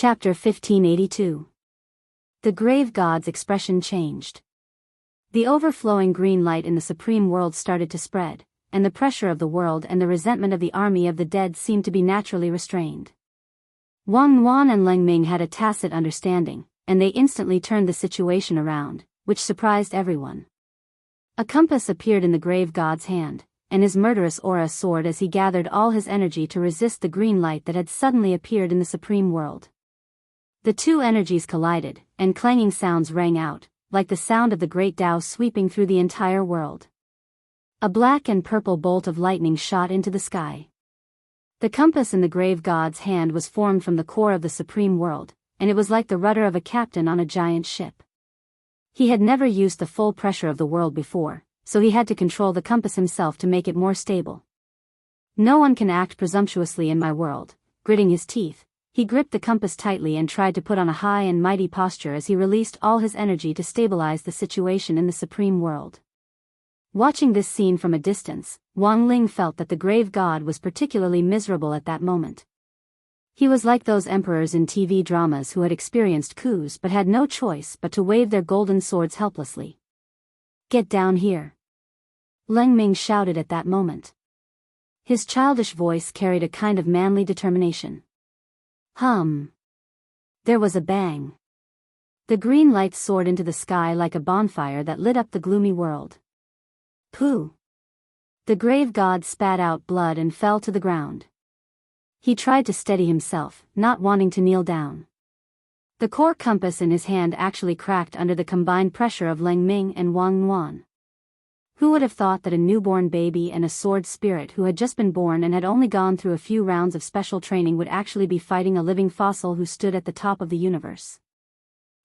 Chapter 1582. The grave god's expression changed. The overflowing green light in the supreme world started to spread, and the pressure of the world and the resentment of the army of the dead seemed to be naturally restrained. Wang Yuan and Leng Ming had a tacit understanding, and they instantly turned the situation around, which surprised everyone. A compass appeared in the grave god's hand, and his murderous aura soared as he gathered all his energy to resist the green light that had suddenly appeared in the supreme world. The two energies collided, and clanging sounds rang out, like the sound of the great Tao sweeping through the entire world. A black and purple bolt of lightning shot into the sky. The compass in the grave god's hand was formed from the core of the supreme world, and it was like the rudder of a captain on a giant ship. He had never used the full pressure of the world before, so he had to control the compass himself to make it more stable. No one can act presumptuously in my world. Gritting his teeth, he gripped the compass tightly and tried to put on a high and mighty posture as he released all his energy to stabilize the situation in the supreme world. Watching this scene from a distance, Wang Ling felt that the grave god was particularly miserable at that moment. He was like those emperors in TV dramas who had experienced coups but had no choice but to wave their golden swords helplessly. "Get down here!" Leng Ming shouted at that moment. His childish voice carried a kind of manly determination. There was a bang. The green light soared into the sky like a bonfire that lit up the gloomy world. Pooh! The grave god spat out blood and fell to the ground. He tried to steady himself, not wanting to kneel down. The core compass in his hand actually cracked under the combined pressure of Leng Ming and Wang Yuan. Who would have thought that a newborn baby and a sword spirit who had just been born and had only gone through a few rounds of special training would actually be fighting a living fossil who stood at the top of the universe?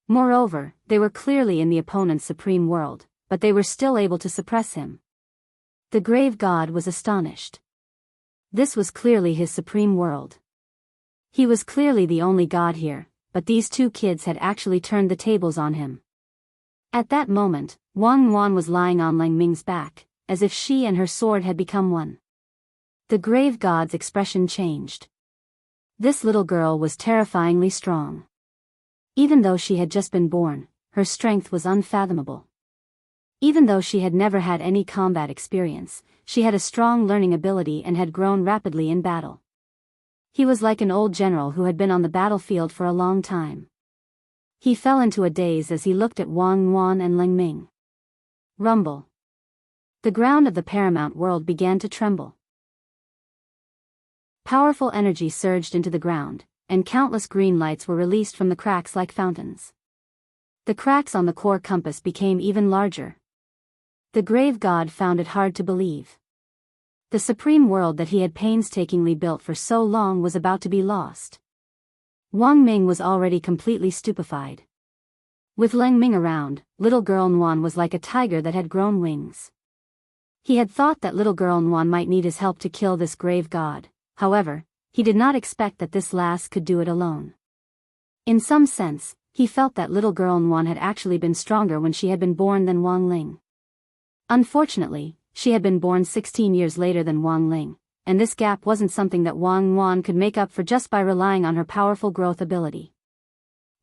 Moreover, they were clearly in the opponent's supreme world, but they were still able to suppress him. The grave god was astonished. This was clearly his supreme world. He was clearly the only god here, but these two kids had actually turned the tables on him. At that moment, Wang Yuan was lying on Leng Ming's back, as if she and her sword had become one. The grave god's expression changed. This little girl was terrifyingly strong. Even though she had just been born, her strength was unfathomable. Even though she had never had any combat experience, she had a strong learning ability and had grown rapidly in battle. He was like an old general who had been on the battlefield for a long time. He fell into a daze as he looked at Wang Yuan and Leng Ming. Rumble. The ground of the paramount world began to tremble. Powerful energy surged into the ground, and countless green lights were released from the cracks like fountains. The cracks on the core compass became even larger. The grave god found it hard to believe. The supreme world that he had painstakingly built for so long was about to be lost. Wang Ming was already completely stupefied. With Leng Ming around, little girl Yuan was like a tiger that had grown wings. He had thought that little girl Yuan might need his help to kill this grave god, however, he did not expect that this lass could do it alone. In some sense, he felt that little girl Yuan had actually been stronger when she had been born than Wang Ling. Unfortunately, she had been born 16 years later than Wang Ling, and this gap wasn't something that Wang Yuan could make up for just by relying on her powerful growth ability.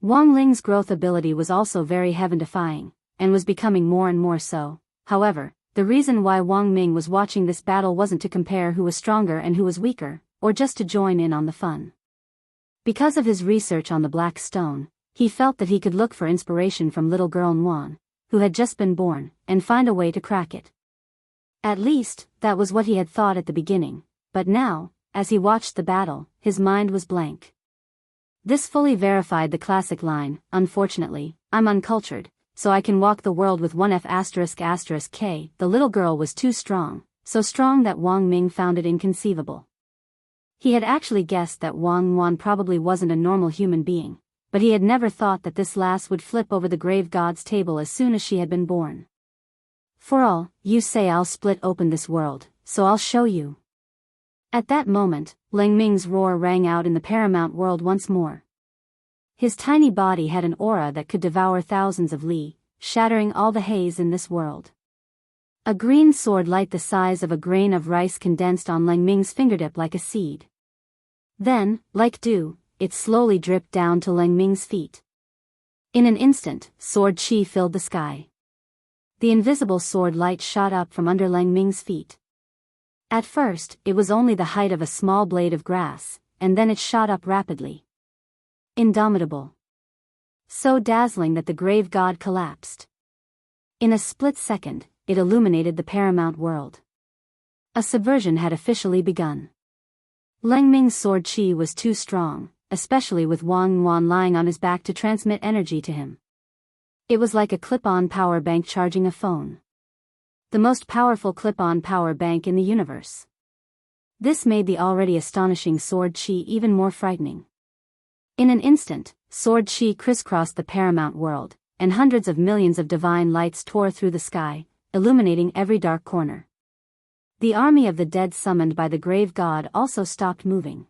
Wang Ling's growth ability was also very heaven-defying, and was becoming more and more so. However, the reason why Wang Ming was watching this battle wasn't to compare who was stronger and who was weaker, or just to join in on the fun. Because of his research on the Black Stone, he felt that he could look for inspiration from little girl Yuan, who had just been born, and find a way to crack it. At least, that was what he had thought at the beginning, but now, as he watched the battle, his mind was blank. This fully verified the classic line, "Unfortunately, I'm uncultured, so I can walk the world with one F***K. The little girl was too strong, so strong that Wang Ming found it inconceivable. He had actually guessed that Wang Yuan probably wasn't a normal human being, but he had never thought that this lass would flip over the grave god's table as soon as she had been born. "For all you say, I'll split open this world, so I'll show you." At that moment, Leng Ming's roar rang out in the paramount world once more. His tiny body had an aura that could devour thousands of li, shattering all the haze in this world. A green sword light the size of a grain of rice condensed on Leng Ming's fingertip like a seed. Then, like dew, it slowly dripped down to Lang Ming's feet. In an instant, sword chi filled the sky. The invisible sword light shot up from under Lang Ming's feet. At first, it was only the height of a small blade of grass, and then it shot up rapidly. Indomitable. So dazzling that the grave god collapsed. In a split second, it illuminated the paramount world. A subversion had officially begun. Lang Ming's sword chi was too strong, especially with Wang Yuan lying on his back to transmit energy to him. It was like a clip-on power bank charging a phone. The most powerful clip-on power bank in the universe. This made the already astonishing sword chi even more frightening. In an instant, sword chi crisscrossed the paramount world, and hundreds of millions of divine lights tore through the sky, illuminating every dark corner. The army of the dead summoned by the grave god also stopped moving.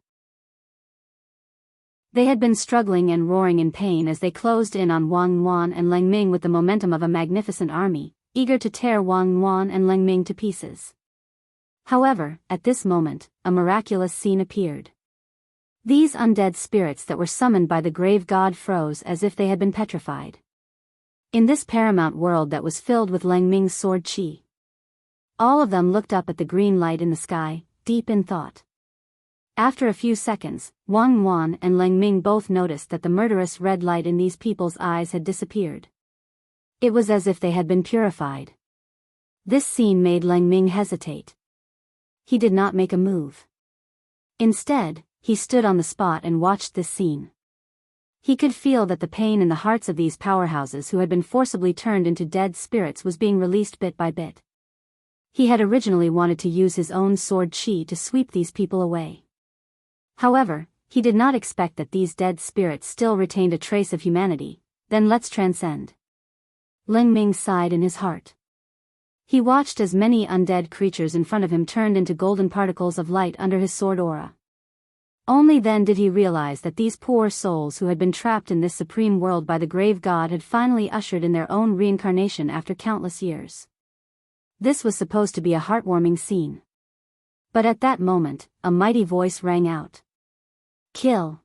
They had been struggling and roaring in pain as they closed in on Wang Yuan and Lang Ming with the momentum of a magnificent army, eager to tear Wang Yuan and Lang Ming to pieces. However, at this moment, a miraculous scene appeared. These undead spirits that were summoned by the grave god froze as if they had been petrified. In this paramount world that was filled with Lang Ming's sword chi, all of them looked up at the green light in the sky, deep in thought. After a few seconds, Wang Yuan and Lang Ming both noticed that the murderous red light in these people's eyes had disappeared. It was as if they had been purified. This scene made Lang Ming hesitate. He did not make a move. Instead, he stood on the spot and watched this scene. He could feel that the pain in the hearts of these powerhouses who had been forcibly turned into dead spirits was being released bit by bit. He had originally wanted to use his own sword chi to sweep these people away. However, he did not expect that these dead spirits still retained a trace of humanity. Then let's transcend. Lang Ming sighed in his heart. He watched as many undead creatures in front of him turned into golden particles of light under his sword aura. Only then did he realize that these poor souls who had been trapped in this supreme world by the grave god had finally ushered in their own reincarnation after countless years. This was supposed to be a heartwarming scene. But at that moment, a mighty voice rang out. Kill!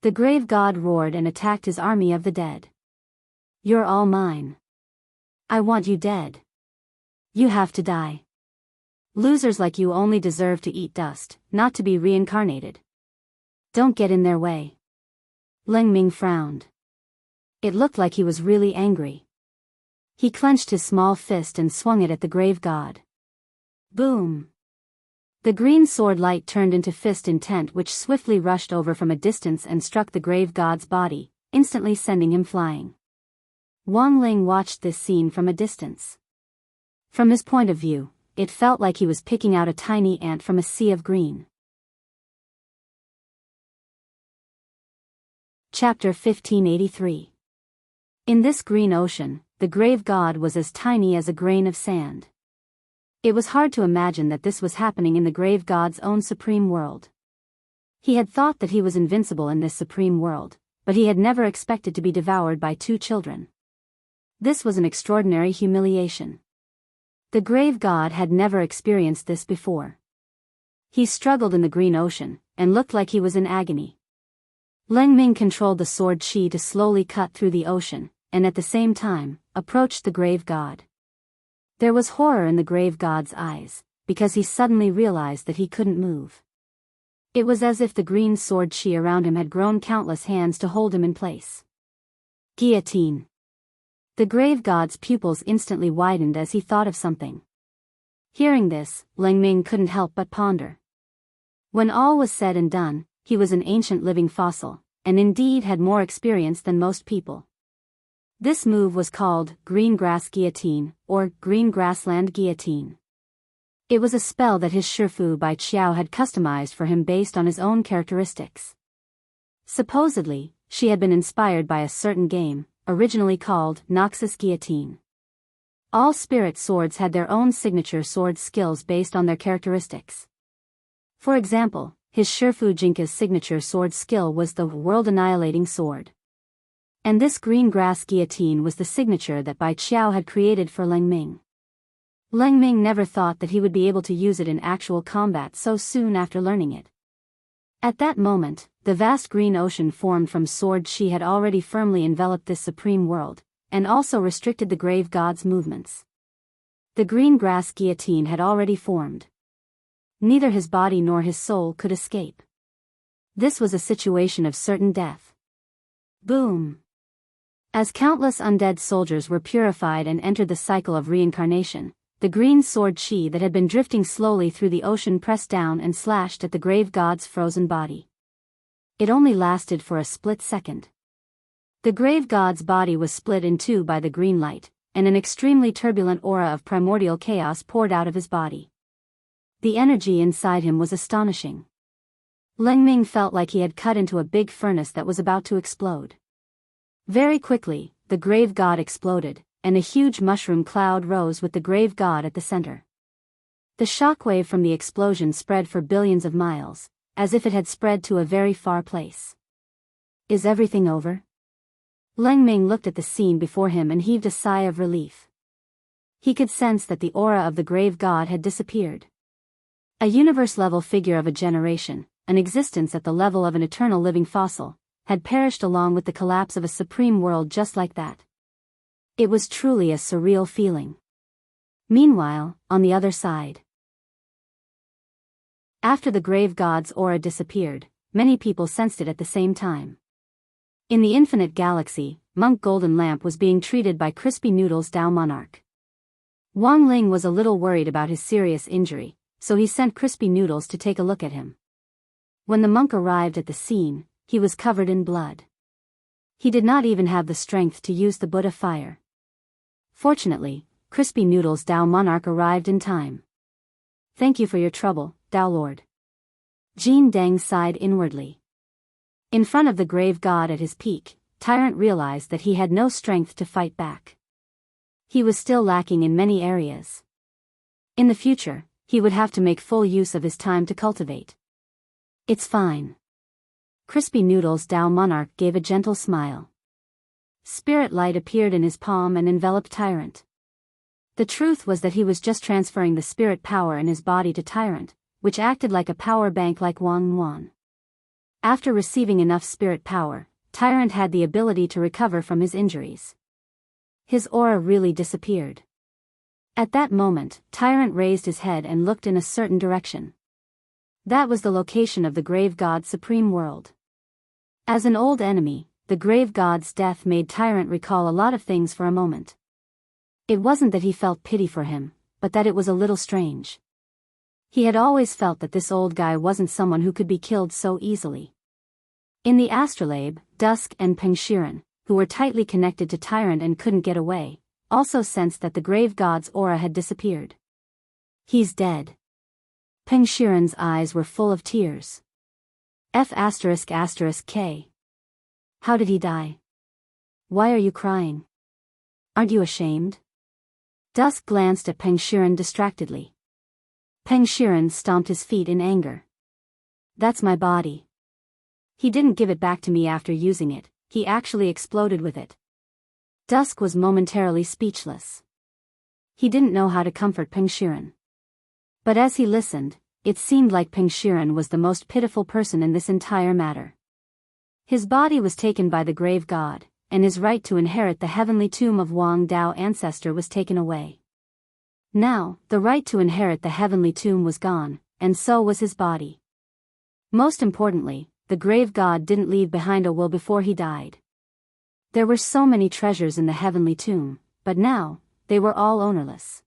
The grave god roared and attacked his army of the dead. You're all mine. I want you dead. You have to die. Losers like you only deserve to eat dust, not to be reincarnated. Don't get in their way. Lang Ming frowned. It looked like he was really angry. He clenched his small fist and swung it at the grave god. Boom! The green sword light turned into fist intent which swiftly rushed over from a distance and struck the grave god's body, instantly sending him flying. Wang Ling watched this scene from a distance. From his point of view, it felt like he was picking out a tiny ant from a sea of green. Chapter 1583. In this green ocean, the grave god was as tiny as a grain of sand. It was hard to imagine that this was happening in the grave god's own supreme world. He had thought that he was invincible in this supreme world, but he had never expected to be devoured by two children. This was an extraordinary humiliation. The grave god had never experienced this before. He struggled in the green ocean, and looked like he was in agony. Lang Ming controlled the sword chi to slowly cut through the ocean, and at the same time, approached the grave god. There was horror in the grave god's eyes, because he suddenly realized that he couldn't move. It was as if the green sword chi around him had grown countless hands to hold him in place. Guillotine. The grave god's pupils instantly widened as he thought of something. Hearing this, Lang Ming couldn't help but ponder. When all was said and done, he was an ancient living fossil, and indeed had more experience than most people. This move was called Green Grass Guillotine, or Green Grassland Guillotine. It was a spell that his Shifu Bai Qiao had customized for him based on his own characteristics. Supposedly, she had been inspired by a certain game, originally called Noxus Guillotine. All spirit swords had their own signature sword skills based on their characteristics. For example, his Shifu Jinka's signature sword skill was the world-annihilating sword. And this green grass guillotine was the signature that Bai Qiao had created for Lang Ming. Lang Ming never thought that he would be able to use it in actual combat so soon after learning it. At that moment, the vast green ocean formed from sword chi had already firmly enveloped this supreme world, and also restricted the grave god's movements. The green grass guillotine had already formed. Neither his body nor his soul could escape. This was a situation of certain death. Boom! As countless undead soldiers were purified and entered the cycle of reincarnation, the green sword chi that had been drifting slowly through the ocean pressed down and slashed at the grave god's frozen body. It only lasted for a split second. The grave god's body was split in two by the green light, and an extremely turbulent aura of primordial chaos poured out of his body. The energy inside him was astonishing. Leng Ming felt like he had cut into a big furnace that was about to explode. Very quickly, the grave god exploded, and a huge mushroom cloud rose with the grave god at the center. The shockwave from the explosion spread for billions of miles, as if it had spread to a very far place. Is everything over? Leng Ming looked at the scene before him and heaved a sigh of relief. He could sense that the aura of the grave god had disappeared. A universe-level figure of a generation, an existence at the level of an eternal living fossil, had perished along with the collapse of a supreme world just like that. It was truly a surreal feeling. Meanwhile, on the other side. After the grave god's aura disappeared, many people sensed it at the same time. In the infinite galaxy, Monk Golden Lamp was being treated by Crispy Noodles Dao Monarch. Wang Ling was a little worried about his serious injury, so he sent Crispy Noodles to take a look at him. When the monk arrived at the scene, he was covered in blood. He did not even have the strength to use the Buddha fire. Fortunately, Crispy Noodles Dao Monarch arrived in time. Thank you for your trouble, Dao Lord. Jin Deng sighed inwardly. In front of the grave god at his peak, Tyrant realized that he had no strength to fight back. He was still lacking in many areas. In the future, he would have to make full use of his time to cultivate. It's fine. Crispy Noodles Dao Monarch gave a gentle smile. Spirit light appeared in his palm and enveloped Tyrant. The truth was that he was just transferring the spirit power in his body to Tyrant, which acted like a power bank like Wang Yuan. After receiving enough spirit power, Tyrant had the ability to recover from his injuries. His aura really disappeared. At that moment, Tyrant raised his head and looked in a certain direction. That was the location of the grave god's supreme world. As an old enemy, the grave god's death made Tyrant recall a lot of things for a moment. It wasn't that he felt pity for him, but that it was a little strange. He had always felt that this old guy wasn't someone who could be killed so easily. In the astrolabe, Dusk and Peng Shiren, who were tightly connected to Tyrant and couldn't get away, also sensed that the grave god's aura had disappeared. He's dead. Peng Shiren's eyes were full of tears. F***K. How did he die? Why are you crying? Aren't you ashamed? Dusk glanced at Peng Shiren distractedly. Peng Shiren stomped his feet in anger. That's my body. He didn't give it back to me after using it, he actually exploded with it. Dusk was momentarily speechless. He didn't know how to comfort Peng Shiren. But as he listened, it seemed like Peng Shiren was the most pitiful person in this entire matter. His body was taken by the grave god, and his right to inherit the heavenly tomb of Wang Dao ancestor was taken away. Now, the right to inherit the heavenly tomb was gone, and so was his body. Most importantly, the grave god didn't leave behind a will before he died. There were so many treasures in the heavenly tomb, but now, they were all ownerless.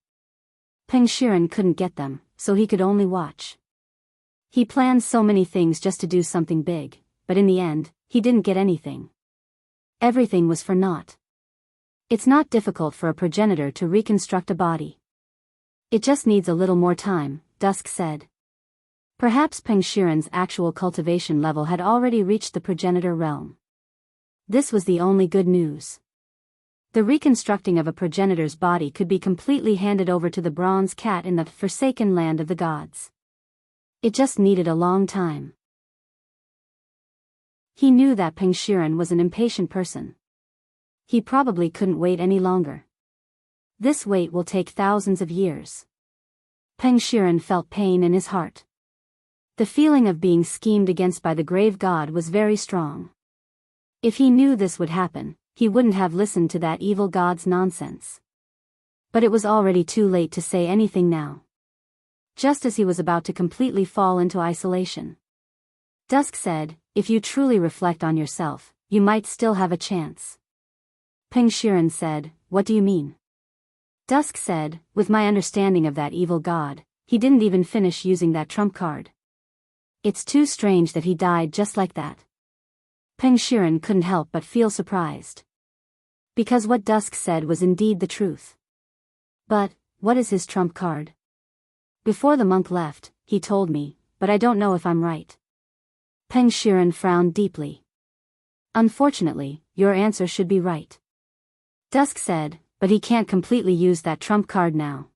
Peng Shiren couldn't get them, so he could only watch. He planned so many things just to do something big, but in the end, he didn't get anything. Everything was for naught. It's not difficult for a progenitor to reconstruct a body. It just needs a little more time, Dusk said. Perhaps Peng Shiren's actual cultivation level had already reached the progenitor realm. This was the only good news. The reconstructing of a progenitor's body could be completely handed over to the bronze cat in the forsaken land of the gods. It just needed a long time. He knew that Peng Shiren was an impatient person. He probably couldn't wait any longer. This wait will take thousands of years. Peng Shiren felt pain in his heart. The feeling of being schemed against by the grave god was very strong. If he knew this would happen, he wouldn't have listened to that evil god's nonsense. But it was already too late to say anything now. Just as he was about to completely fall into isolation, Dusk said, "If you truly reflect on yourself, you might still have a chance." Peng Shiren said, "What do you mean?" Dusk said, "With my understanding of that evil god, he didn't even finish using that trump card. It's too strange that he died just like that." Peng Shiren couldn't help but feel surprised. Because what Dusk said was indeed the truth. "But, what is his trump card?" "Before the monk left, he told me, but I don't know if I'm right." Peng Shiren frowned deeply. "Unfortunately, your answer should be right." Dusk said, "But he can't completely use that trump card now.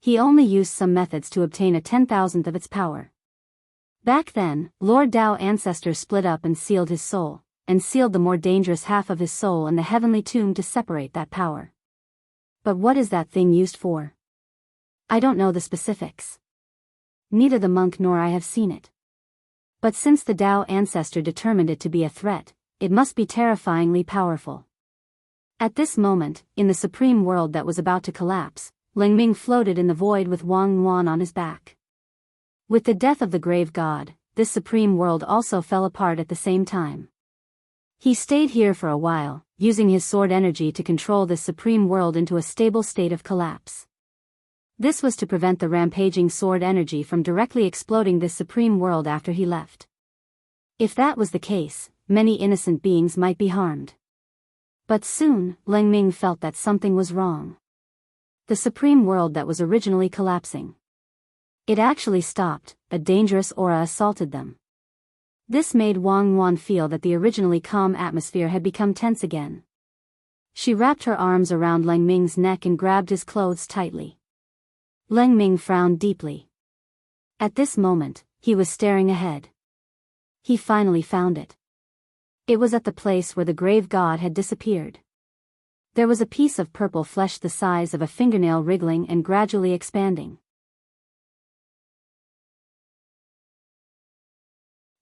He only used some methods to obtain a 10,000th of its power. Back then, Lord Tao ancestor split up and sealed his soul, and sealed the more dangerous half of his soul in the heavenly tomb to separate that power. But what is that thing used for? I don't know the specifics. Neither the monk nor I have seen it. But since the Tao ancestor determined it to be a threat, it must be terrifyingly powerful." At this moment, in the supreme world that was about to collapse, Ling Ming floated in the void with Wang Yuan on his back. With the death of the grave god, this supreme world also fell apart at the same time. He stayed here for a while, using his sword energy to control this supreme world into a stable state of collapse. This was to prevent the rampaging sword energy from directly exploding this supreme world after he left. If that was the case, many innocent beings might be harmed. But soon, Ling Ming felt that something was wrong. The supreme world that was originally collapsing. It actually stopped, a dangerous aura assaulted them. This made Wang Yuan feel that the originally calm atmosphere had become tense again. She wrapped her arms around Ling Ming's neck and grabbed his clothes tightly. Ling Ming frowned deeply. At this moment, he was staring ahead. He finally found it. It was at the place where the grave god had disappeared. There was a piece of purple flesh the size of a fingernail wriggling and gradually expanding.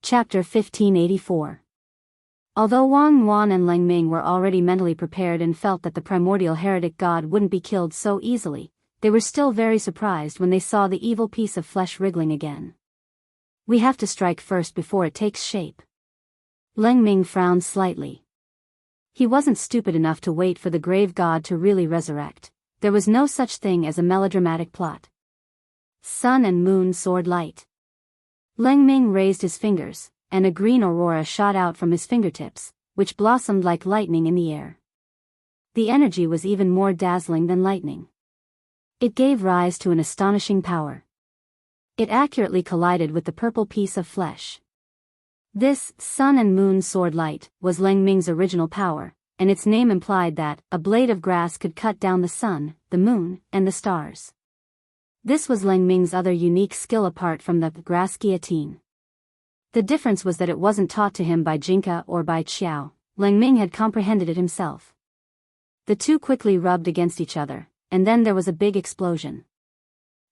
Chapter 1584. Although Wang Yuan and Ling Ming were already mentally prepared and felt that the primordial heretic god wouldn't be killed so easily, they were still very surprised when they saw the evil piece of flesh wriggling again. "We have to strike first before it takes shape." Ling Ming frowned slightly. He wasn't stupid enough to wait for the grave god to really resurrect. There was no such thing as a melodramatic plot. Sun and moon sword light. Ling Ming raised his fingers, and a green aurora shot out from his fingertips, which blossomed like lightning in the air. The energy was even more dazzling than lightning. It gave rise to an astonishing power. It accurately collided with the purple piece of flesh. This sun and moon sword light was Ling Ming's original power, and its name implied that a blade of grass could cut down the sun, the moon, and the stars. This was Ling Ming's other unique skill apart from the grass guillotine. The difference was that it wasn't taught to him by Jinka or by Qiao. Ling Ming had comprehended it himself. The two quickly rubbed against each other, and then there was a big explosion.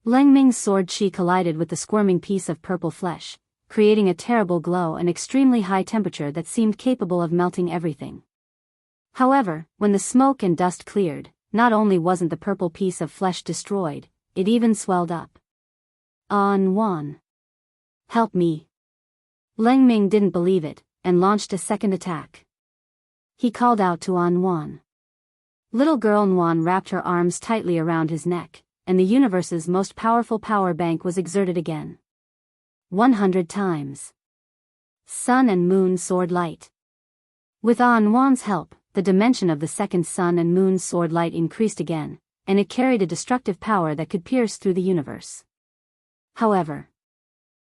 Ling Ming's sword chi collided with the squirming piece of purple flesh, creating a terrible glow and extremely high temperature that seemed capable of melting everything. However, when the smoke and dust cleared, not only wasn't the purple piece of flesh destroyed, it even swelled up. "An Wan. Help me." Ling Ming didn't believe it, and launched a second attack. He called out to An Wan. Little girl Nwan wrapped her arms tightly around his neck, and the universe's most powerful power bank was exerted again. 100 times. Sun and moon sword light. With An Wan's help, the dimension of the second sun and moon sword light increased again, and it carried a destructive power that could pierce through the universe. However,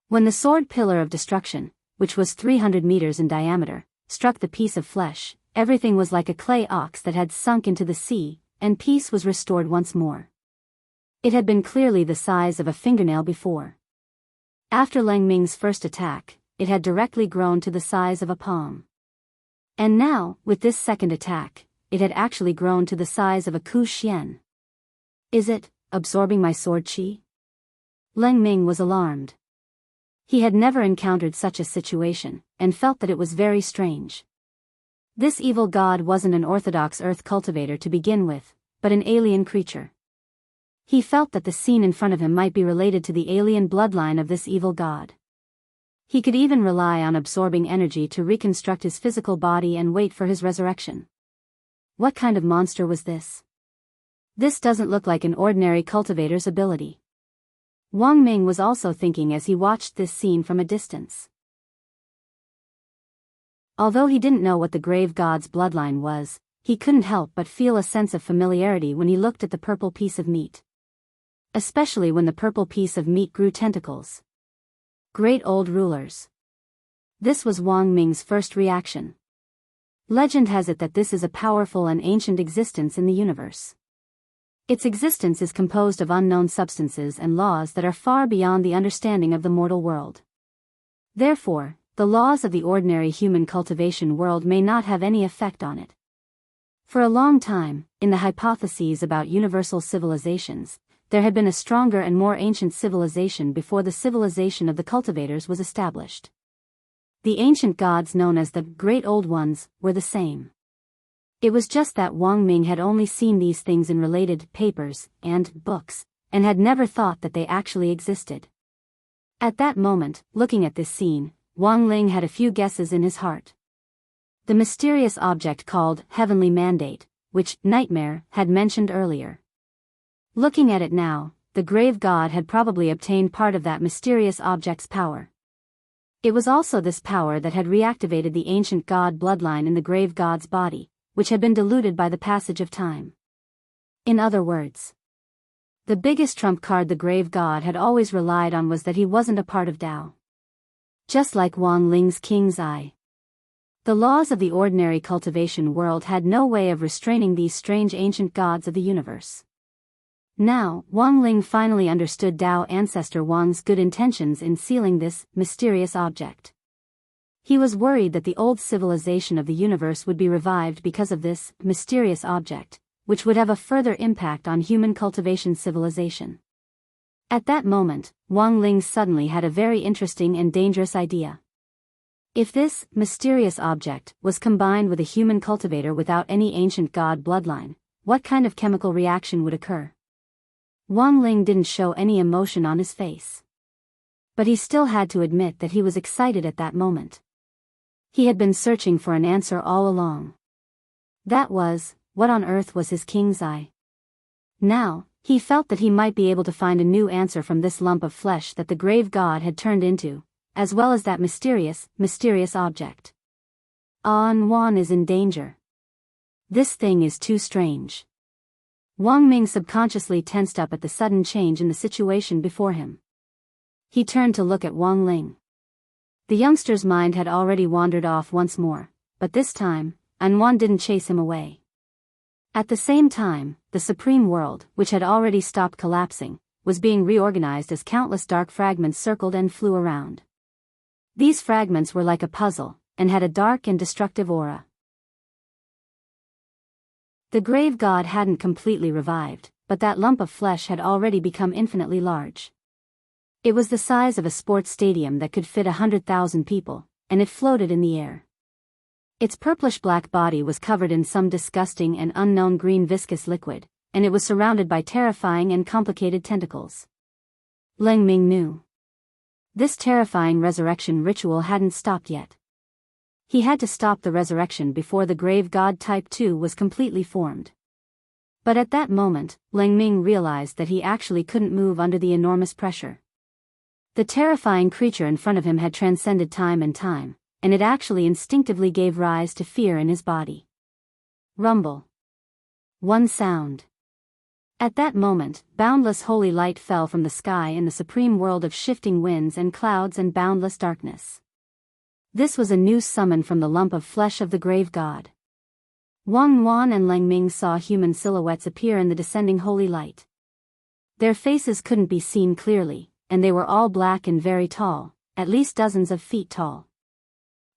when the sword pillar of destruction, which was 300 meters in diameter, struck the piece of flesh, everything was like a clay ox that had sunk into the sea, and peace was restored once more. It had been clearly the size of a fingernail before. After Ling Ming's first attack, it had directly grown to the size of a palm. And now, with this second attack, it had actually grown to the size of a ku xian. "Is it absorbing my sword chi?" Ling Ming was alarmed. He had never encountered such a situation, and felt that it was very strange. This evil god wasn't an orthodox earth cultivator to begin with, but an alien creature. He felt that the scene in front of him might be related to the alien bloodline of this evil god. He could even rely on absorbing energy to reconstruct his physical body and wait for his resurrection. What kind of monster was this? This doesn't look like an ordinary cultivator's ability. Wang Ming was also thinking as he watched this scene from a distance. Although he didn't know what the grave god's bloodline was, he couldn't help but feel a sense of familiarity when he looked at the purple piece of meat. Especially when the purple piece of meat grew tentacles. Great old rulers. This was Wang Ming's first reaction. Legend has it that this is a powerful and ancient existence in the universe. Its existence is composed of unknown substances and laws that are far beyond the understanding of the mortal world. Therefore, the laws of the ordinary human cultivation world may not have any effect on it. For a long time, in the hypotheses about universal civilizations, there had been a stronger and more ancient civilization before the civilization of the cultivators was established. The ancient gods known as the Great Old Ones were the same. It was just that Wang Ming had only seen these things in related papers and books, and had never thought that they actually existed. At that moment, looking at this scene, Wang Ling had a few guesses in his heart. The mysterious object called Heavenly Mandate, which Nightmare had mentioned earlier. Looking at it now, the grave god had probably obtained part of that mysterious object's power. It was also this power that had reactivated the ancient god bloodline in the grave god's body, which had been diluted by the passage of time. In other words, the biggest trump card the grave god had always relied on was that he wasn't a part of Tao. Just like Wang Ling's king's eye. The laws of the ordinary cultivation world had no way of restraining these strange ancient gods of the universe. Now, Wang Ling finally understood Tao ancestor Wang's good intentions in sealing this mysterious object. He was worried that the old civilization of the universe would be revived because of this mysterious object, which would have a further impact on human cultivation civilization. At that moment, Wang Ling suddenly had a very interesting and dangerous idea. If this mysterious object was combined with a human cultivator without any ancient god bloodline, what kind of chemical reaction would occur? Wang Ling didn't show any emotion on his face. But he still had to admit that he was excited at that moment. He had been searching for an answer all along. That was, what on earth was his king's eye? Now, he felt that he might be able to find a new answer from this lump of flesh that the grave god had turned into, as well as that mysterious object. An Wan is in danger. This thing is too strange. Wang Ming subconsciously tensed up at the sudden change in the situation before him. He turned to look at Wang Ling. The youngster's mind had already wandered off once more, but this time, An Wan didn't chase him away. At the same time, the supreme world, which had already stopped collapsing, was being reorganized as countless dark fragments circled and flew around. These fragments were like a puzzle, and had a dark and destructive aura. The grave god hadn't completely revived, but that lump of flesh had already become infinitely large. It was the size of a sports stadium that could fit 100,000 people, and it floated in the air. Its purplish-black body was covered in some disgusting and unknown green viscous liquid, and it was surrounded by terrifying and complicated tentacles. Leng Ming knew. This terrifying resurrection ritual hadn't stopped yet. He had to stop the resurrection before the grave god Type 2 was completely formed. But at that moment, Leng Ming realized that he actually couldn't move under the enormous pressure. The terrifying creature in front of him had transcended time, and it actually instinctively gave rise to fear in his body. Rumble. One sound. At that moment, boundless holy light fell from the sky in the supreme world of shifting winds and clouds and boundless darkness. This was a new summon from the lump of flesh of the grave god. Wang Wan and Leng Ming saw human silhouettes appear in the descending holy light. Their faces couldn't be seen clearly, and they were all black and very tall, at least dozens of feet tall.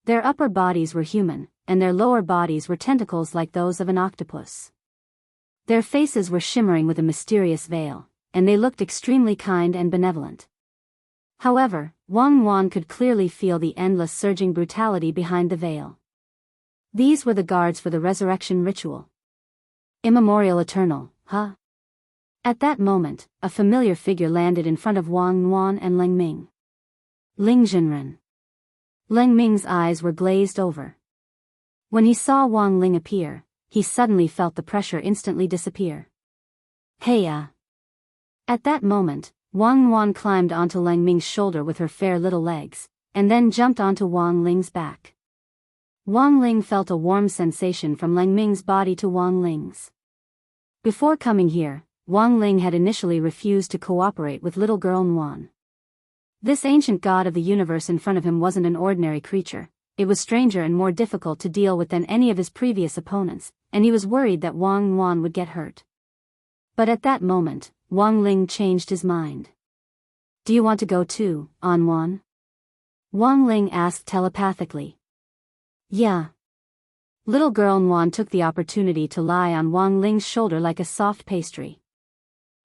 Their upper bodies were human, and their lower bodies were tentacles like those of an octopus. Their faces were shimmering with a mysterious veil, and they looked extremely kind and benevolent. However, Wang Wan could clearly feel the endless surging brutality behind the veil. These were the guards for the resurrection ritual. Immemorial eternal, huh? At that moment, a familiar figure landed in front of Wang Wan and Leng Ming. Ling Jinren. Leng Ming's eyes were glazed over. When he saw Wang Ling appear, he suddenly felt the pressure instantly disappear. Hey. At that moment, Wang Wan climbed onto Leng Ming's shoulder with her fair little legs, and then jumped onto Wang Ling's back. Wang Ling felt a warm sensation from Leng Ming's body to Wang Ling's. Before coming here, Wang Ling had initially refused to cooperate with little girl Nguan. This ancient god of the universe in front of him wasn't an ordinary creature, it was stranger and more difficult to deal with than any of his previous opponents, and he was worried that Wang Nguan would get hurt. But at that moment, Wang Ling changed his mind. Do you want to go too, Anwan? Wang Ling asked telepathically. Yeah. Little girl Nguan took the opportunity to lie on Wang Ling's shoulder like a soft pastry.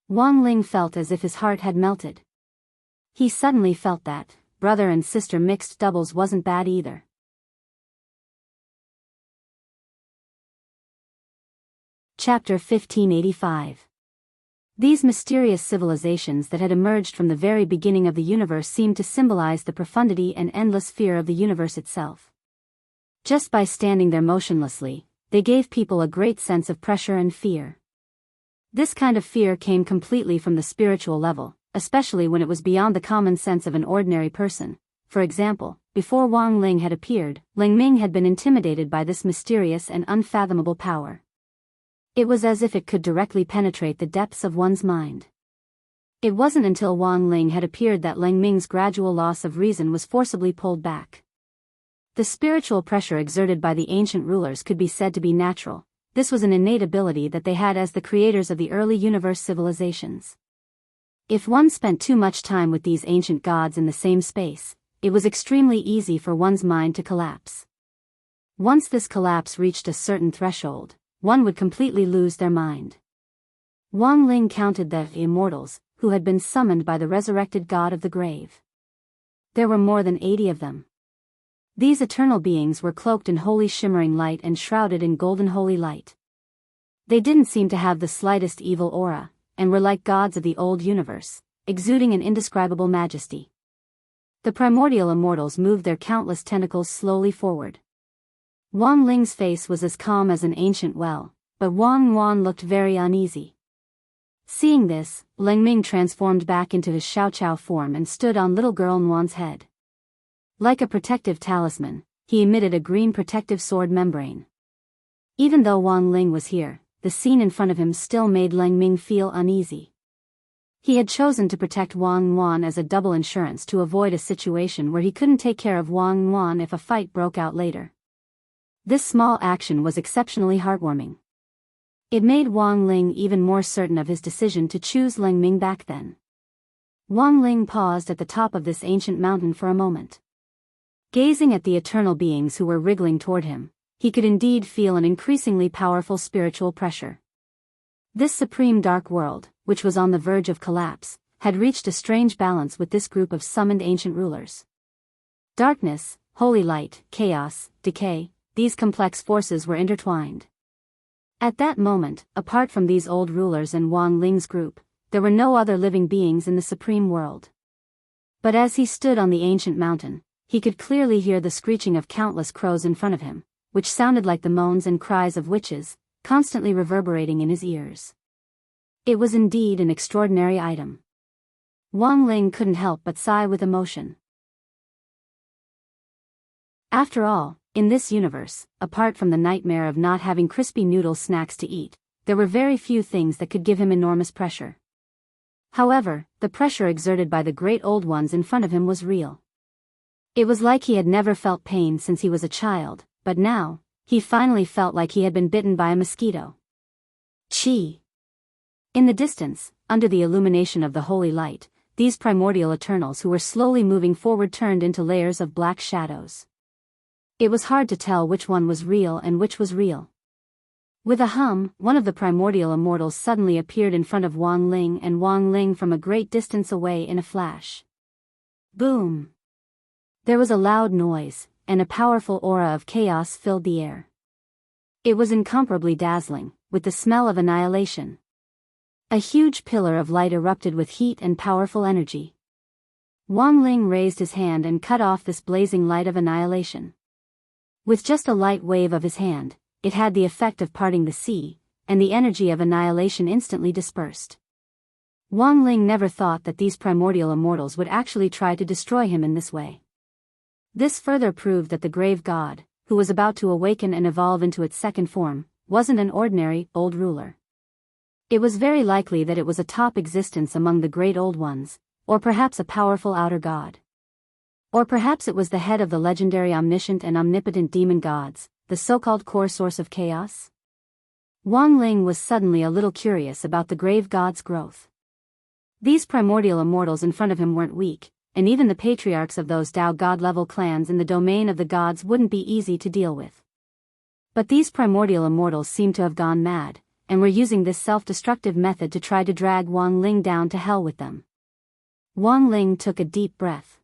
Wang Ling felt as if his heart had melted. He suddenly felt that brother and sister mixed doubles wasn't bad either. Chapter 1585. These mysterious civilizations that had emerged from the very beginning of the universe seemed to symbolize the profundity and endless fear of the universe itself. Just by standing there motionlessly, they gave people a great sense of pressure and fear. This kind of fear came completely from the spiritual level, especially when it was beyond the common sense of an ordinary person. For example, before Wang Ling had appeared, Leng Ming had been intimidated by this mysterious and unfathomable power. It was as if it could directly penetrate the depths of one's mind. It wasn't until Wang Ling had appeared that Leng Ming's gradual loss of reason was forcibly pulled back. The spiritual pressure exerted by the ancient rulers could be said to be natural. This was an innate ability that they had as the creators of the early universe civilizations. If one spent too much time with these ancient gods in the same space, it was extremely easy for one's mind to collapse. Once this collapse reached a certain threshold, one would completely lose their mind. Wang Ling counted the immortals, who had been summoned by the resurrected god of the grave. There were more than 80 of them. These eternal beings were cloaked in holy shimmering light and shrouded in golden holy light. They didn't seem to have the slightest evil aura, and were like gods of the old universe, exuding an indescribable majesty. The primordial immortals moved their countless tentacles slowly forward. Wang Ling's face was as calm as an ancient well, but Wang Wan looked very uneasy. Seeing this, Leng Ming transformed back into his Xiaoqiao form and stood on little girl Nguan's head. Like a protective talisman, he emitted a green protective sword membrane. Even though Wang Ling was here, the scene in front of him still made Leng Ming feel uneasy. He had chosen to protect Wang Wan as a double insurance to avoid a situation where he couldn't take care of Wang Wan if a fight broke out later. This small action was exceptionally heartwarming. It made Wang Ling even more certain of his decision to choose Leng Ming back then. Wang Ling paused at the top of this ancient mountain for a moment. Gazing at the eternal beings who were wriggling toward him, he could indeed feel an increasingly powerful spiritual pressure. This supreme dark world, which was on the verge of collapse, had reached a strange balance with this group of summoned ancient rulers. Darkness, holy light, chaos, decay, these complex forces were intertwined. At that moment, apart from these old rulers and Wang Ling's group, there were no other living beings in the supreme world. But as he stood on the ancient mountain, he could clearly hear the screeching of countless crows in front of him, which sounded like the moans and cries of witches, constantly reverberating in his ears. It was indeed an extraordinary item. Wang Ling couldn't help but sigh with emotion. After all, in this universe, apart from the nightmare of not having crispy noodle snacks to eat, there were very few things that could give him enormous pressure. However, the pressure exerted by the great old ones in front of him was real. It was like he had never felt pain since he was a child, but now, he finally felt like he had been bitten by a mosquito. Chi! In the distance, under the illumination of the holy light, these primordial eternals who were slowly moving forward turned into layers of black shadows. It was hard to tell which one was real and which was real. With a hum, one of the primordial immortals suddenly appeared in front of Wang Ling and Wang Ling from a great distance away in a flash. Boom! There was a loud noise, and a powerful aura of chaos filled the air. It was incomparably dazzling, with the smell of annihilation. A huge pillar of light erupted with heat and powerful energy. Wang Ling raised his hand and cut off this blazing light of annihilation. With just a light wave of his hand, it had the effect of parting the sea, and the energy of annihilation instantly dispersed. Wang Ling never thought that these primordial immortals would actually try to destroy him in this way. This further proved that the grave god, who was about to awaken and evolve into its second form, wasn't an ordinary, old ruler. It was very likely that it was a top existence among the great old ones, or perhaps a powerful outer god. Or perhaps it was the head of the legendary omniscient and omnipotent demon gods, the so-called core source of chaos. Wang Ling was suddenly a little curious about the grave god's growth. These primordial immortals in front of him weren't weak, and even the patriarchs of those Tao god-level clans in the domain of the gods wouldn't be easy to deal with. But these primordial immortals seemed to have gone mad, and were using this self-destructive method to try to drag Wang Ling down to hell with them. Wang Ling took a deep breath.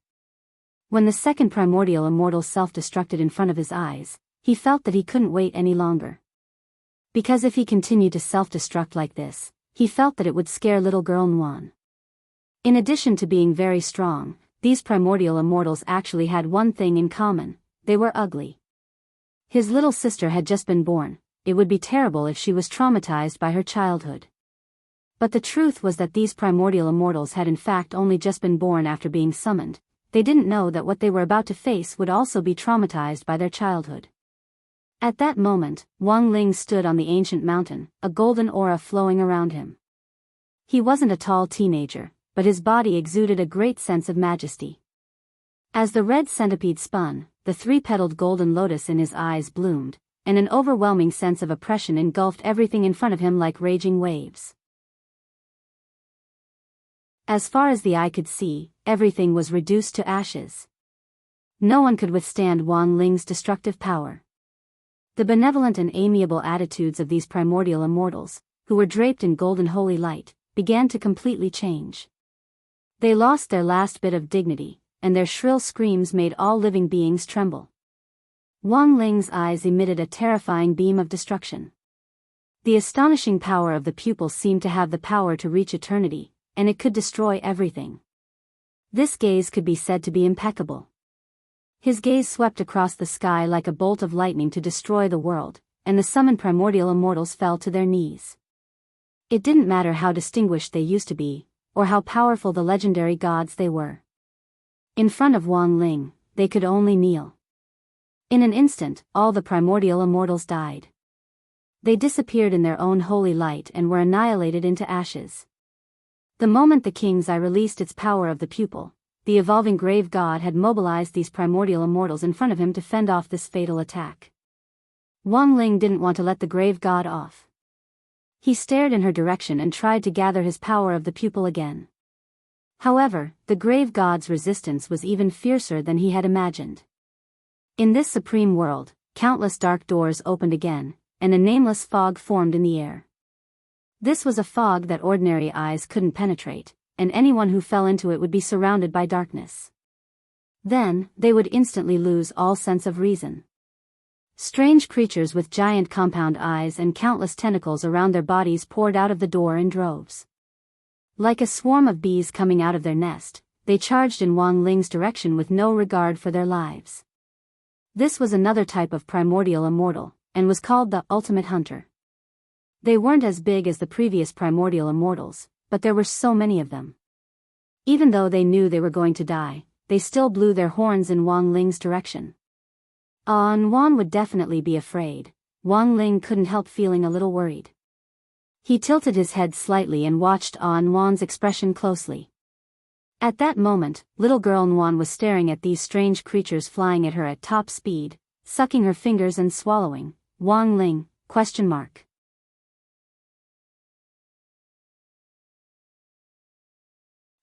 When the second primordial immortal self-destructed in front of his eyes, he felt that he couldn't wait any longer. Because if he continued to self-destruct like this, he felt that it would scare little girl Nuan. In addition to being very strong, these primordial immortals actually had one thing in common: they were ugly. His little sister had just been born. It would be terrible if she was traumatized by her childhood. But the truth was that these primordial immortals had in fact only just been born after being summoned. They didn't know that what they were about to face would also be traumatized by their childhood. At that moment, Wang Ling stood on the ancient mountain, a golden aura flowing around him. He wasn't a tall teenager, but his body exuded a great sense of majesty. As the red centipede spun, the three-petaled golden lotus in his eyes bloomed, and an overwhelming sense of oppression engulfed everything in front of him like raging waves. As far as the eye could see, everything was reduced to ashes. No one could withstand Wang Ling's destructive power. The benevolent and amiable attitudes of these primordial immortals, who were draped in golden holy light, began to completely change. They lost their last bit of dignity, and their shrill screams made all living beings tremble. Wang Ling's eyes emitted a terrifying beam of destruction. The astonishing power of the pupil seemed to have the power to reach eternity, and it could destroy everything. This gaze could be said to be impeccable. His gaze swept across the sky like a bolt of lightning to destroy the world, and the summoned primordial immortals fell to their knees. It didn't matter how distinguished they used to be, or how powerful the legendary gods they were. In front of Wang Ling, they could only kneel. In an instant, all the primordial immortals died. They disappeared in their own holy light and were annihilated into ashes. The moment the king's eye released its power of the pupil, the evolving grave god had mobilized these primordial immortals in front of him to fend off this fatal attack. Wang Ling didn't want to let the grave god off. He stared in her direction and tried to gather his power of the pupil again. However, the grave god's resistance was even fiercer than he had imagined. In this supreme world, countless dark doors opened again, and a nameless fog formed in the air. This was a fog that ordinary eyes couldn't penetrate, and anyone who fell into it would be surrounded by darkness. Then, they would instantly lose all sense of reason. Strange creatures with giant compound eyes and countless tentacles around their bodies poured out of the door in droves. Like a swarm of bees coming out of their nest, they charged in Wang Ling's direction with no regard for their lives. This was another type of primordial immortal, and was called the ultimate hunter. They weren't as big as the previous primordial immortals, but there were so many of them. Even though they knew they were going to die, they still blew their horns in Wang Ling's direction. Nuan would definitely be afraid. Wang Ling couldn't help feeling a little worried. He tilted his head slightly and watched Nuan's expression closely. At that moment, little girl Nuan was staring at these strange creatures flying at her at top speed, sucking her fingers and swallowing. Wang Ling, ?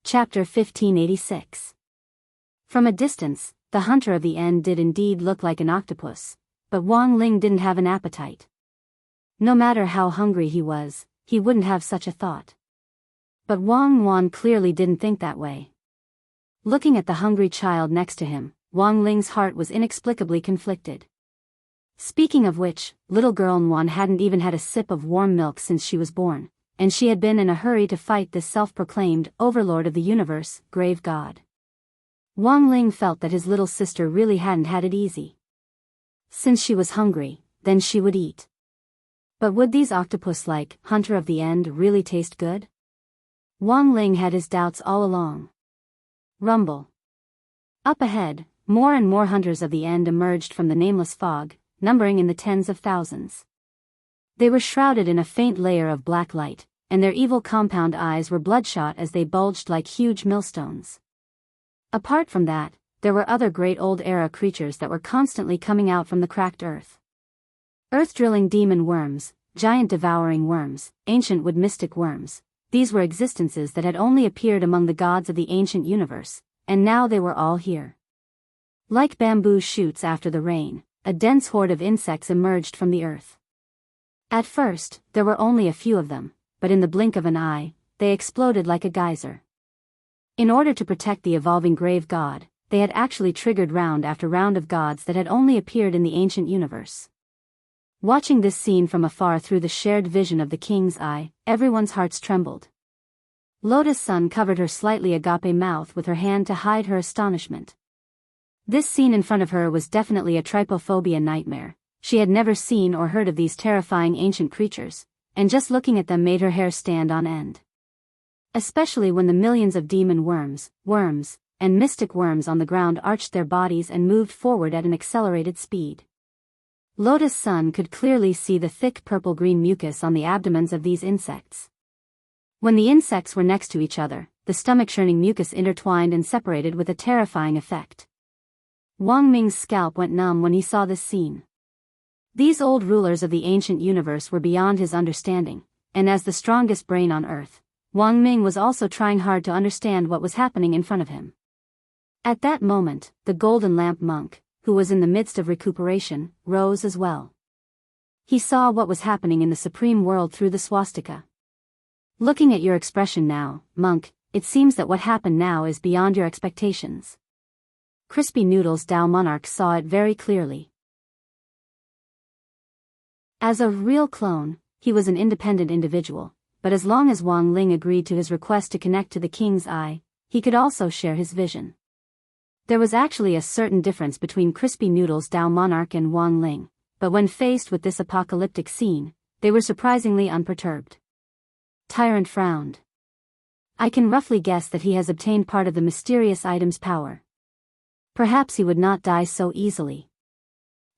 Chapter 1586. From a distance, the hunter of the end did indeed look like an octopus, but Wang Ling didn't have an appetite. No matter how hungry he was, he wouldn't have such a thought. But Wang Nuan clearly didn't think that way. Looking at the hungry child next to him, Wang Ling's heart was inexplicably conflicted. Speaking of which, little girl Nguyen hadn't even had a sip of warm milk since she was born, and she had been in a hurry to fight this self-proclaimed overlord of the universe, grave god. Wang Ling felt that his little sister really hadn't had it easy. Since she was hungry, then she would eat. But would these octopus-like hunter of the end really taste good? Wang Ling had his doubts all along. Rumble. Up ahead, more and more hunters of the end emerged from the nameless fog, numbering in the tens of thousands. They were shrouded in a faint layer of black light, and their evil compound eyes were bloodshot as they bulged like huge millstones. Apart from that, there were other great old era creatures that were constantly coming out from the cracked earth. Earth-drilling demon worms, giant devouring worms, ancient wood mystic worms, these were existences that had only appeared among the gods of the ancient universe, and now they were all here. Like bamboo shoots after the rain, a dense horde of insects emerged from the earth. At first, there were only a few of them, but in the blink of an eye, they exploded like a geyser. In order to protect the evolving grave god, they had actually triggered round after round of gods that had only appeared in the ancient universe. Watching this scene from afar through the shared vision of the king's eye, everyone's hearts trembled. Lotus Sun covered her slightly agape mouth with her hand to hide her astonishment. This scene in front of her was definitely a trypophobia nightmare. She had never seen or heard of these terrifying ancient creatures, and just looking at them made her hair stand on end. Especially when the millions of demon worms, and mystic worms on the ground arched their bodies and moved forward at an accelerated speed. Lotus Sun could clearly see the thick purple-green mucus on the abdomens of these insects. When the insects were next to each other, the stomach-churning mucus intertwined and separated with a terrifying effect. Wang Ming's scalp went numb when he saw this scene. These old rulers of the ancient universe were beyond his understanding, and as the strongest brain on earth, Wang Ming was also trying hard to understand what was happening in front of him. At that moment, the Golden Lamp monk, who was in the midst of recuperation, rose as well. He saw what was happening in the supreme world through the swastika. Looking at your expression now, monk, it seems that what happened now is beyond your expectations. Crispy Noodles Dao Monarch saw it very clearly. As a real clone, he was an independent individual, but as long as Wang Ling agreed to his request to connect to the king's eye, he could also share his vision. There was actually a certain difference between Crispy Noodles Dao Monarch and Wang Ling, but when faced with this apocalyptic scene, they were surprisingly unperturbed. Tyrant frowned. I can roughly guess that he has obtained part of the mysterious item's power. Perhaps he would not die so easily.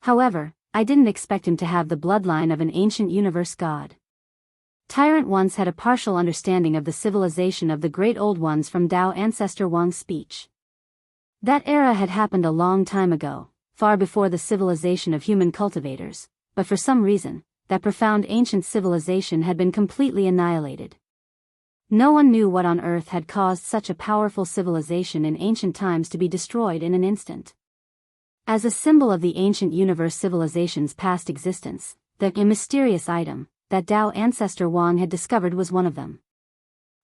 However, I didn't expect him to have the bloodline of an ancient universe god. Tyrant once had a partial understanding of the civilization of the great old ones from Dao ancestor Wang's speech. That era had happened a long time ago, far before the civilization of human cultivators, but for some reason, that profound ancient civilization had been completely annihilated. No one knew what on earth had caused such a powerful civilization in ancient times to be destroyed in an instant. As a symbol of the ancient universe civilization's past existence, the mysterious item that Dao ancestor Wang had discovered was one of them.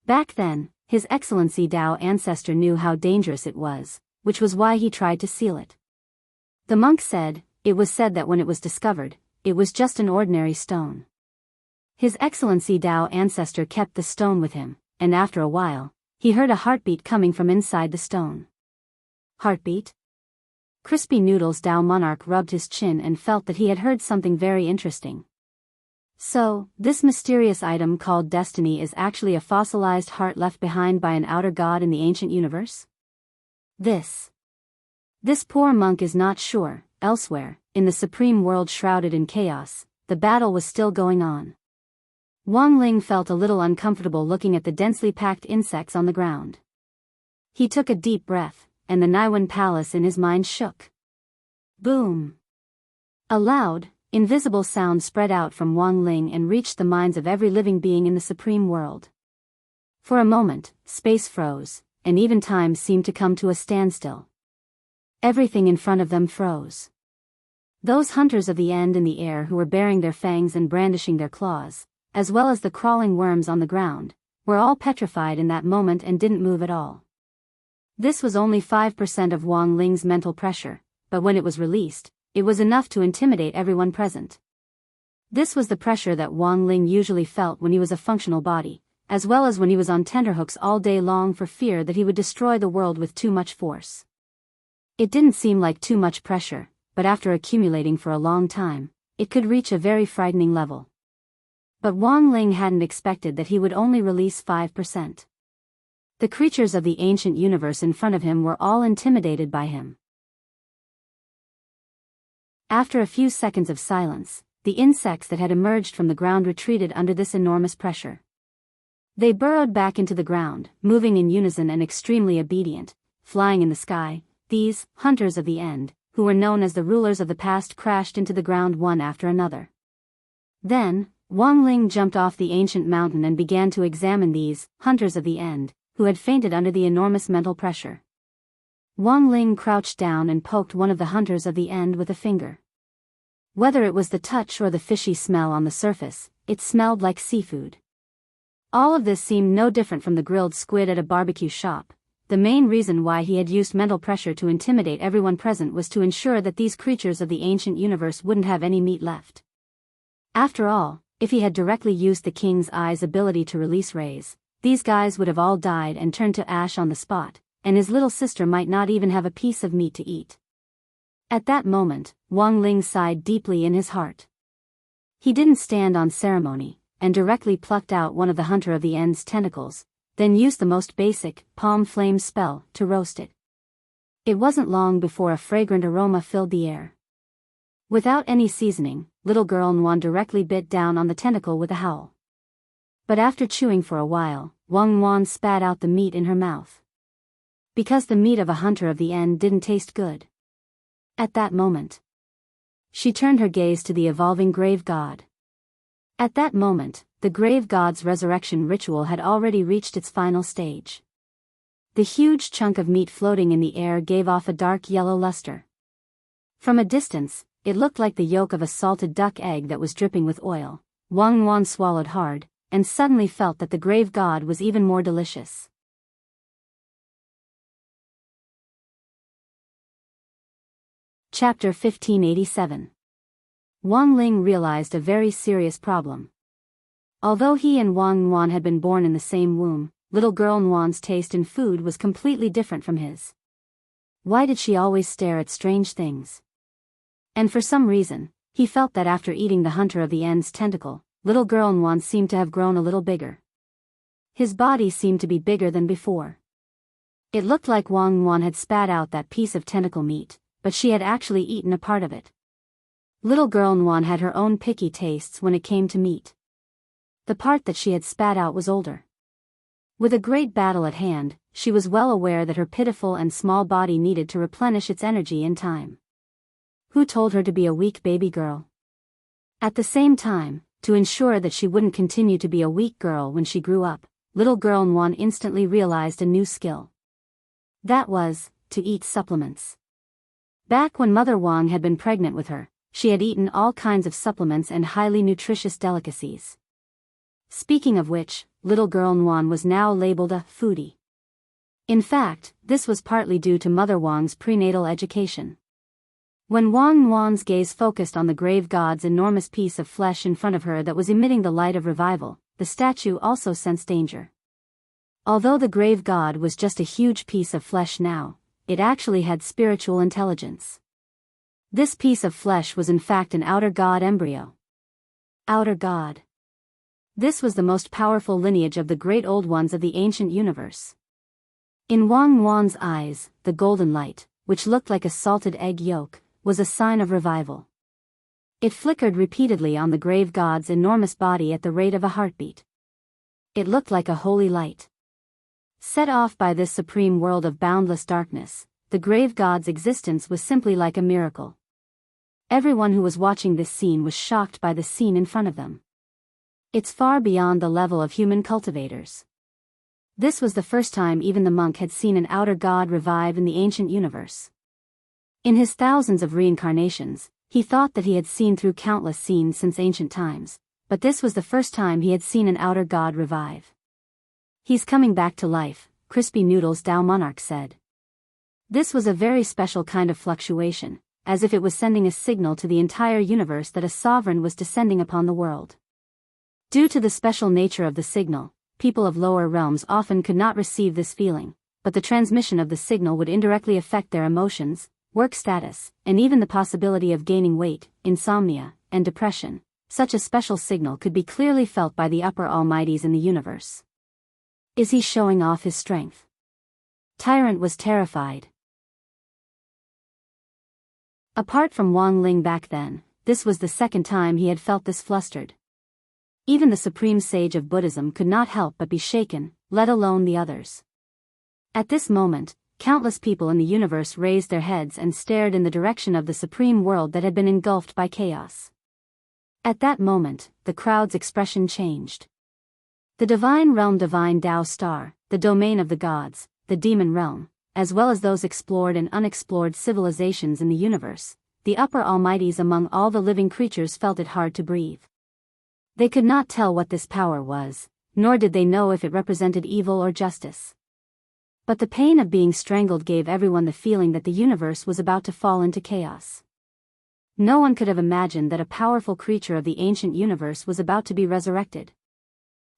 Back then, His Excellency Dao ancestor knew how dangerous it was, which was why he tried to seal it. The monk said, it was said that when it was discovered, it was just an ordinary stone. His Excellency Dao ancestor kept the stone with him, and after a while, he heard a heartbeat coming from inside the stone. Heartbeat? Crispy Noodles Dao Monarch rubbed his chin and felt that he had heard something very interesting. So, this mysterious item called destiny is actually a fossilized heart left behind by an outer god in the ancient universe? This poor monk is not sure. Elsewhere, in the supreme world shrouded in chaos, the battle was still going on. Wang Ling felt a little uncomfortable looking at the densely packed insects on the ground. He took a deep breath, and the Naiwan palace in his mind shook. Boom! A loud, invisible sound spread out from Wang Ling and reached the minds of every living being in the supreme world. For a moment, space froze, and even time seemed to come to a standstill. Everything in front of them froze. Those hunters of the end in the air who were baring their fangs and brandishing their claws, as well as the crawling worms on the ground, were all petrified in that moment and didn't move at all. This was only 5% of Wang Ling's mental pressure, but when it was released, it was enough to intimidate everyone present. This was the pressure that Wang Ling usually felt when he was a functional body, as well as when he was on tenterhooks all day long for fear that he would destroy the world with too much force. It didn't seem like too much pressure, but after accumulating for a long time, it could reach a very frightening level. But Wang Ling hadn't expected that he would only release 5%. The creatures of the ancient universe in front of him were all intimidated by him. After a few seconds of silence, the insects that had emerged from the ground retreated under this enormous pressure. They burrowed back into the ground, moving in unison and extremely obedient, flying in the sky. These hunters of the end, who were known as the rulers of the past, crashed into the ground one after another. Then, Wang Ling jumped off the ancient mountain and began to examine these hunters of the end, who had fainted under the enormous mental pressure. Wang Ling crouched down and poked one of the hunters of the end with a finger. Whether it was the touch or the fishy smell on the surface, it smelled like seafood. All of this seemed no different from the grilled squid at a barbecue shop. The main reason why he had used mental pressure to intimidate everyone present was to ensure that these creatures of the ancient universe wouldn't have any meat left. After all, if he had directly used the king's eye's ability to release rays, these guys would have all died and turned to ash on the spot, and his little sister might not even have a piece of meat to eat. At that moment, Wang Ling sighed deeply in his heart. He didn't stand on ceremony, and directly plucked out one of the hunter of the end's tentacles, then used the most basic, palm flame spell, to roast it. It wasn't long before a fragrant aroma filled the air. Without any seasoning, little girl Nguyen directly bit down on the tentacle with a howl. But after chewing for a while, Wang Nguyen spat out the meat in her mouth. Because the meat of a hunter of the end didn't taste good. At that moment, she turned her gaze to the evolving grave god. At that moment, the grave god's resurrection ritual had already reached its final stage. The huge chunk of meat floating in the air gave off a dark yellow luster. From a distance, it looked like the yolk of a salted duck egg that was dripping with oil. Wang Nguyen swallowed hard, and suddenly felt that the grave god was even more delicious. Chapter 1587. Wang Ling realized a very serious problem. Although he and Wang Nguyen had been born in the same womb, little girl Nguyen's taste in food was completely different from his. Why did she always stare at strange things? And for some reason, he felt that after eating the hunter of the end's tentacle, little girl Nguyen seemed to have grown a little bigger. His body seemed to be bigger than before. It looked like Wang Nguyen had spat out that piece of tentacle meat, but she had actually eaten a part of it. Little girl Nguyen had her own picky tastes when it came to meat. The part that she had spat out was older. With a great battle at hand, she was well aware that her pitiful and small body needed to replenish its energy in time. Who told her to be a weak baby girl? At the same time, to ensure that she wouldn't continue to be a weak girl when she grew up, little girl Nguyen instantly realized a new skill. That was, to eat supplements. Back when Mother Wang had been pregnant with her, she had eaten all kinds of supplements and highly nutritious delicacies. Speaking of which, little girl Nguyen was now labeled a foodie. In fact, this was partly due to Mother Wang's prenatal education. When Wang Nguyen's gaze focused on the grave god's enormous piece of flesh in front of her that was emitting the light of revival, the statue also sensed danger. Although the grave god was just a huge piece of flesh now, it actually had spiritual intelligence. This piece of flesh was in fact an outer god embryo. Outer god. This was the most powerful lineage of the great old ones of the ancient universe. In Wang Nguyen's eyes, the golden light, which looked like a salted egg yolk, was a sign of revival. It flickered repeatedly on the grave god's enormous body at the rate of a heartbeat. It looked like a holy light. Set off by this supreme world of boundless darkness, the grave god's existence was simply like a miracle. Everyone who was watching this scene was shocked by the scene in front of them. It's far beyond the level of human cultivators. This was the first time even the monk had seen an outer god revive in the ancient universe. In his thousands of reincarnations, he thought that he had seen through countless scenes since ancient times, but this was the first time he had seen an outer god revive. He's coming back to life, Crispy Noodles Dao Monarch said. This was a very special kind of fluctuation, as if it was sending a signal to the entire universe that a sovereign was descending upon the world. Due to the special nature of the signal, people of lower realms often could not receive this feeling, but the transmission of the signal would indirectly affect their emotions, work status, and even the possibility of gaining weight, insomnia, and depression. Such a special signal could be clearly felt by the upper almighties in the universe. Is he showing off his strength? Tyrant was terrified. Apart from Wang Ling back then, this was the second time he had felt this flustered. Even the supreme sage of Buddhism could not help but be shaken, let alone the others. At this moment, countless people in the universe raised their heads and stared in the direction of the supreme world that had been engulfed by chaos. At that moment, the crowd's expression changed. The divine realm, divine Tao star, the domain of the gods, the demon realm, as well as those explored and unexplored civilizations in the universe, the upper almighties among all the living creatures felt it hard to breathe. They could not tell what this power was, nor did they know if it represented evil or justice. But the pain of being strangled gave everyone the feeling that the universe was about to fall into chaos. No one could have imagined that a powerful creature of the ancient universe was about to be resurrected.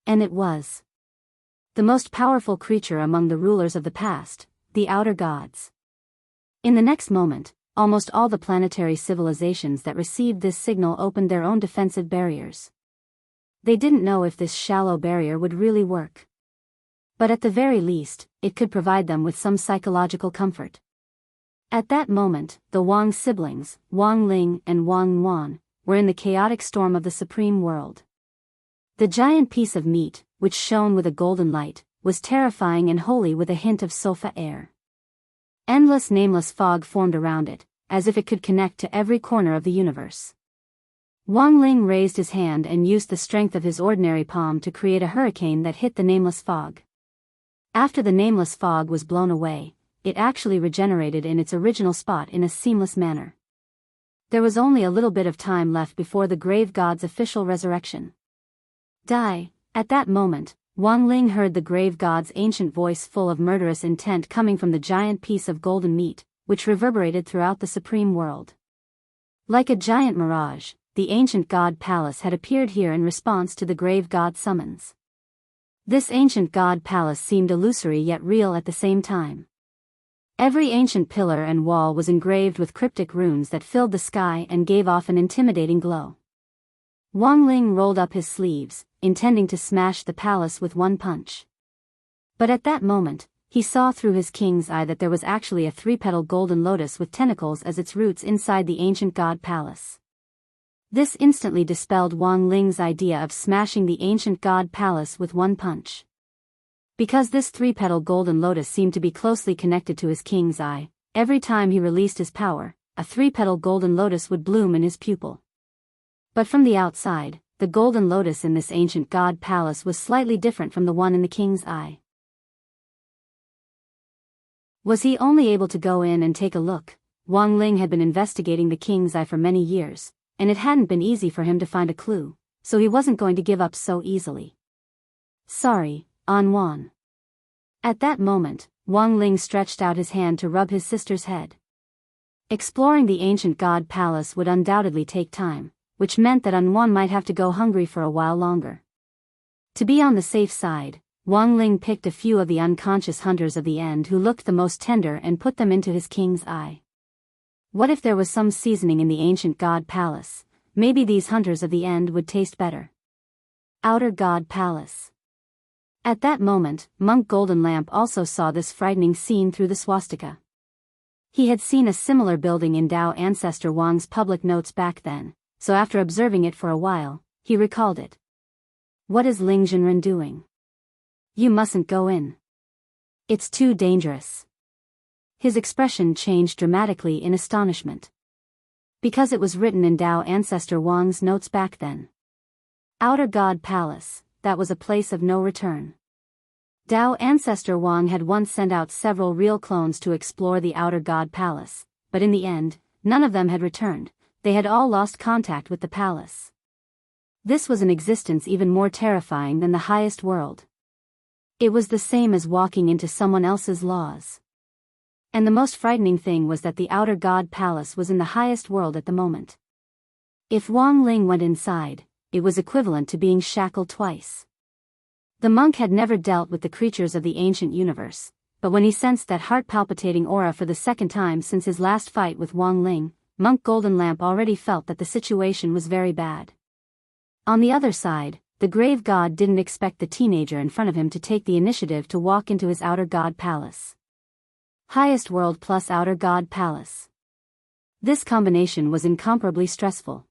And it was. The most powerful creature among the rulers of the past, the outer gods. In the next moment, almost all the planetary civilizations that received this signal opened their own defensive barriers. They didn't know if this shallow barrier would really work. But at the very least, it could provide them with some psychological comfort. At that moment, the Wang siblings, Wang Ling and Wang Yuan, were in the chaotic storm of the supreme world. The giant piece of meat, which shone with a golden light, was terrifying and holy with a hint of sulfa air. Endless nameless fog formed around it, as if it could connect to every corner of the universe. Wang Ling raised his hand and used the strength of his ordinary palm to create a hurricane that hit the nameless fog. After the nameless fog was blown away, it actually regenerated in its original spot in a seamless manner. There was only a little bit of time left before the grave god's official resurrection. Die. At that moment, Wang Ling heard the grave god's ancient voice full of murderous intent coming from the giant piece of golden meat, which reverberated throughout the supreme world. Like a giant mirage, the ancient god palace had appeared here in response to the grave god's summons. This ancient god palace seemed illusory yet real at the same time. Every ancient pillar and wall was engraved with cryptic runes that filled the sky and gave off an intimidating glow. Wang Ling rolled up his sleeves, intending to smash the palace with one punch. But at that moment, he saw through his king's eye that there was actually a three-petal golden lotus with tentacles as its roots inside the ancient god palace. This instantly dispelled Wang Ling's idea of smashing the ancient god palace with one punch. Because this three-petal golden lotus seemed to be closely connected to his king's eye, every time he released his power, a three-petal golden lotus would bloom in his pupil. But from the outside, the golden lotus in this ancient god palace was slightly different from the one in the king's eye. Was he only able to go in and take a look? Wang Ling had been investigating the king's eye for many years, and it hadn't been easy for him to find a clue, so he wasn't going to give up so easily. Sorry, Yuan. At that moment, Wang Ling stretched out his hand to rub his sister's head. Exploring the ancient god palace would undoubtedly take time, which meant that Yuan might have to go hungry for a while longer. To be on the safe side, Wang Ling picked a few of the unconscious hunters of the end who looked the most tender and put them into his king's eye. What if there was some seasoning in the ancient god palace? Maybe these hunters of the end would taste better. Outer God Palace. At that moment, Monk Golden Lamp also saw this frightening scene through the swastika. He had seen a similar building in Dao ancestor Wang's public notes back then, so after observing it for a while, he recalled it. What is Ling Jinren doing? You mustn't go in. It's too dangerous. His expression changed dramatically in astonishment. Because it was written in Dao ancestor Wang's notes back then. Outer God Palace, that was a place of no return. Dao ancestor Wang had once sent out several real clones to explore the Outer God Palace, but in the end, none of them had returned. They had all lost contact with the palace. This was an existence even more terrifying than the highest world. It was the same as walking into someone else's laws. And the most frightening thing was that the outer god palace was in the highest world at the moment. If Wang Ling went inside, it was equivalent to being shackled twice. The monk had never dealt with the creatures of the ancient universe, but when he sensed that heart-palpitating aura for the second time since his last fight with Wang Ling, Monk Golden Lamp already felt that the situation was very bad. On the other side, the grave god didn't expect the teenager in front of him to take the initiative to walk into his outer god palace. Highest world plus outer god palace. This combination was incomparably stressful.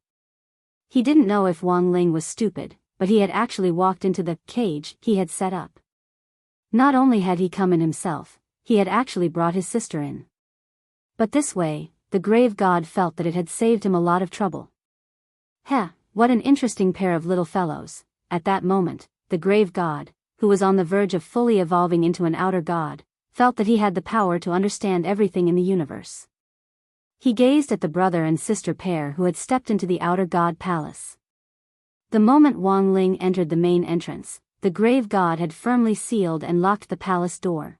He didn't know if Wang Ling was stupid, but he had actually walked into the cage he had set up. Not only had he come in himself, he had actually brought his sister in. But this way, the grave god felt that it had saved him a lot of trouble. Heh, what an interesting pair of little fellows. At that moment, the grave god, who was on the verge of fully evolving into an outer god, felt that he had the power to understand everything in the universe. He gazed at the brother and sister pair who had stepped into the outer god palace. The moment Wang Ling entered the main entrance, the grave god had firmly sealed and locked the palace door.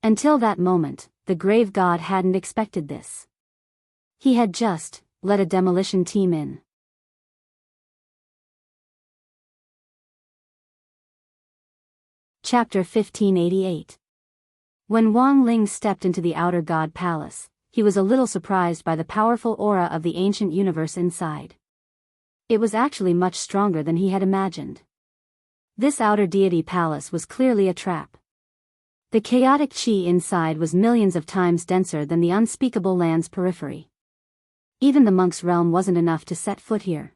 Until that moment, the grave god hadn't expected this. He had just let a demolition team in. Chapter 1588. When Wang Ling stepped into the outer god palace, he was a little surprised by the powerful aura of the ancient universe inside. It was actually much stronger than he had imagined. This outer deity palace was clearly a trap. The chaotic chi inside was millions of times denser than the unspeakable land's periphery. Even the monk's realm wasn't enough to set foot here.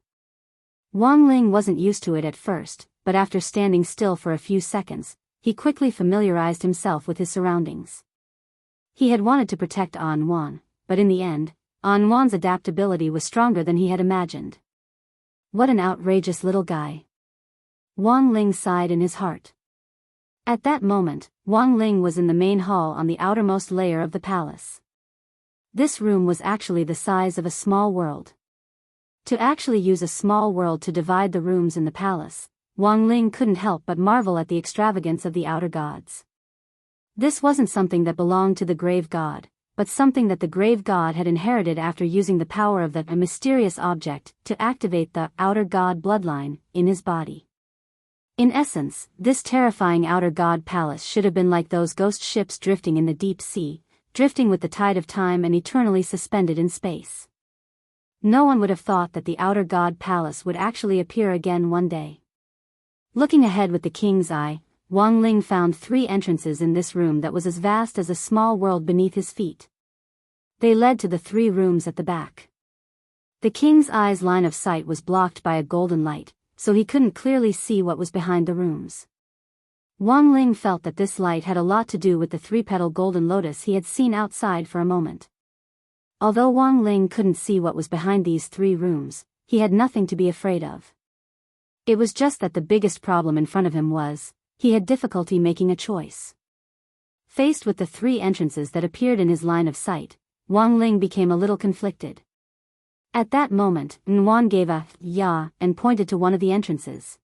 Wang Ling wasn't used to it at first, but after standing still for a few seconds, he quickly familiarized himself with his surroundings. He had wanted to protect An Wan, but in the end, An Wan's adaptability was stronger than he had imagined. What an outrageous little guy. Wang Ling sighed in his heart. At that moment, Wang Ling was in the main hall on the outermost layer of the palace. This room was actually the size of a small world. To actually use a small world to divide the rooms in the palace, Wang Ling couldn't help but marvel at the extravagance of the outer gods. This wasn't something that belonged to the grave god, but something that the grave god had inherited after using the power of a mysterious object to activate the outer god bloodline in his body. In essence, this terrifying outer god palace should have been like those ghost ships drifting in the deep sea, drifting with the tide of time and eternally suspended in space. No one would have thought that the outer god palace would actually appear again one day. Looking ahead with the king's eye, Wang Ling found 3 entrances in this room that was as vast as a small world beneath his feet. They led to the 3 rooms at the back. The king's eye's line of sight was blocked by a golden light, so he couldn't clearly see what was behind the rooms. Wang Ling felt that this light had a lot to do with the 3-petal golden lotus he had seen outside for a moment. Although Wang Ling couldn't see what was behind these 3 rooms, he had nothing to be afraid of. It was just that the biggest problem in front of him was, he had difficulty making a choice. Faced with the 3 entrances that appeared in his line of sight, Wang Ling became a little conflicted. At that moment, Nwan gave a "ya" and pointed to one of the entrances.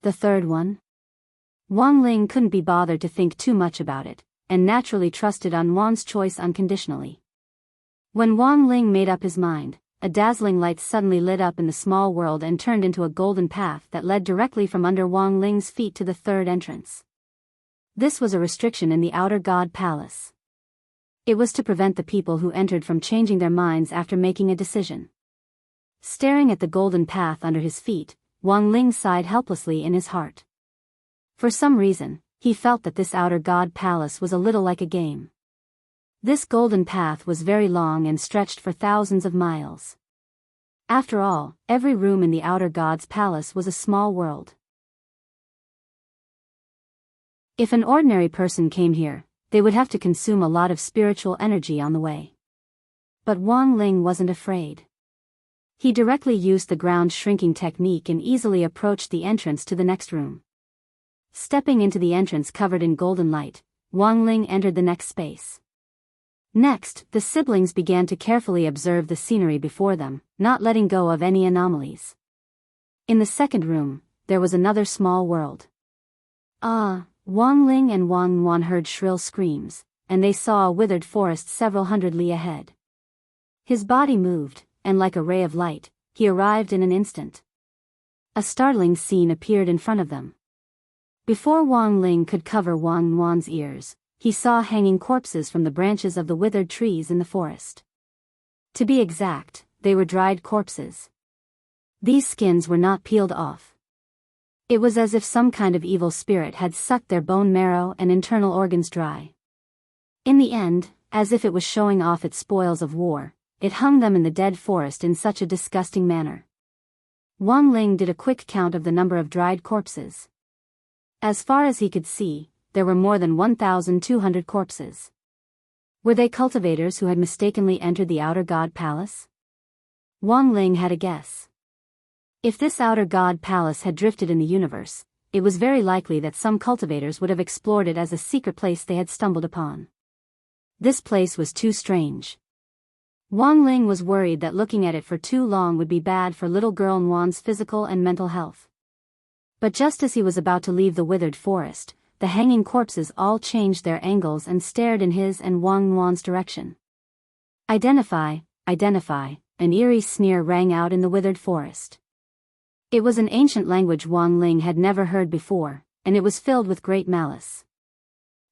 The third one? Wang Ling couldn't be bothered to think too much about it, and naturally trusted Nwan's choice unconditionally. When Wang Ling made up his mind, a dazzling light suddenly lit up in the small world and turned into a golden path that led directly from under Wang Ling's feet to the 3rd entrance. This was a restriction in the outer god palace. It was to prevent the people who entered from changing their minds after making a decision. Staring at the golden path under his feet, Wang Ling sighed helplessly in his heart. For some reason, he felt that this outer god palace was a little like a game. This golden path was very long and stretched for thousands of miles. After all, every room in the outer god's palace was a small world. If an ordinary person came here, they would have to consume a lot of spiritual energy on the way. But Wang Ling wasn't afraid. He directly used the ground shrinking technique and easily approached the entrance to the next room. Stepping into the entrance covered in golden light, Wang Ling entered the next space. Next, the siblings began to carefully observe the scenery before them, not letting go of any anomalies. In the second room, there was another small world. Wang Ling and Wang Wan heard shrill screams, and they saw a withered forest several hundred li ahead. His body moved, and like a ray of light, he arrived in an instant. A startling scene appeared in front of them. Before Wang Ling could cover Wang Wan's ears, he saw hanging corpses from the branches of the withered trees in the forest. To be exact, they were dried corpses. These skins were not peeled off. It was as if some kind of evil spirit had sucked their bone marrow and internal organs dry. In the end, as if it was showing off its spoils of war, it hung them in the dead forest in such a disgusting manner. Wang Ling did a quick count of the number of dried corpses. As far as he could see, there were more than 1,200 corpses. Were they cultivators who had mistakenly entered the outer god palace? Wang Ling had a guess. If this outer god palace had drifted in the universe, it was very likely that some cultivators would have explored it as a secret place they had stumbled upon. This place was too strange. Wang Ling was worried that looking at it for too long would be bad for little girl Nguyen's physical and mental health. But just as he was about to leave the withered forest, the hanging corpses all changed their angles and stared in his and Wang Nguyen's direction. Identify, identify, an eerie sneer rang out in the withered forest. It was an ancient language Wang Ling had never heard before, and it was filled with great malice.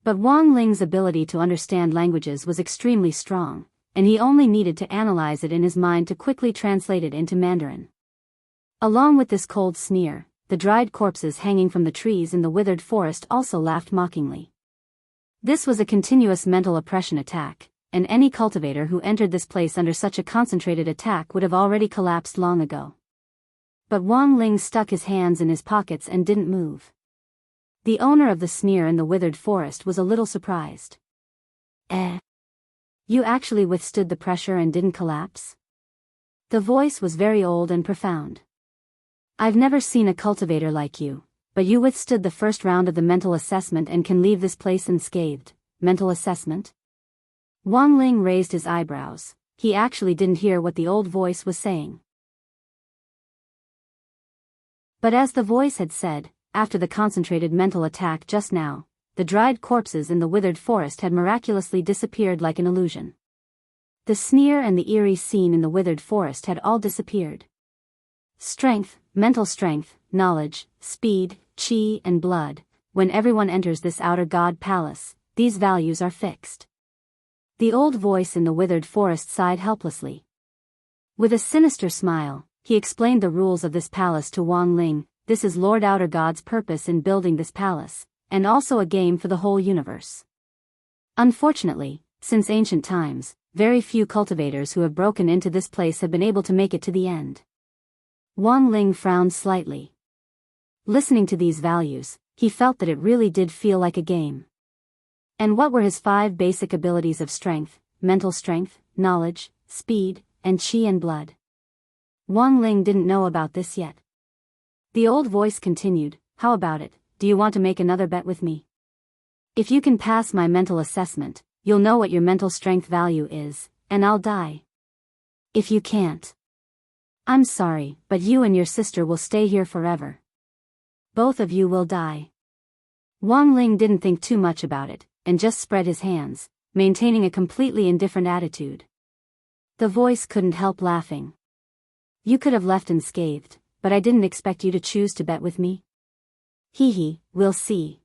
But Wang Ling's ability to understand languages was extremely strong, and he only needed to analyze it in his mind to quickly translate it into Mandarin. Along with this cold sneer, the dried corpses hanging from the trees in the withered forest also laughed mockingly. This was a continuous mental oppression attack, and any cultivator who entered this place under such a concentrated attack would have already collapsed long ago. But Wang Ling stuck his hands in his pockets and didn't move. The owner of the sneer in the withered forest was a little surprised. You actually withstood the pressure and didn't collapse? The voice was very old and profound. I've never seen a cultivator like you, but you withstood the first round of the mental assessment and can leave this place unscathed. Mental assessment? Wang Ling raised his eyebrows. He actually didn't hear what the old voice was saying. But as the voice had said, after the concentrated mental attack just now, the dried corpses in the withered forest had miraculously disappeared like an illusion. The sneer and the eerie scene in the withered forest had all disappeared. Strength, mental strength, knowledge, speed, chi and blood, when everyone enters this outer god palace, these values are fixed. The old voice in the withered forest sighed helplessly. With a sinister smile, he explained the rules of this palace to Wang Ling. This is Lord Outer God's purpose in building this palace, and also a game for the whole universe. Unfortunately, since ancient times, very few cultivators who have broken into this place have been able to make it to the end. Wang Ling frowned slightly. Listening to these values, he felt that it really did feel like a game. And what were his 5 basic abilities of strength, mental strength, knowledge, speed, and chi and blood? Wang Ling didn't know about this yet. The old voice continued, how about it, do you want to make another bet with me? If you can pass my mental assessment, you'll know what your mental strength value is, and I'll die. If you can't, I'm sorry, but you and your sister will stay here forever. Both of you will die. Wang Ling didn't think too much about it, and just spread his hands, maintaining a completely indifferent attitude. The voice couldn't help laughing. You could have left unscathed, but I didn't expect you to choose to bet with me. Hee, we'll see.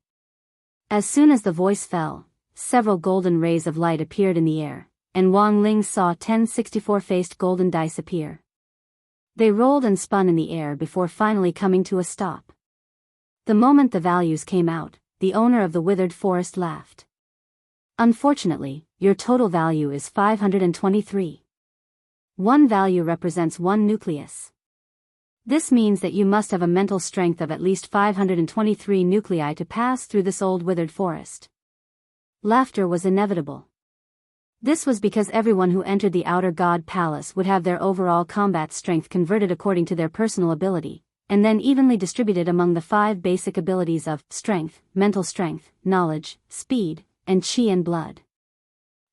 As soon as the voice fell, several golden rays of light appeared in the air, and Wang Ling saw 10 64-faced golden dice appear. They rolled and spun in the air before finally coming to a stop. The moment the values came out, the owner of the withered forest laughed. Unfortunately, your total value is 523. One value represents one nucleus. This means that you must have a mental strength of at least 523 nuclei to pass through this old withered forest. Laughter was inevitable. This was because everyone who entered the outer god palace would have their overall combat strength converted according to their personal ability, and then evenly distributed among the 5 basic abilities of strength, mental strength, knowledge, speed, and chi and blood.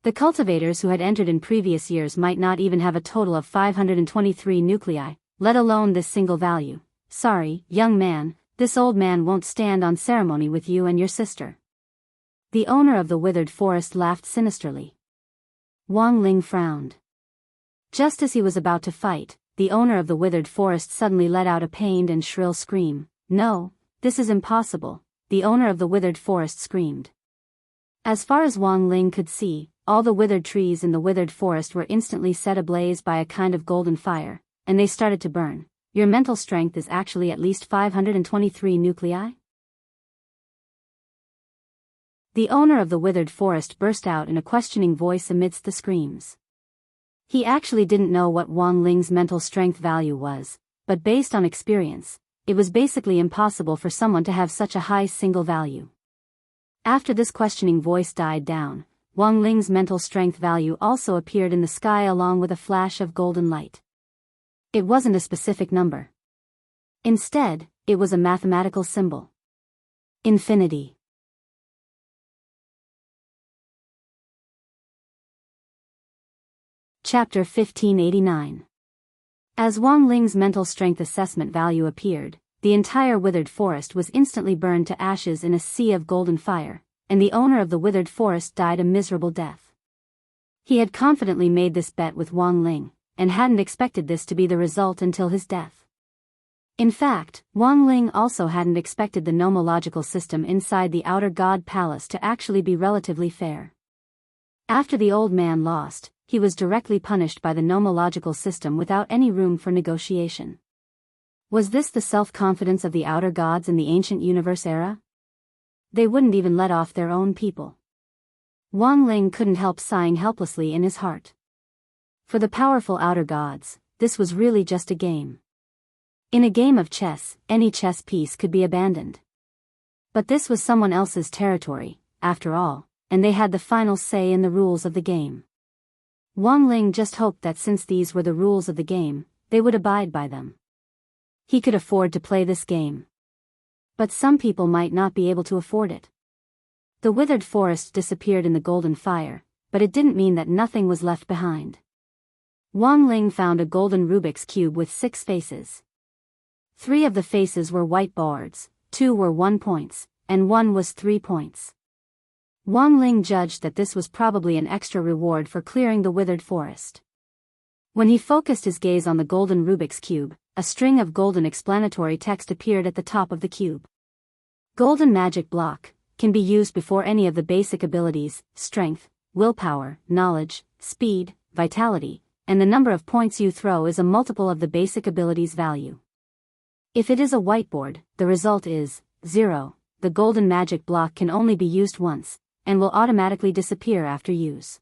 The cultivators who had entered in previous years might not even have a total of 523 nuclei, let alone this single value. Sorry, young man, this old man won't stand on ceremony with you and your sister. The owner of the withered forest laughed sinisterly. Wang Ling frowned. Just as he was about to fight, the owner of the withered forest suddenly let out a pained and shrill scream. "No, this is impossible," the owner of the withered forest screamed. As far as Wang Ling could see, all the withered trees in the withered forest were instantly set ablaze by a kind of golden fire, and they started to burn. "Your mental strength is actually at least 523 nuclei?" The owner of the withered forest burst out in a questioning voice amidst the screams. He actually didn't know what Wang Ling's mental strength value was, but based on experience, it was basically impossible for someone to have such a high single value. After this questioning voice died down, Wang Ling's mental strength value also appeared in the sky along with a flash of golden light. It wasn't a specific number. Instead, it was a mathematical symbol. Infinity. Chapter 1589. As Wang Ling's mental strength assessment value appeared, the entire withered forest was instantly burned to ashes in a sea of golden fire, and the owner of the withered forest died a miserable death. He had confidently made this bet with Wang Ling, and hadn't expected this to be the result until his death. In fact, Wang Ling also hadn't expected the nomological system inside the outer god palace to actually be relatively fair. After the old man lost, he was directly punished by the nomological system without any room for negotiation. Was this the self-confidence of the outer gods in the ancient universe era? They wouldn't even let off their own people. Wang Ling couldn't help sighing helplessly in his heart. For the powerful outer gods, this was really just a game. In a game of chess, any chess piece could be abandoned. But this was someone else's territory, after all, and they had the final say in the rules of the game. Wang Ling just hoped that since these were the rules of the game, they would abide by them. He could afford to play this game. But some people might not be able to afford it. The withered forest disappeared in the golden fire, but it didn't mean that nothing was left behind. Wang Ling found a golden Rubik's Cube with 6 faces. 3 of the faces were white boards, 2 were 1 points, and 1 was 3 points. Wang Ling judged that this was probably an extra reward for clearing the withered forest. When he focused his gaze on the golden Rubik's Cube, a string of golden explanatory text appeared at the top of the cube. Golden magic block can be used before any of the basic abilities, strength, willpower, knowledge, speed, vitality, and the number of points you throw is a multiple of the basic ability's value. If it is a whiteboard, the result is 0. The golden magic block can only be used once, and will automatically disappear after use.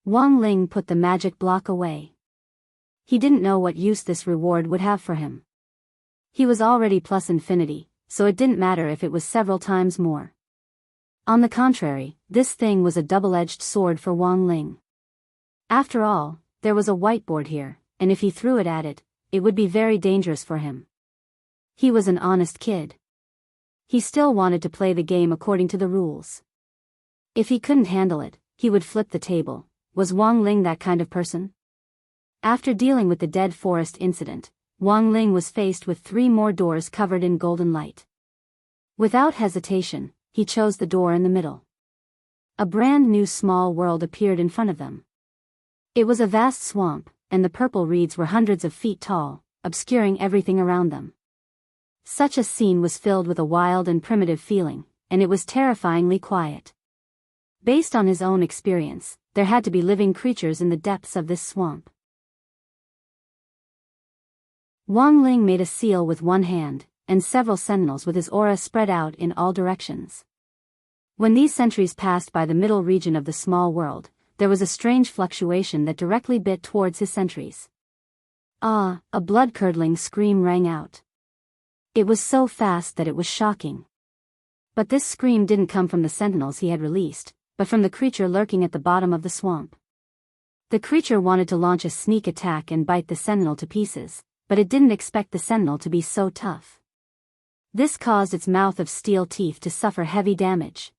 Wang Ling put the magic block away. He didn't know what use this reward would have for him. He was already plus infinity, so it didn't matter if it was several times more. On the contrary, this thing was a double-edged sword for Wang Ling. After all, there was a whiteboard here, and if he threw it at it, it would be very dangerous for him. He was an honest kid. He still wanted to play the game according to the rules. If he couldn't handle it, he would flip the table. Was Wang Ling that kind of person? After dealing with the dead forest incident, Wang Ling was faced with 3 more doors covered in golden light. Without hesitation, he chose the door in the middle. A brand new small world appeared in front of them. It was a vast swamp, and the purple reeds were hundreds of feet tall, obscuring everything around them. Such a scene was filled with a wild and primitive feeling, and it was terrifyingly quiet. Based on his own experience, there had to be living creatures in the depths of this swamp. Wang Ling made a seal with one hand, and several sentinels with his aura spread out in all directions. When these sentries passed by the middle region of the small world, there was a strange fluctuation that directly bit towards his sentries. Ah! A blood-curdling scream rang out. It was so fast that it was shocking. But this scream didn't come from the sentinels he had released, but from the creature lurking at the bottom of the swamp. The creature wanted to launch a sneak attack and bite the sentinel to pieces, but it didn't expect the sentinel to be so tough. This caused its mouth of steel teeth to suffer heavy damage.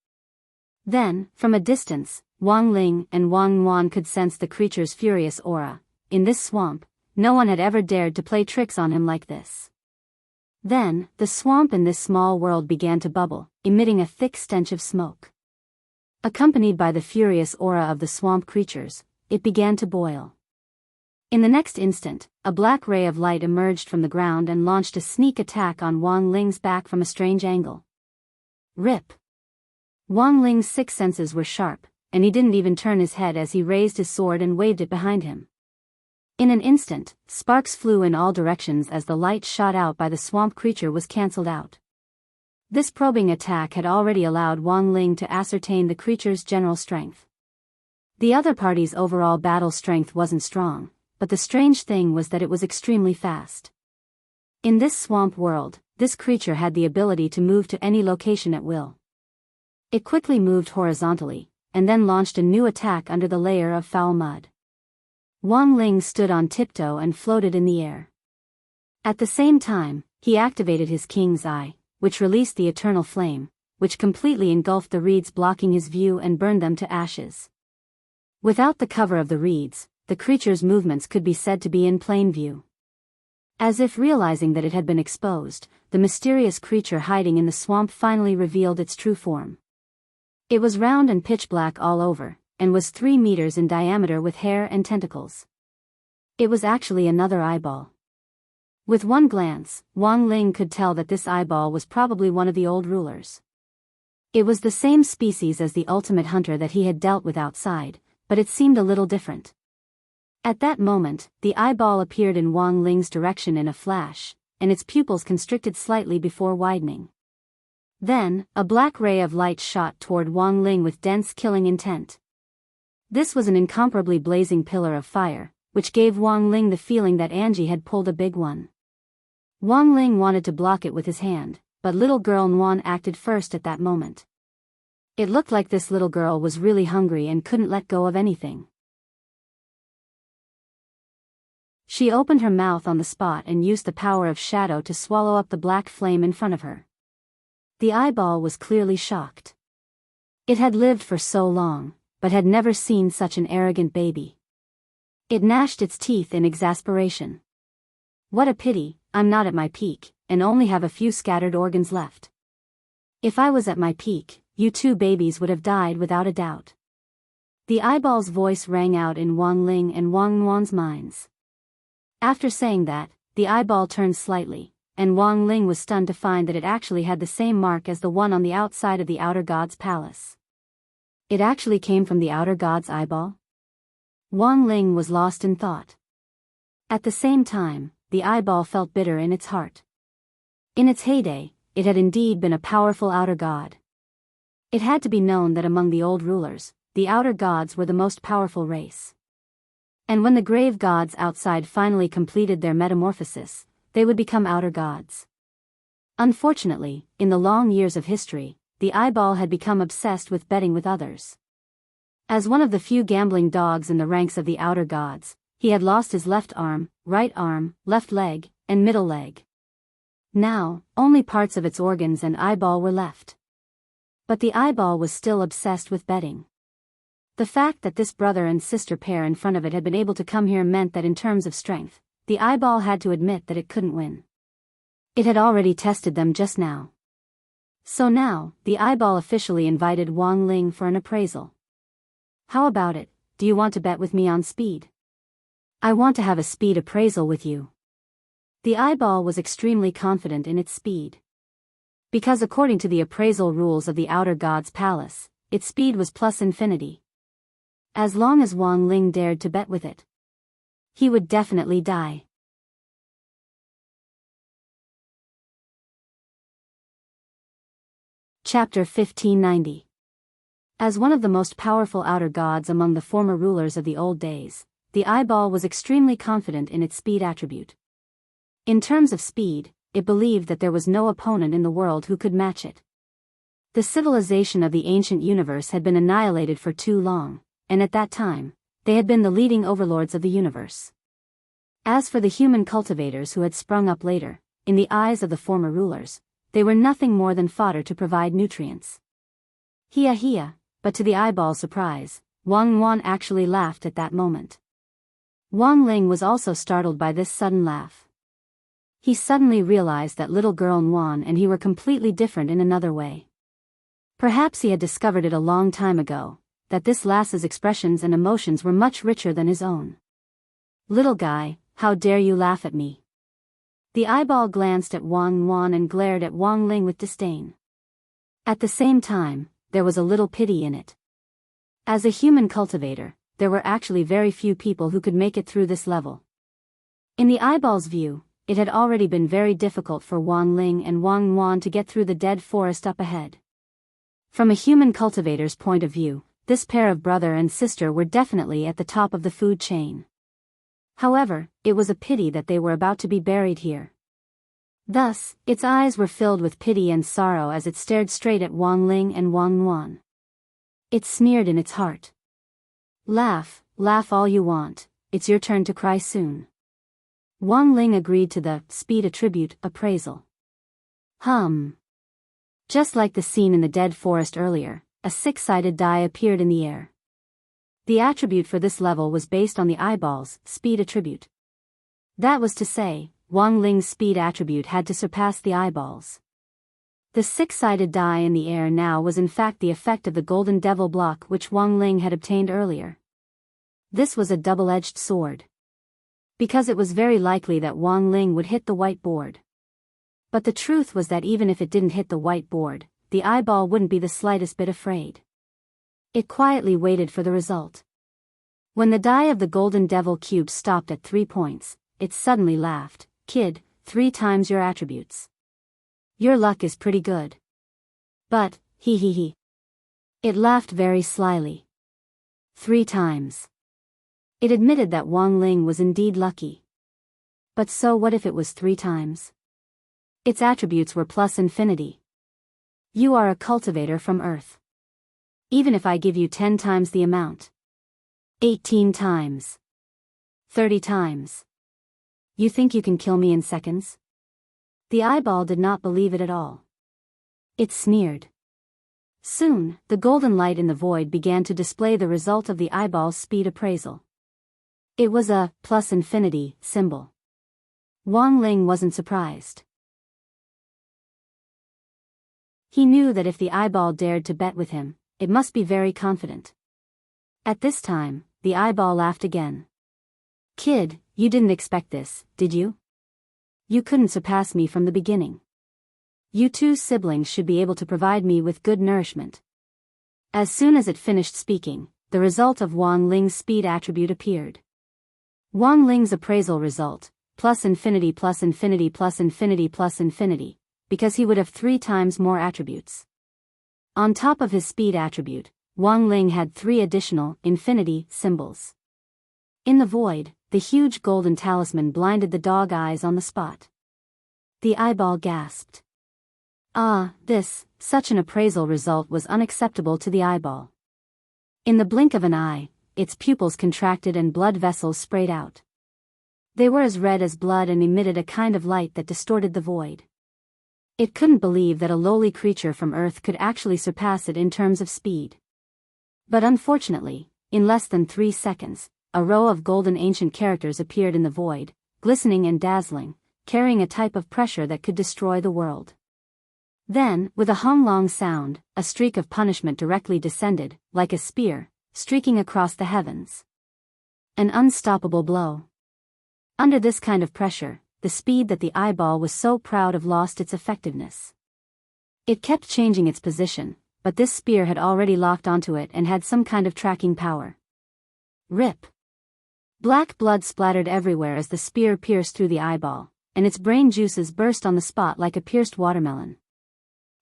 Then, from a distance, Wang Ling and Wang Yuan could sense the creature's furious aura. In this swamp, no one had ever dared to play tricks on him like this. Then, the swamp in this small world began to bubble, emitting a thick stench of smoke. Accompanied by the furious aura of the swamp creatures, it began to boil. In the next instant, a black ray of light emerged from the ground and launched a sneak attack on Wang Ling's back from a strange angle. Rip! Wang Ling's six senses were sharp, and he didn't even turn his head as he raised his sword and waved it behind him. In an instant, sparks flew in all directions as the light shot out by the swamp creature was cancelled out. This probing attack had already allowed Wang Ling to ascertain the creature's general strength. The other party's overall battle strength wasn't strong, but the strange thing was that it was extremely fast. In this swamp world, this creature had the ability to move to any location at will. It quickly moved horizontally, and then launched a new attack under the layer of foul mud. Wang Ling stood on tiptoe and floated in the air. At the same time, he activated his King's Eye, which released the eternal flame, which completely engulfed the reeds blocking his view and burned them to ashes. Without the cover of the reeds, the creature's movements could be said to be in plain view. As if realizing that it had been exposed, the mysterious creature hiding in the swamp finally revealed its true form. It was round and pitch black all over, and was 3 meters in diameter with hair and tentacles. It was actually another eyeball. With one glance, Wang Ling could tell that this eyeball was probably one of the old rulers. It was the same species as the ultimate hunter that he had dealt with outside, but it seemed a little different. At that moment, the eyeball appeared in Wang Ling's direction in a flash, and its pupils constricted slightly before widening. Then, a black ray of light shot toward Wang Ling with dense killing intent. This was an incomparably blazing pillar of fire, which gave Wang Ling the feeling that Angie had pulled a big one. Wang Ling wanted to block it with his hand, but little girl Nguyen acted first at that moment. It looked like this little girl was really hungry and couldn't let go of anything. She opened her mouth on the spot and used the power of shadow to swallow up the black flame in front of her. The eyeball was clearly shocked. It had lived for so long, but had never seen such an arrogant baby. It gnashed its teeth in exasperation. What a pity, I'm not at my peak, and only have a few scattered organs left. If I was at my peak, you two babies would have died without a doubt. The eyeball's voice rang out in Wang Ling and Wang Nguyen's minds. After saying that, the eyeball turned slightly, and Wang Ling was stunned to find that it actually had the same mark as the one on the outside of the outer god's palace. It actually came from the outer god's eyeball? Wang Ling was lost in thought. At the same time, the eyeball felt bitter in its heart. In its heyday, it had indeed been a powerful outer god. It had to be known that among the old rulers, the outer gods were the most powerful race. And when the grave gods outside finally completed their metamorphosis, they would become outer gods. Unfortunately, in the long years of history, the eyeball had become obsessed with betting with others. As one of the few gambling dogs in the ranks of the outer gods, he had lost his left arm, left leg, and middle leg. Now, only parts of its organs and eyeball were left. But the eyeball was still obsessed with betting. The fact that this brother and sister pair in front of it had been able to come here meant that in terms of strength, the eyeball had to admit that it couldn't win. It had already tested them just now. So now, the eyeball officially invited Wang Ling for an appraisal. How about it, do you want to bet with me on speed? I want to have a speed appraisal with you. The eyeball was extremely confident in its speed. Because according to the appraisal rules of the outer god's palace, its speed was plus infinity. As long as Wang Ling dared to bet with it, he would definitely die. Chapter 1590. As one of the most powerful outer gods among the former rulers of the old days, the eyeball was extremely confident in its speed attribute. In terms of speed, it believed that there was no opponent in the world who could match it. The civilization of the ancient universe had been annihilated for too long, and at that time, they had been the leading overlords of the universe. As for the human cultivators who had sprung up later, in the eyes of the former rulers, they were nothing more than fodder to provide nutrients. Hia, but to the eyeball's surprise, Wang Nguyen actually laughed at that moment. Wang Ling was also startled by this sudden laugh. He suddenly realized that little girl Nguyen and he were completely different in another way. Perhaps he had discovered it a long time ago, that this lass's expressions and emotions were much richer than his own. "Little guy, how dare you laugh at me?" The eyeball glanced at Wang Wan and glared at Wang Ling with disdain. At the same time, there was a little pity in it. As a human cultivator, there were actually very few people who could make it through this level. In the eyeball's view, it had already been very difficult for Wang Ling and Wang Wan to get through the dead forest up ahead. From a human cultivator's point of view, this pair of brother and sister were definitely at the top of the food chain. However, it was a pity that they were about to be buried here. Thus, its eyes were filled with pity and sorrow as it stared straight at Wang Ling and Wang Wan. It sneered in its heart. "Laugh, laugh all you want, it's your turn to cry soon." Wang Ling agreed to the speed attribute appraisal. Just like the scene in the dead forest earlier, a six-sided die appeared in the air. The attribute for this level was based on the eyeball's speed attribute. That was to say, Wang Ling's speed attribute had to surpass the eyeball's. The six-sided die in the air now was in fact the effect of the golden devil block which Wang Ling had obtained earlier. This was a double-edged sword. Because it was very likely that Wang Ling would hit the white board. But the truth was that even if it didn't hit the white board, the eyeball wouldn't be the slightest bit afraid. It quietly waited for the result. When the die of the golden devil cube stopped at 3 points, it suddenly laughed. "Kid, 3 times your attributes. Your luck is pretty good." But, he. It laughed very slyly. 3 times. It admitted that Wang Ling was indeed lucky. But so what if it was 3 times? Its attributes were plus infinity. You are a cultivator from Earth. Even if I give you 10 times the amount. 18 times. 30 times. You think you can kill me in seconds? The eyeball did not believe it at all. It sneered. Soon, the golden light in the void began to display the result of the eyeball's speed appraisal. It was a plus infinity symbol. Wang Ling wasn't surprised. He knew that if the eyeball dared to bet with him, it must be very confident. At this time, the eyeball laughed again. "Kid, you didn't expect this, did you? You couldn't surpass me from the beginning. You 2 siblings should be able to provide me with good nourishment." As soon as it finished speaking, the result of Wang Ling's speed attribute appeared. Wang Ling's appraisal result, plus infinity plus infinity plus infinity plus infinity, because he would have 3 times more attributes. On top of his speed attribute, Wang Ling had 3 additional infinity symbols. In the void, the huge golden talisman blinded the dog eyes on the spot. The eyeball gasped. Such an appraisal result was unacceptable to the eyeball. In the blink of an eye, its pupils contracted and blood vessels sprayed out. They were as red as blood and emitted a kind of light that distorted the void. It couldn't believe that a lowly creature from Earth could actually surpass it in terms of speed. But unfortunately, in less than 3 seconds, a row of golden ancient characters appeared in the void, glistening and dazzling, carrying a type of pressure that could destroy the world. Then, with a hung-long sound, a streak of punishment directly descended, like a spear, streaking across the heavens. An unstoppable blow. Under this kind of pressure, the speed that the eyeball was so proud of lost its effectiveness. It kept changing its position, but this spear had already locked onto it and had some kind of tracking power. Rip. Black blood splattered everywhere as the spear pierced through the eyeball, and its brain juices burst on the spot like a pierced watermelon.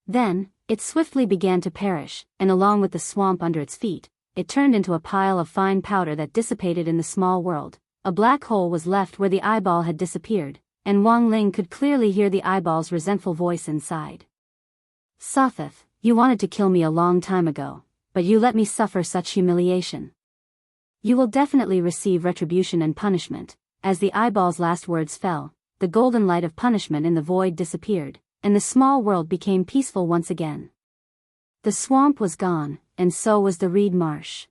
Then, it swiftly began to perish, and along with the swamp under its feet, it turned into a pile of fine powder that dissipated in the small world. A black hole was left where the eyeball had disappeared, and Wang Ling could clearly hear the eyeball's resentful voice inside. "Sotheth, you wanted to kill me a long time ago, but you let me suffer such humiliation. You will definitely receive retribution and punishment." As the eyeball's last words fell, the golden light of punishment in the void disappeared, and the small world became peaceful once again. The swamp was gone, and so was the reed marsh.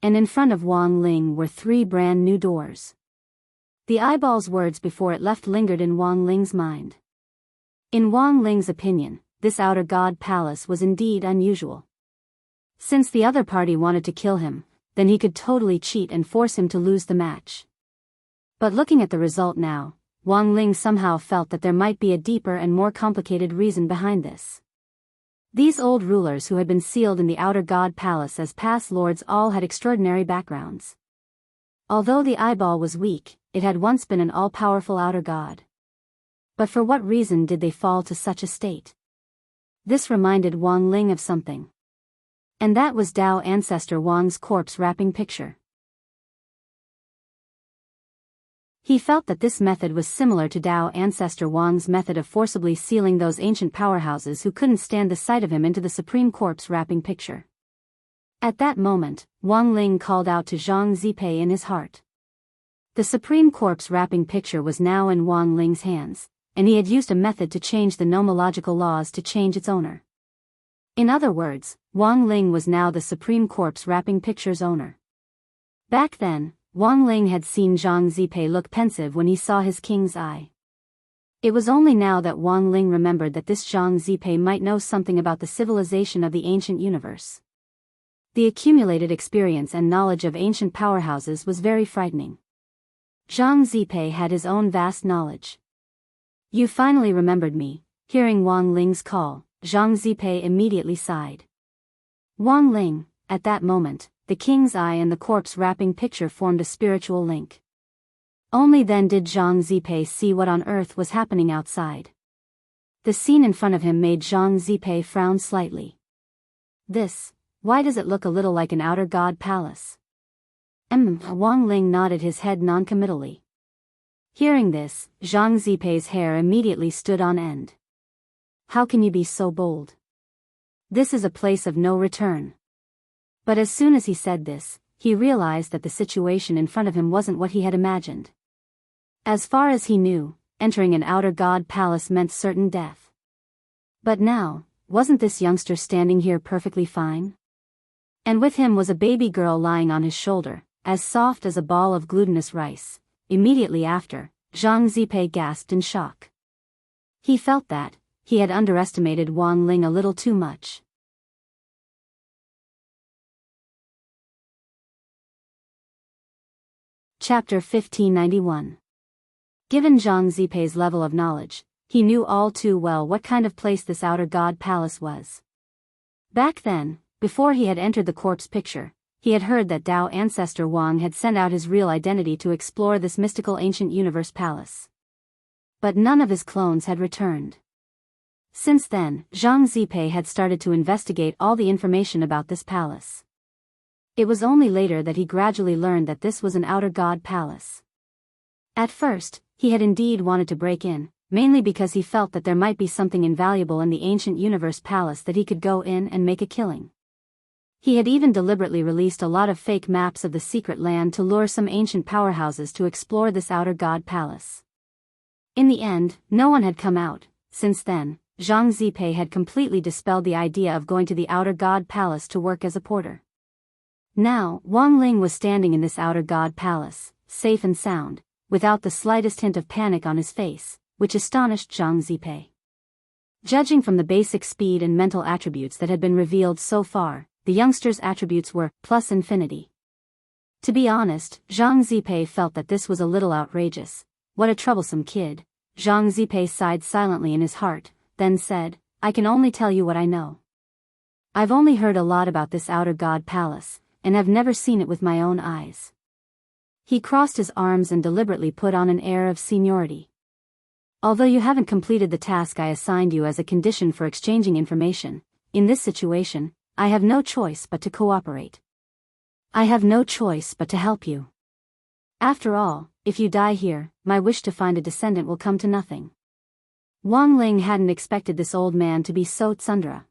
And in front of Wang Ling were 3 brand new doors. The eyeball's words before it left lingered in Wang Ling's mind. In Wang Ling's opinion, this outer god palace was indeed unusual. Since the other party wanted to kill him, then he could totally cheat and force him to lose the match. But looking at the result now, Wang Ling somehow felt that there might be a deeper and more complicated reason behind this. These old rulers who had been sealed in the outer god palace as past lords all had extraordinary backgrounds. Although the eyeball was weak, it had once been an all-powerful outer god. But for what reason did they fall to such a state? This reminded Wang Ling of something. And that was Dao ancestor Wang's corpse wrapping picture. He felt that this method was similar to Dao ancestor Wang's method of forcibly sealing those ancient powerhouses who couldn't stand the sight of him into the supreme corpse wrapping picture. At that moment, Wang Ling called out to Zhang Zipei in his heart. The supreme corpse wrapping picture was now in Wang Ling's hands, and he had used a method to change the nomological laws to change its owner. In other words, Wang Ling was now the supreme corpse wrapping picture's owner. Back then, Wang Ling had seen Zhang Zipei look pensive when he saw his king's eye. It was only now that Wang Ling remembered that this Zhang Zipei might know something about the civilization of the ancient universe. The accumulated experience and knowledge of ancient powerhouses was very frightening. Zhang Zipei had his own vast knowledge. "You finally remembered me." Hearing Wang Ling's call, Zhang Zipei immediately sighed. Wang Ling, at that moment, the king's eye and the corpse wrapping picture formed a spiritual link. Only then did Zhang Zipei see what on earth was happening outside. The scene in front of him made Zhang Zipei frown slightly. Why does it look a little like an outer god palace? Wang Ling nodded his head noncommittally. Hearing this, Zhang Zipei's hair immediately stood on end. "How can you be so bold? This is a place of no return." But as soon as he said this, he realized that the situation in front of him wasn't what he had imagined. As far as he knew, entering an outer god palace meant certain death. But now, wasn't this youngster standing here perfectly fine? And with him was a baby girl lying on his shoulder, as soft as a ball of glutinous rice. Immediately after, Zhang Zipei gasped in shock. He felt that he had underestimated Wang Ling a little too much. Chapter 1591. Given Zhang Zipei's level of knowledge, he knew all too well what kind of place this outer god palace was. Back then, before he had entered the corpse picture, he had heard that Dao ancestor Wang had sent out his real identity to explore this mystical ancient universe palace. But none of his clones had returned. Since then, Zhang Zipei had started to investigate all the information about this palace. It was only later that he gradually learned that this was an outer god palace. At first, he had indeed wanted to break in, mainly because he felt that there might be something invaluable in the ancient universe palace that he could go in and make a killing. He had even deliberately released a lot of fake maps of the secret land to lure some ancient powerhouses to explore this outer god palace. In the end, no one had come out. Since then, Zhang Zipei had completely dispelled the idea of going to the outer god palace to work as a porter. Now, Wang Ling was standing in this outer god palace, safe and sound, without the slightest hint of panic on his face, which astonished Zhang Zipei. Judging from the basic speed and mental attributes that had been revealed so far, the youngster's attributes were plus infinity. To be honest, Zhang Zipei felt that this was a little outrageous. What a troublesome kid. Zhang Zipei sighed silently in his heart, then said, "I can only tell you what I know. I've only heard a lot about this outer god palace, and have never seen it with my own eyes." He crossed his arms and deliberately put on an air of seniority. "Although you haven't completed the task I assigned you as a condition for exchanging information, in this situation, I have no choice but to cooperate. I have no choice but to help you. After all, if you die here, my wish to find a descendant will come to nothing." Wang Ling hadn't expected this old man to be so tsundere.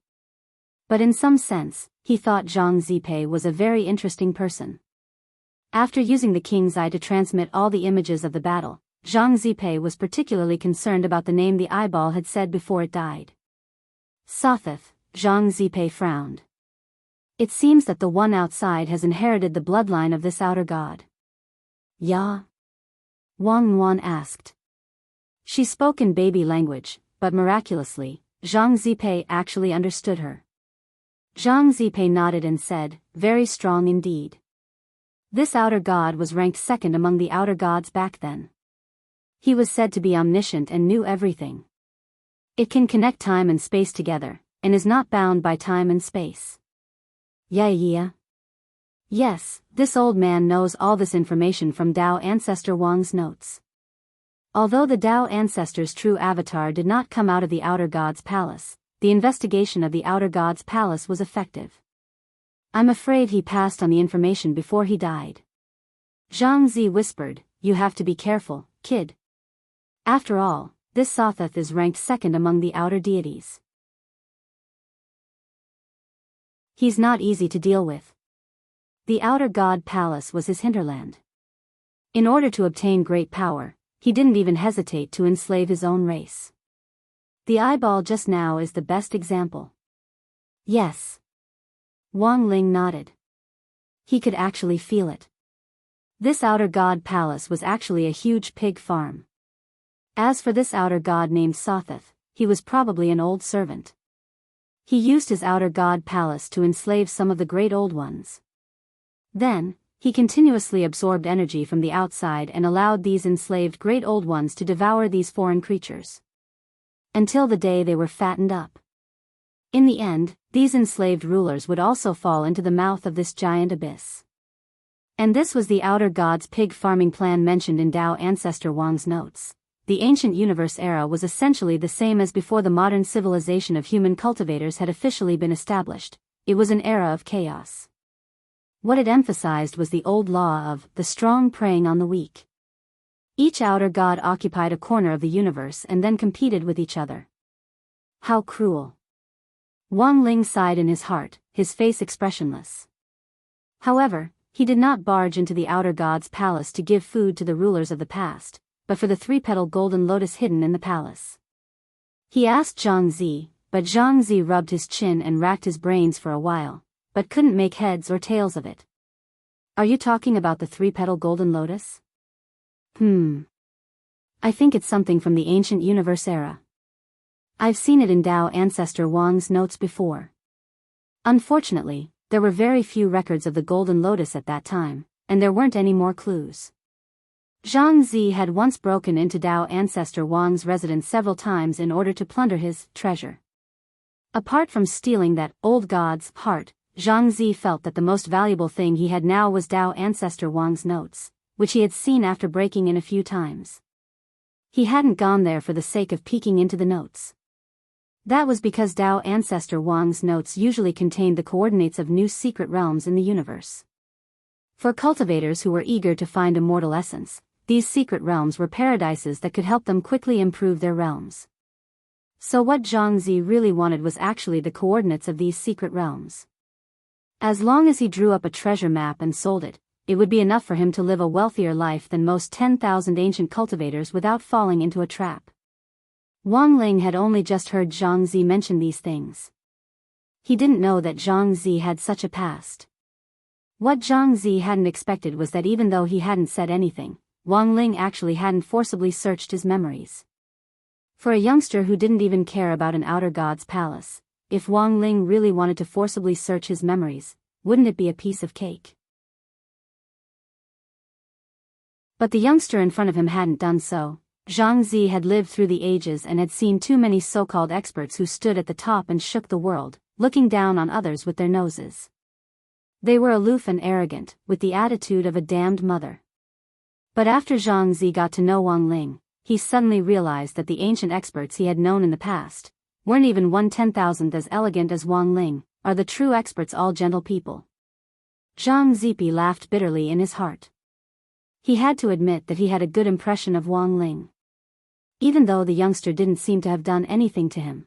But in some sense, he thought Zhang Zipei was a very interesting person. After using the king's eye to transmit all the images of the battle, Zhang Zipei was particularly concerned about the name the eyeball had said before it died. "Sothith," Zhang Zipei frowned. "It seems that the one outside has inherited the bloodline of this outer god." "Ya?" Wang Yuan asked. She spoke in baby language, but miraculously, Zhang Zipei actually understood her. Zhang Zipei nodded and said, "Very strong indeed." This outer god was ranked second among the outer gods back then. He was said to be omniscient and knew everything. It can connect time and space together, and is not bound by time and space. Yeah. Yes, this old man knows all this information from Dao Ancestor Wang's notes. Although the Dao Ancestor's true avatar did not come out of the Outer God's palace, the investigation of the Outer God's palace was effective. I'm afraid he passed on the information before he died. Zhang Zi whispered, "You have to be careful, kid. After all, this Sothoth is ranked second among the outer deities. He's not easy to deal with." The Outer God Palace was his hinterland. In order to obtain great power, he didn't even hesitate to enslave his own race. The eyeball just now is the best example. Yes. Wang Ling nodded. He could actually feel it. This Outer God Palace was actually a huge pig farm. As for this outer god named Sothoth, he was probably an old servant. He used his Outer God Palace to enslave some of the great old ones. Then, he continuously absorbed energy from the outside and allowed these enslaved great old ones to devour these foreign creatures. Until the day they were fattened up. In the end, these enslaved rulers would also fall into the mouth of this giant abyss. And this was the Outer God's pig farming plan mentioned in Dao Ancestor Wang's notes. The ancient universe era was essentially the same as before the modern civilization of human cultivators had officially been established. It was an era of chaos. What it emphasized was the old law of the strong preying on the weak. Each outer god occupied a corner of the universe and then competed with each other. How cruel. Wang Ling sighed in his heart, his face expressionless. However, he did not barge into the outer god's palace to give food to the rulers of the past, but for the three-petaled golden lotus hidden in the palace. He asked Zhang Zi, but Zhang Zi rubbed his chin and racked his brains for a while, but couldn't make heads or tails of it. Are you talking about the three-petal golden lotus? I think it's something from the ancient universe era. I've seen it in Dao Ancestor Wang's notes before. Unfortunately, there were very few records of the golden lotus at that time, and there weren't any more clues. Zhang Zi had once broken into Dao Ancestor Wang's residence several times in order to plunder his treasure. Apart from stealing that old god's heart, Zhang Zi felt that the most valuable thing he had now was Dao Ancestor Wang's notes, which he had seen after breaking in a few times. He hadn't gone there for the sake of peeking into the notes. That was because Dao Ancestor Wang's notes usually contained the coordinates of new secret realms in the universe. For cultivators who were eager to find immortal essence, these secret realms were paradises that could help them quickly improve their realms. So what Zhang Zi really wanted was actually the coordinates of these secret realms. As long as he drew up a treasure map and sold it, it would be enough for him to live a wealthier life than most 10,000 ancient cultivators without falling into a trap. Wang Ling had only just heard Zhang Zi mention these things. He didn't know that Zhang Zi had such a past. What Zhang Zi hadn't expected was that even though he hadn't said anything, Wang Ling actually hadn't forcibly searched his memories. For a youngster who didn't even care about an outer god's palace, if Wang Ling really wanted to forcibly search his memories, wouldn't it be a piece of cake? But the youngster in front of him hadn't done so. Zhang Zi had lived through the ages and had seen too many so-called experts who stood at the top and shook the world, looking down on others with their noses. They were aloof and arrogant, with the attitude of a damned mother. But after Zhang Zi got to know Wang Ling, he suddenly realized that the ancient experts he had known in the past weren't even 1/10,000th as elegant as Wang Ling. Are the true experts all gentle people? Zhang Zipi laughed bitterly in his heart. He had to admit that he had a good impression of Wang Ling, even though the youngster didn't seem to have done anything to him.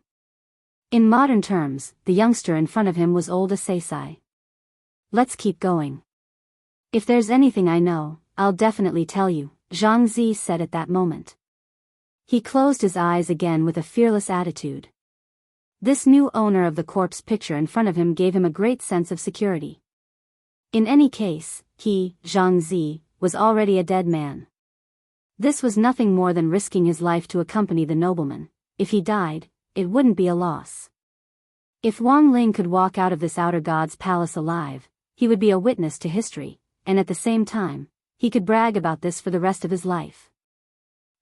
In modern terms, the youngster in front of him was old Asesai. Let's keep going. If there's anything I know, I'll definitely tell you, Zhang Zi said at that moment. He closed his eyes again with a fearless attitude. This new owner of the corpse picture in front of him gave him a great sense of security. In any case, he, Zhang Zi, was already a dead man. This was nothing more than risking his life to accompany the nobleman. If he died, it wouldn't be a loss. If Wang Ling could walk out of this outer god's palace alive, he would be a witness to history, and at the same time, he could brag about this for the rest of his life.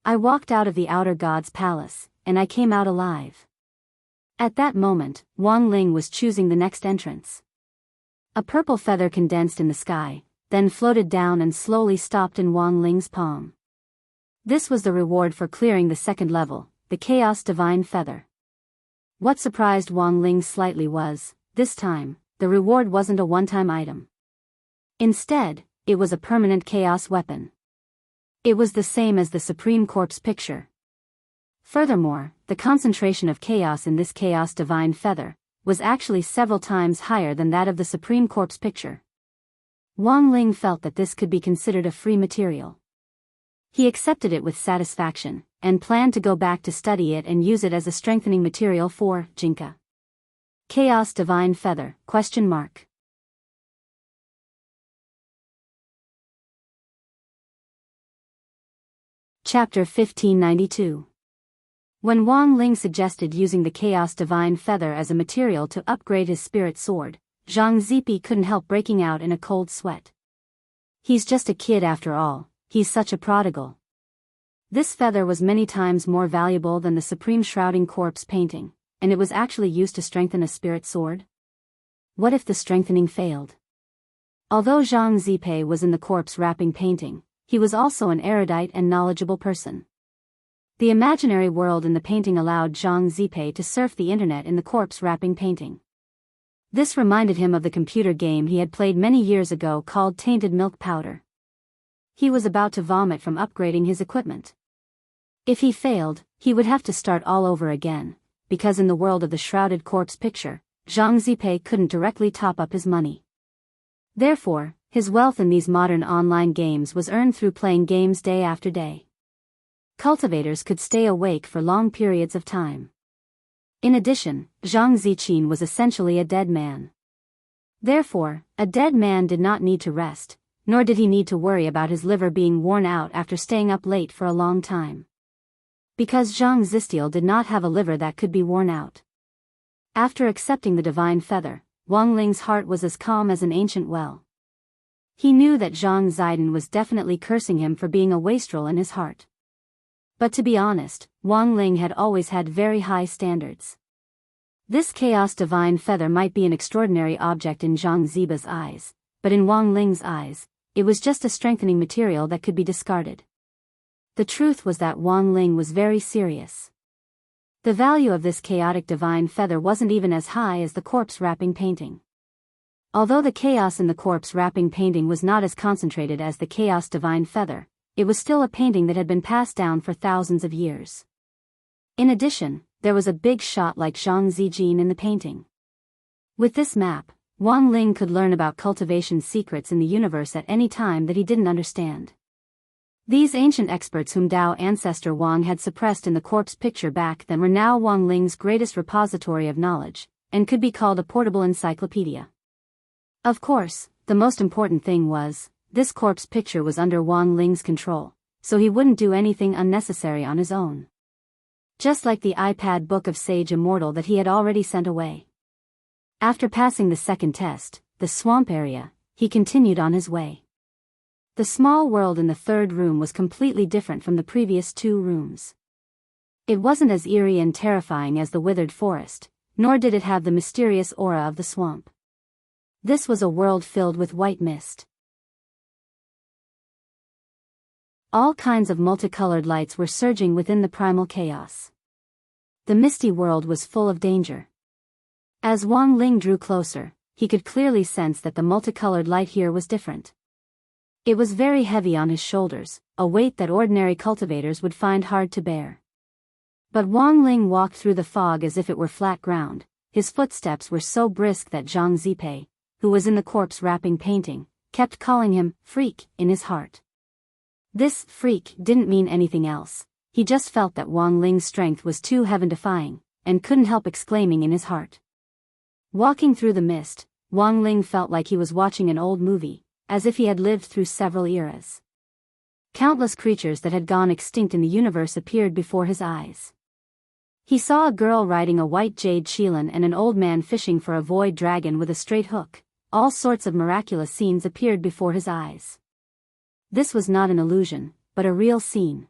I walked out of the outer god's palace, and I came out alive. At that moment, Wang Ling was choosing the next entrance. A purple feather condensed in the sky, then floated down and slowly stopped in Wang Ling's palm. This was the reward for clearing the second level, the Chaos Divine Feather. What surprised Wang Ling slightly was, this time, the reward wasn't a one-time item. Instead, it was a permanent chaos weapon. It was the same as the Supreme Corpse picture. Furthermore, the concentration of chaos in this Chaos Divine Feather was actually several times higher than that of the Supreme Corpse picture. Wang Ling felt that this could be considered a free material. He accepted it with satisfaction, and planned to go back to study it and use it as a strengthening material for Jinka. Chaos Divine Feather, ? Chapter 1592. When Wang Ling suggested using the Chaos Divine Feather as a material to upgrade his spirit sword, Zhang Zipi couldn't help breaking out in a cold sweat. He's just a kid after all, he's such a prodigal. This feather was many times more valuable than the Supreme Shrouding Corpse painting, and it was actually used to strengthen a spirit sword? What if the strengthening failed? Although Zhang Zipe was in the corpse wrapping painting, he was also an erudite and knowledgeable person. The imaginary world in the painting allowed Zhang Zipe to surf the internet in the corpse wrapping painting. This reminded him of the computer game he had played many years ago called Tainted Milk Powder. He was about to vomit from upgrading his equipment. If he failed, he would have to start all over again, because in the world of the shrouded corpse picture, Zhang Zipe couldn't directly top up his money. Therefore, his wealth in these modern online games was earned through playing games day after day. Cultivators could stay awake for long periods of time. In addition, Zhang Ziqin was essentially a dead man. Therefore, a dead man did not need to rest, nor did he need to worry about his liver being worn out after staying up late for a long time. Because Zhang Zistiel did not have a liver that could be worn out. After accepting the divine feather, Wang Ling's heart was as calm as an ancient well. He knew that Zhang Zidin was definitely cursing him for being a wastrel in his heart. But to be honest, Wang Ling had always had very high standards. This Chaos Divine Feather might be an extraordinary object in Zhang Ziba's eyes, but in Wang Ling's eyes, it was just a strengthening material that could be discarded. The truth was that Wang Ling was very serious. The value of this chaotic divine feather wasn't even as high as the corpse wrapping painting. Although the chaos in the corpse wrapping painting was not as concentrated as the Chaos Divine Feather, it was still a painting that had been passed down for thousands of years. In addition, there was a big shot like Zhang Zijin in the painting. With this map, Wang Ling could learn about cultivation secrets in the universe at any time that he didn't understand. These ancient experts whom Dao ancestor Wang had suppressed in the corpse picture back then were now Wang Ling's greatest repository of knowledge, and could be called a portable encyclopedia. Of course, the most important thing was, this corpse picture was under Wang Ling's control, so he wouldn't do anything unnecessary on his own. Just like the iPad book of Sage Immortal that he had already sent away. After passing the second test, the swamp area, he continued on his way. The small world in the third room was completely different from the previous two rooms. It wasn't as eerie and terrifying as the withered forest, nor did it have the mysterious aura of the swamp. This was a world filled with white mist. All kinds of multicolored lights were surging within the primal chaos. The misty world was full of danger. As Wang Ling drew closer, he could clearly sense that the multicolored light here was different. It was very heavy on his shoulders, a weight that ordinary cultivators would find hard to bear. But Wang Ling walked through the fog as if it were flat ground. His footsteps were so brisk that Zhang Zipe, who was in the corpse wrapping painting, kept calling him freak in his heart. This freak didn't mean anything else. He just felt that Wang Ling's strength was too heaven-defying, and couldn't help exclaiming in his heart. Walking through the mist, Wang Ling felt like he was watching an old movie, as if he had lived through several eras. Countless creatures that had gone extinct in the universe appeared before his eyes. He saw a girl riding a white jade qilin and an old man fishing for a void dragon with a straight hook. All sorts of miraculous scenes appeared before his eyes. This was not an illusion, but a real scene.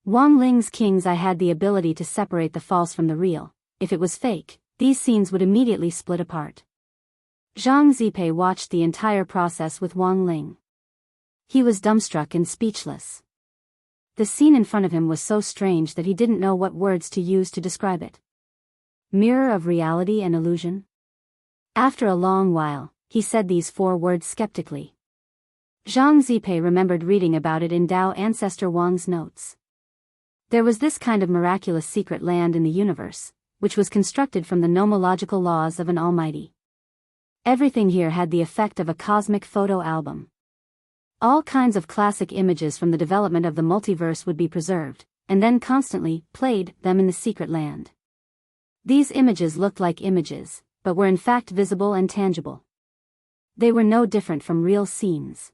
Wang Ling's king's eye had the ability to separate the false from the real. If it was fake, these scenes would immediately split apart. Zhang Zipei watched the entire process with Wang Ling. He was dumbstruck and speechless. The scene in front of him was so strange that he didn't know what words to use to describe it. Mirror of reality and illusion? After a long while, he said these 4 words skeptically. Zhang Zipei remembered reading about it in Dao ancestor Wang's notes. There was this kind of miraculous secret land in the universe, which was constructed from the nomological laws of an almighty. Everything here had the effect of a cosmic photo album. All kinds of classic images from the development of the multiverse would be preserved, and then constantly played them in the secret land. These images looked like images, but were in fact visible and tangible. They were no different from real scenes.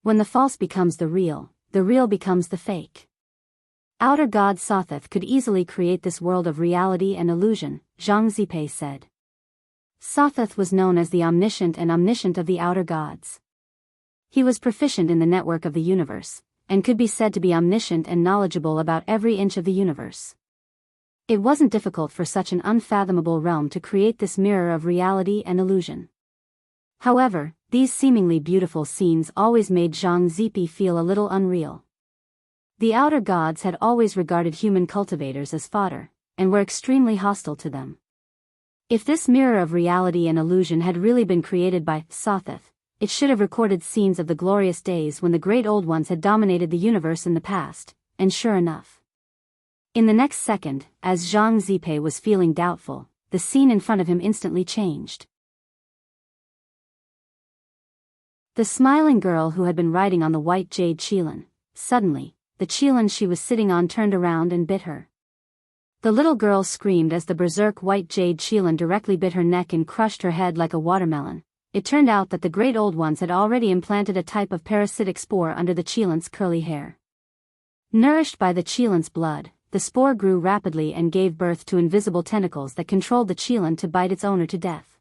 When the false becomes the real becomes the fake. Outer god Sothoth could easily create this world of reality and illusion, Zhang Zipei said. Sothoth was known as the omniscient of the outer gods. He was proficient in the network of the universe, and could be said to be omniscient and knowledgeable about every inch of the universe. It wasn't difficult for such an unfathomable realm to create this mirror of reality and illusion. However, these seemingly beautiful scenes always made Zhang Zipei feel a little unreal. The outer gods had always regarded human cultivators as fodder, and were extremely hostile to them. If this mirror of reality and illusion had really been created by Sothoth, it should have recorded scenes of the glorious days when the great old ones had dominated the universe in the past, and sure enough. In the next second, as Zhang Zipei was feeling doubtful, the scene in front of him instantly changed. The smiling girl who had been riding on the white jade qilin, suddenly, the qilin she was sitting on turned around and bit her. The little girl screamed as the berserk white jade qilin directly bit her neck and crushed her head like a watermelon. It turned out that the great old ones had already implanted a type of parasitic spore under the qilin's curly hair. Nourished by the qilin's blood, the spore grew rapidly and gave birth to invisible tentacles that controlled the qilin to bite its owner to death.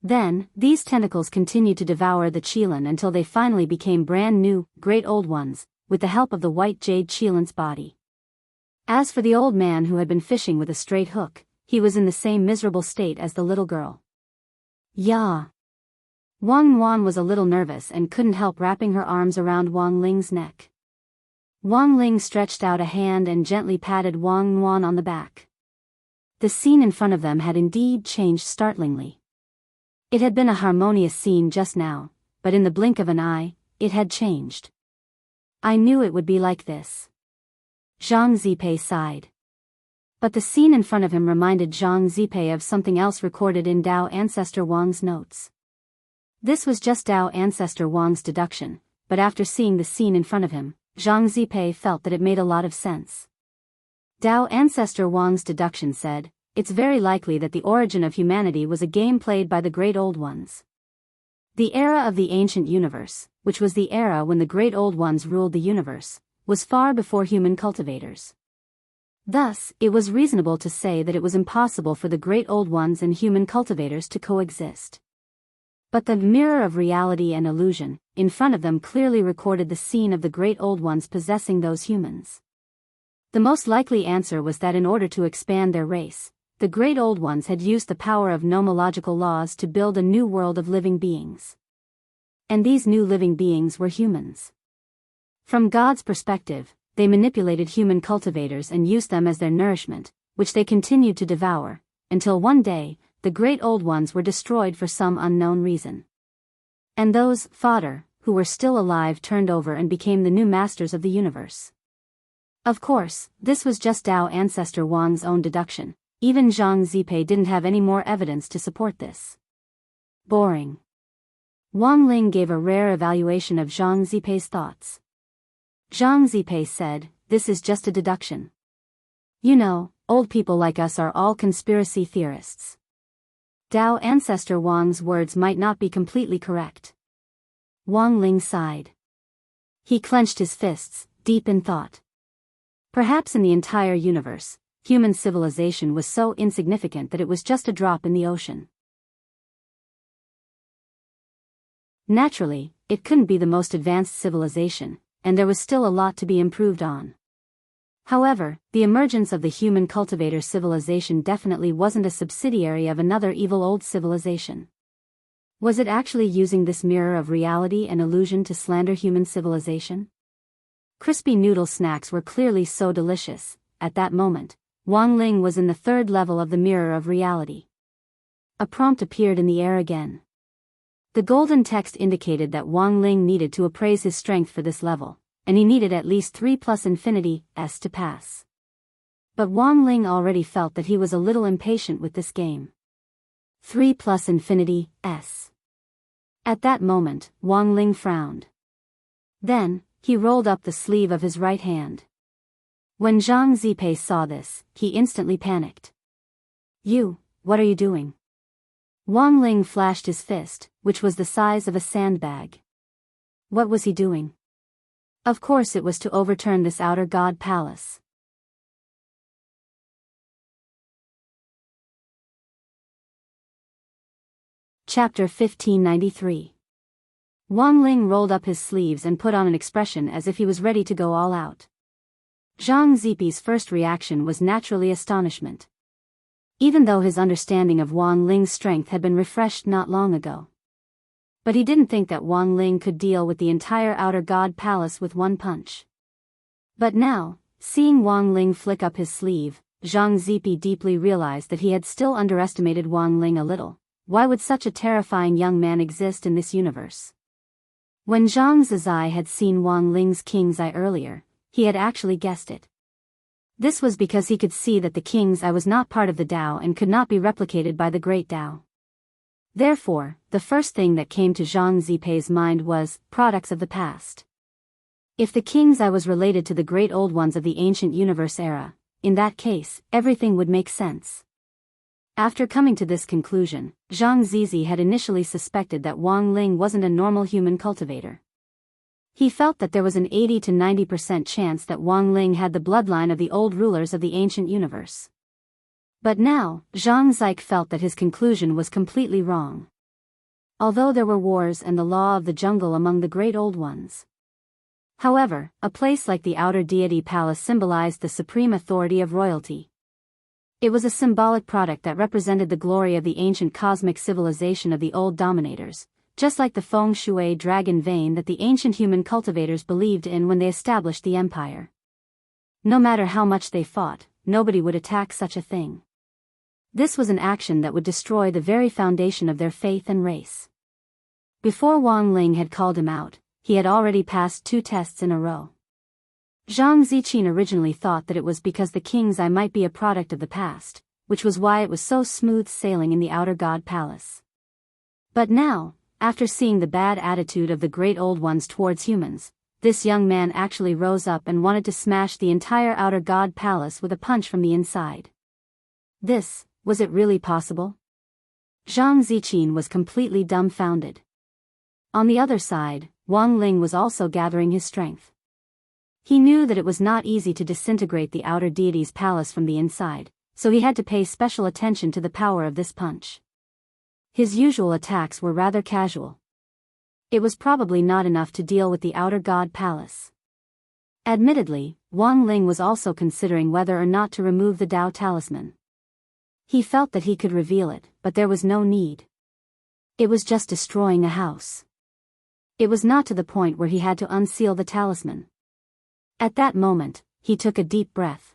Then, these tentacles continued to devour the qilin until they finally became brand new, great old ones, with the help of the white jade qilin's body. As for the old man who had been fishing with a straight hook, he was in the same miserable state as the little girl. Yeah. Wang Yuan was a little nervous and couldn't help wrapping her arms around Wang Ling's neck. Wang Ling stretched out a hand and gently patted Wang Yuan on the back. The scene in front of them had indeed changed startlingly. It had been a harmonious scene just now, but in the blink of an eye, it had changed. I knew it would be like this. Zhang Zipei sighed. But the scene in front of him reminded Zhang Zipei of something else recorded in Dao ancestor Wang's notes. This was just Dao ancestor Wang's deduction, but after seeing the scene in front of him, Zhang Zipei felt that it made a lot of sense. Dao ancestor Wang's deduction said, it's very likely that the origin of humanity was a game played by the great old ones. The era of the ancient universe, which was the era when the great old ones ruled the universe, was far before human cultivators. Thus, it was reasonable to say that it was impossible for the great old ones and human cultivators to coexist. But the mirror of reality and illusion, in front of them clearly recorded the scene of the great old ones possessing those humans. The most likely answer was that in order to expand their race, the great old ones had used the power of nomological laws to build a new world of living beings. And these new living beings were humans. From God's perspective, they manipulated human cultivators and used them as their nourishment, which they continued to devour, until one day, the great old ones were destroyed for some unknown reason. And those, fodder, who were still alive turned over and became the new masters of the universe. Of course, this was just Dao ancestor Wang's own deduction. Even Zhang Zipei didn't have any more evidence to support this. Boring. Wang Ling gave a rare evaluation of Zhang Zipei's thoughts. Zhang Zipei said, this is just a deduction. You know, old people like us are all conspiracy theorists. Dao ancestor Wang's words might not be completely correct. Wang Ling sighed. He clenched his fists, deep in thought. Perhaps in the entire universe, human civilization was so insignificant that it was just a drop in the ocean. Naturally, it couldn't be the most advanced civilization, and there was still a lot to be improved on. However, the emergence of the human cultivator civilization definitely wasn't a subsidiary of another evil old civilization. Was it actually using this mirror of reality and illusion to slander human civilization? Crispy noodle snacks were clearly so delicious. At that moment, Wang Ling was in the third level of the mirror of reality. A prompt appeared in the air again. The golden text indicated that Wang Ling needed to appraise his strength for this level, and he needed at least 3 plus infinity S to pass. But Wang Ling already felt that he was a little impatient with this game. 3 plus infinity S. At that moment, Wang Ling frowned. Then, he rolled up the sleeve of his right hand. When Zhang Zipei saw this, he instantly panicked. What are you doing? Wang Ling flashed his fist, which was the size of a sandbag. What was he doing? Of course it was to overturn this outer god palace. Chapter 1593. Wang Ling rolled up his sleeves and put on an expression as if he was ready to go all out. Zhang Zipei's first reaction was naturally astonishment. Even though his understanding of Wang Ling's strength had been refreshed not long ago. But he didn't think that Wang Ling could deal with the entire outer god palace with one punch. But now, seeing Wang Ling flick up his sleeve, Zhang Zipei deeply realized that he had still underestimated Wang Ling a little. Why would such a terrifying young man exist in this universe? When Zhang Zizai had seen Wang Ling's king's eye earlier, he had actually guessed it. This was because he could see that the king's eye was not part of the Tao and could not be replicated by the great Tao. Therefore, the first thing that came to Zhang Zipei's mind was, products of the past. If the king's eye was related to the great old ones of the ancient universe era, in that case, everything would make sense. After coming to this conclusion, Zhang Zizi had initially suspected that Wang Ling wasn't a normal human cultivator. He felt that there was an 80 to 90% chance that Wang Ling had the bloodline of the old rulers of the ancient universe. But now, Zhang Zik felt that his conclusion was completely wrong. Although there were wars and the law of the jungle among the great old ones. However, a place like the outer deity palace symbolized the supreme authority of royalty. It was a symbolic product that represented the glory of the ancient cosmic civilization of the old dominators, just like the feng shui dragon vein that the ancient human cultivators believed in when they established the empire. No matter how much they fought, nobody would attack such a thing. This was an action that would destroy the very foundation of their faith and race. Before Wang Ling had called him out, he had already passed 2 tests in a row. Zhang Ziqin originally thought that it was because the king's eye might be a product of the past, which was why it was so smooth sailing in the outer god palace. But now, after seeing the bad attitude of the great old ones towards humans, this young man actually rose up and wanted to smash the entire outer god palace with a punch from the inside. Was it really possible? Zhang Ziqin was completely dumbfounded. On the other side, Wang Ling was also gathering his strength. He knew that it was not easy to disintegrate the outer deity's palace from the inside, so he had to pay special attention to the power of this punch. His usual attacks were rather casual. It was probably not enough to deal with the outer god palace. Admittedly, Wang Ling was also considering whether or not to remove the Tao talisman. He felt that he could reveal it, but there was no need. It was just destroying a house. It was not to the point where he had to unseal the talisman. At that moment, he took a deep breath.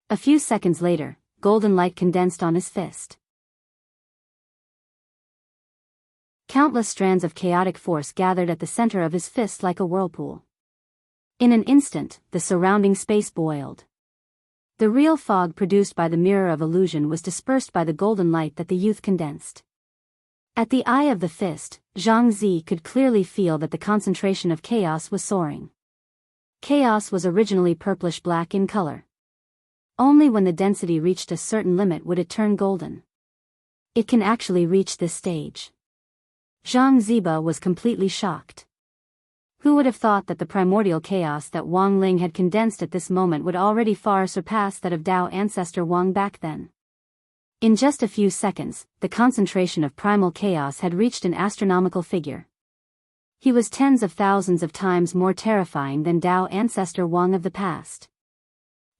A few seconds later, golden light condensed on his fist. Countless strands of chaotic force gathered at the center of his fist like a whirlpool. In an instant, the surrounding space boiled. The real fog produced by the mirror of illusion was dispersed by the golden light that the youth condensed. At the eye of the fist, Zhang Zi could clearly feel that the concentration of chaos was soaring. Chaos was originally purplish-black in color. Only when the density reached a certain limit would it turn golden. It can actually reach this stage. Zhang Ziba was completely shocked. Who would have thought that the primordial chaos that Wang Ling had condensed at this moment would already far surpass that of Dao ancestor Wang back then? In just a few seconds, the concentration of primal chaos had reached an astronomical figure. He was tens of thousands of times more terrifying than Dao ancestor Wang of the past.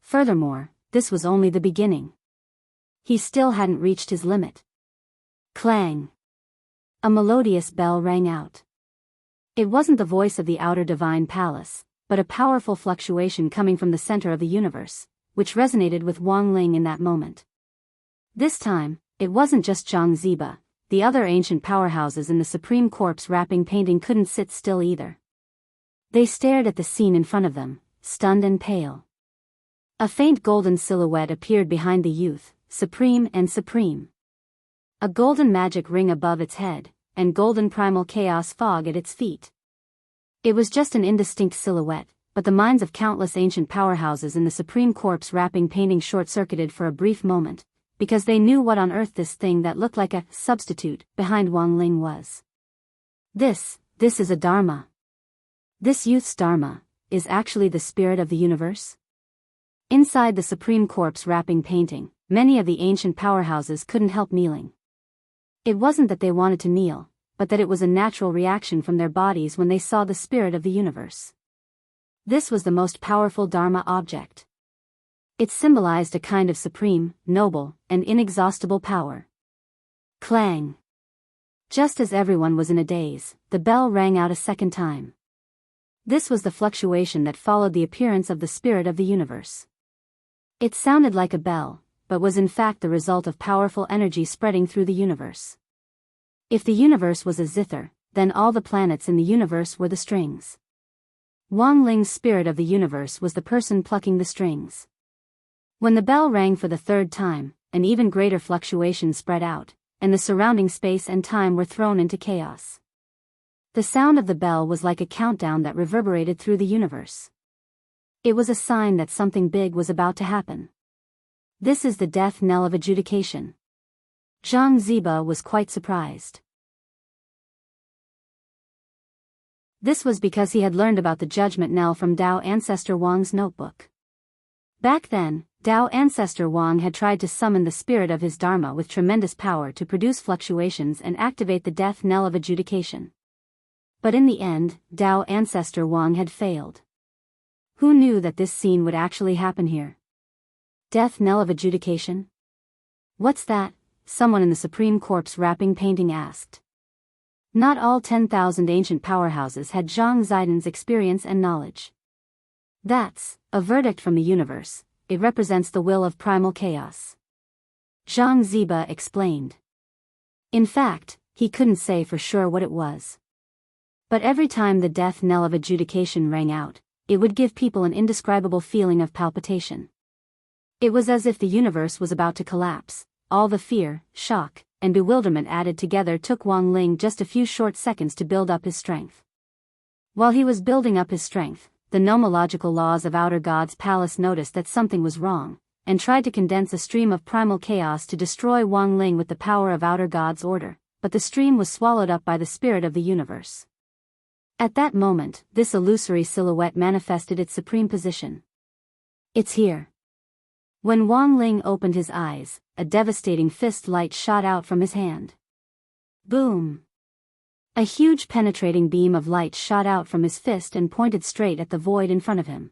Furthermore, this was only the beginning. He still hadn't reached his limit. Clang! A melodious bell rang out. It wasn't the voice of the outer divine palace, but a powerful fluctuation coming from the center of the universe, which resonated with Wang Ling in that moment. This time, it wasn't just Zhang Ziba. The other ancient powerhouses in the Supreme Corpse wrapping painting couldn't sit still either. They stared at the scene in front of them, stunned and pale. A faint golden silhouette appeared behind the youth, supreme and supreme. A golden magic ring above its head, and golden primal chaos fog at its feet. It was just an indistinct silhouette, but the minds of countless ancient powerhouses in the Supreme Corpse wrapping painting short-circuited for a brief moment, because they knew what on earth this thing that looked like a substitute behind Wang Ling was. This is a Dharma. This youth's Dharma is actually the spirit of the universe? Inside the Supreme Corpse wrapping painting, many of the ancient powerhouses couldn't help kneeling. It wasn't that they wanted to kneel, but that it was a natural reaction from their bodies when they saw the spirit of the universe. This was the most powerful Dharma object. It symbolized a kind of supreme, noble, and inexhaustible power. Clang! Just as everyone was in a daze, the bell rang out a second time. This was the fluctuation that followed the appearance of the spirit of the universe. It sounded like a bell, but was in fact the result of powerful energy spreading through the universe. If the universe was a zither, then all the planets in the universe were the strings. Wang Ling's spirit of the universe was the person plucking the strings. When the bell rang for the third time, an even greater fluctuation spread out, and the surrounding space and time were thrown into chaos. The sound of the bell was like a countdown that reverberated through the universe. It was a sign that something big was about to happen. This is the death knell of adjudication. Zhang Ziba was quite surprised. This was because he had learned about the judgment knell from Dao ancestor Wang's notebook. Back then, Dao ancestor Wang had tried to summon the spirit of his Dharma with tremendous power to produce fluctuations and activate the death knell of adjudication. But in the end, Dao ancestor Wang had failed. Who knew that this scene would actually happen here? Death knell of adjudication? What's that? Someone in the Supreme Corpse wrapping painting asked. Not all 10,000 ancient powerhouses had Zhang Zidan's experience and knowledge. That's a verdict from the universe. It represents the will of primal chaos. Zhang Ziba explained. In fact, he couldn't say for sure what it was. But every time the death knell of adjudication rang out, it would give people an indescribable feeling of palpitation. It was as if the universe was about to collapse. All the fear, shock, and bewilderment added together took Wang Ling just a few short seconds to build up his strength. While he was building up his strength, the nomological laws of Outer God's palace noticed that something was wrong, and tried to condense a stream of primal chaos to destroy Wang Ling with the power of Outer God's order, but the stream was swallowed up by the spirit of the universe. At that moment, this illusory silhouette manifested its supreme position. It's here. When Wang Ling opened his eyes, a devastating fist light shot out from his hand. Boom! A huge penetrating beam of light shot out from his fist and pointed straight at the void in front of him.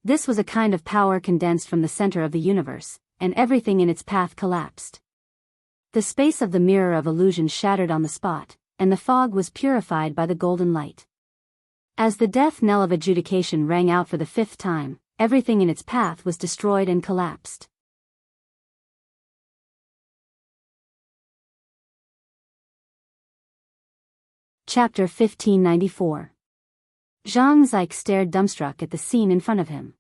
This was a kind of power condensed from the center of the universe, and everything in its path collapsed. The space of the mirror of illusion shattered on the spot, and the fog was purified by the golden light. As the death knell of adjudication rang out for the fifth time, everything in its path was destroyed and collapsed. Chapter 1594. Zhang Zique stared dumbstruck at the scene in front of him.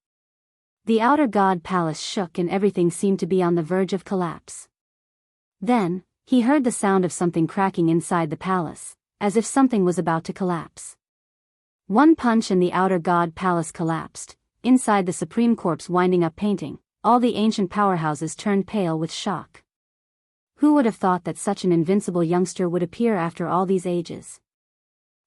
The outer god palace shook and everything seemed to be on the verge of collapse. Then, he heard the sound of something cracking inside the palace, as if something was about to collapse. One punch and the outer god palace collapsed. Inside the Supreme Corpse winding up painting, all the ancient powerhouses turned pale with shock. Who would have thought that such an invincible youngster would appear after all these ages?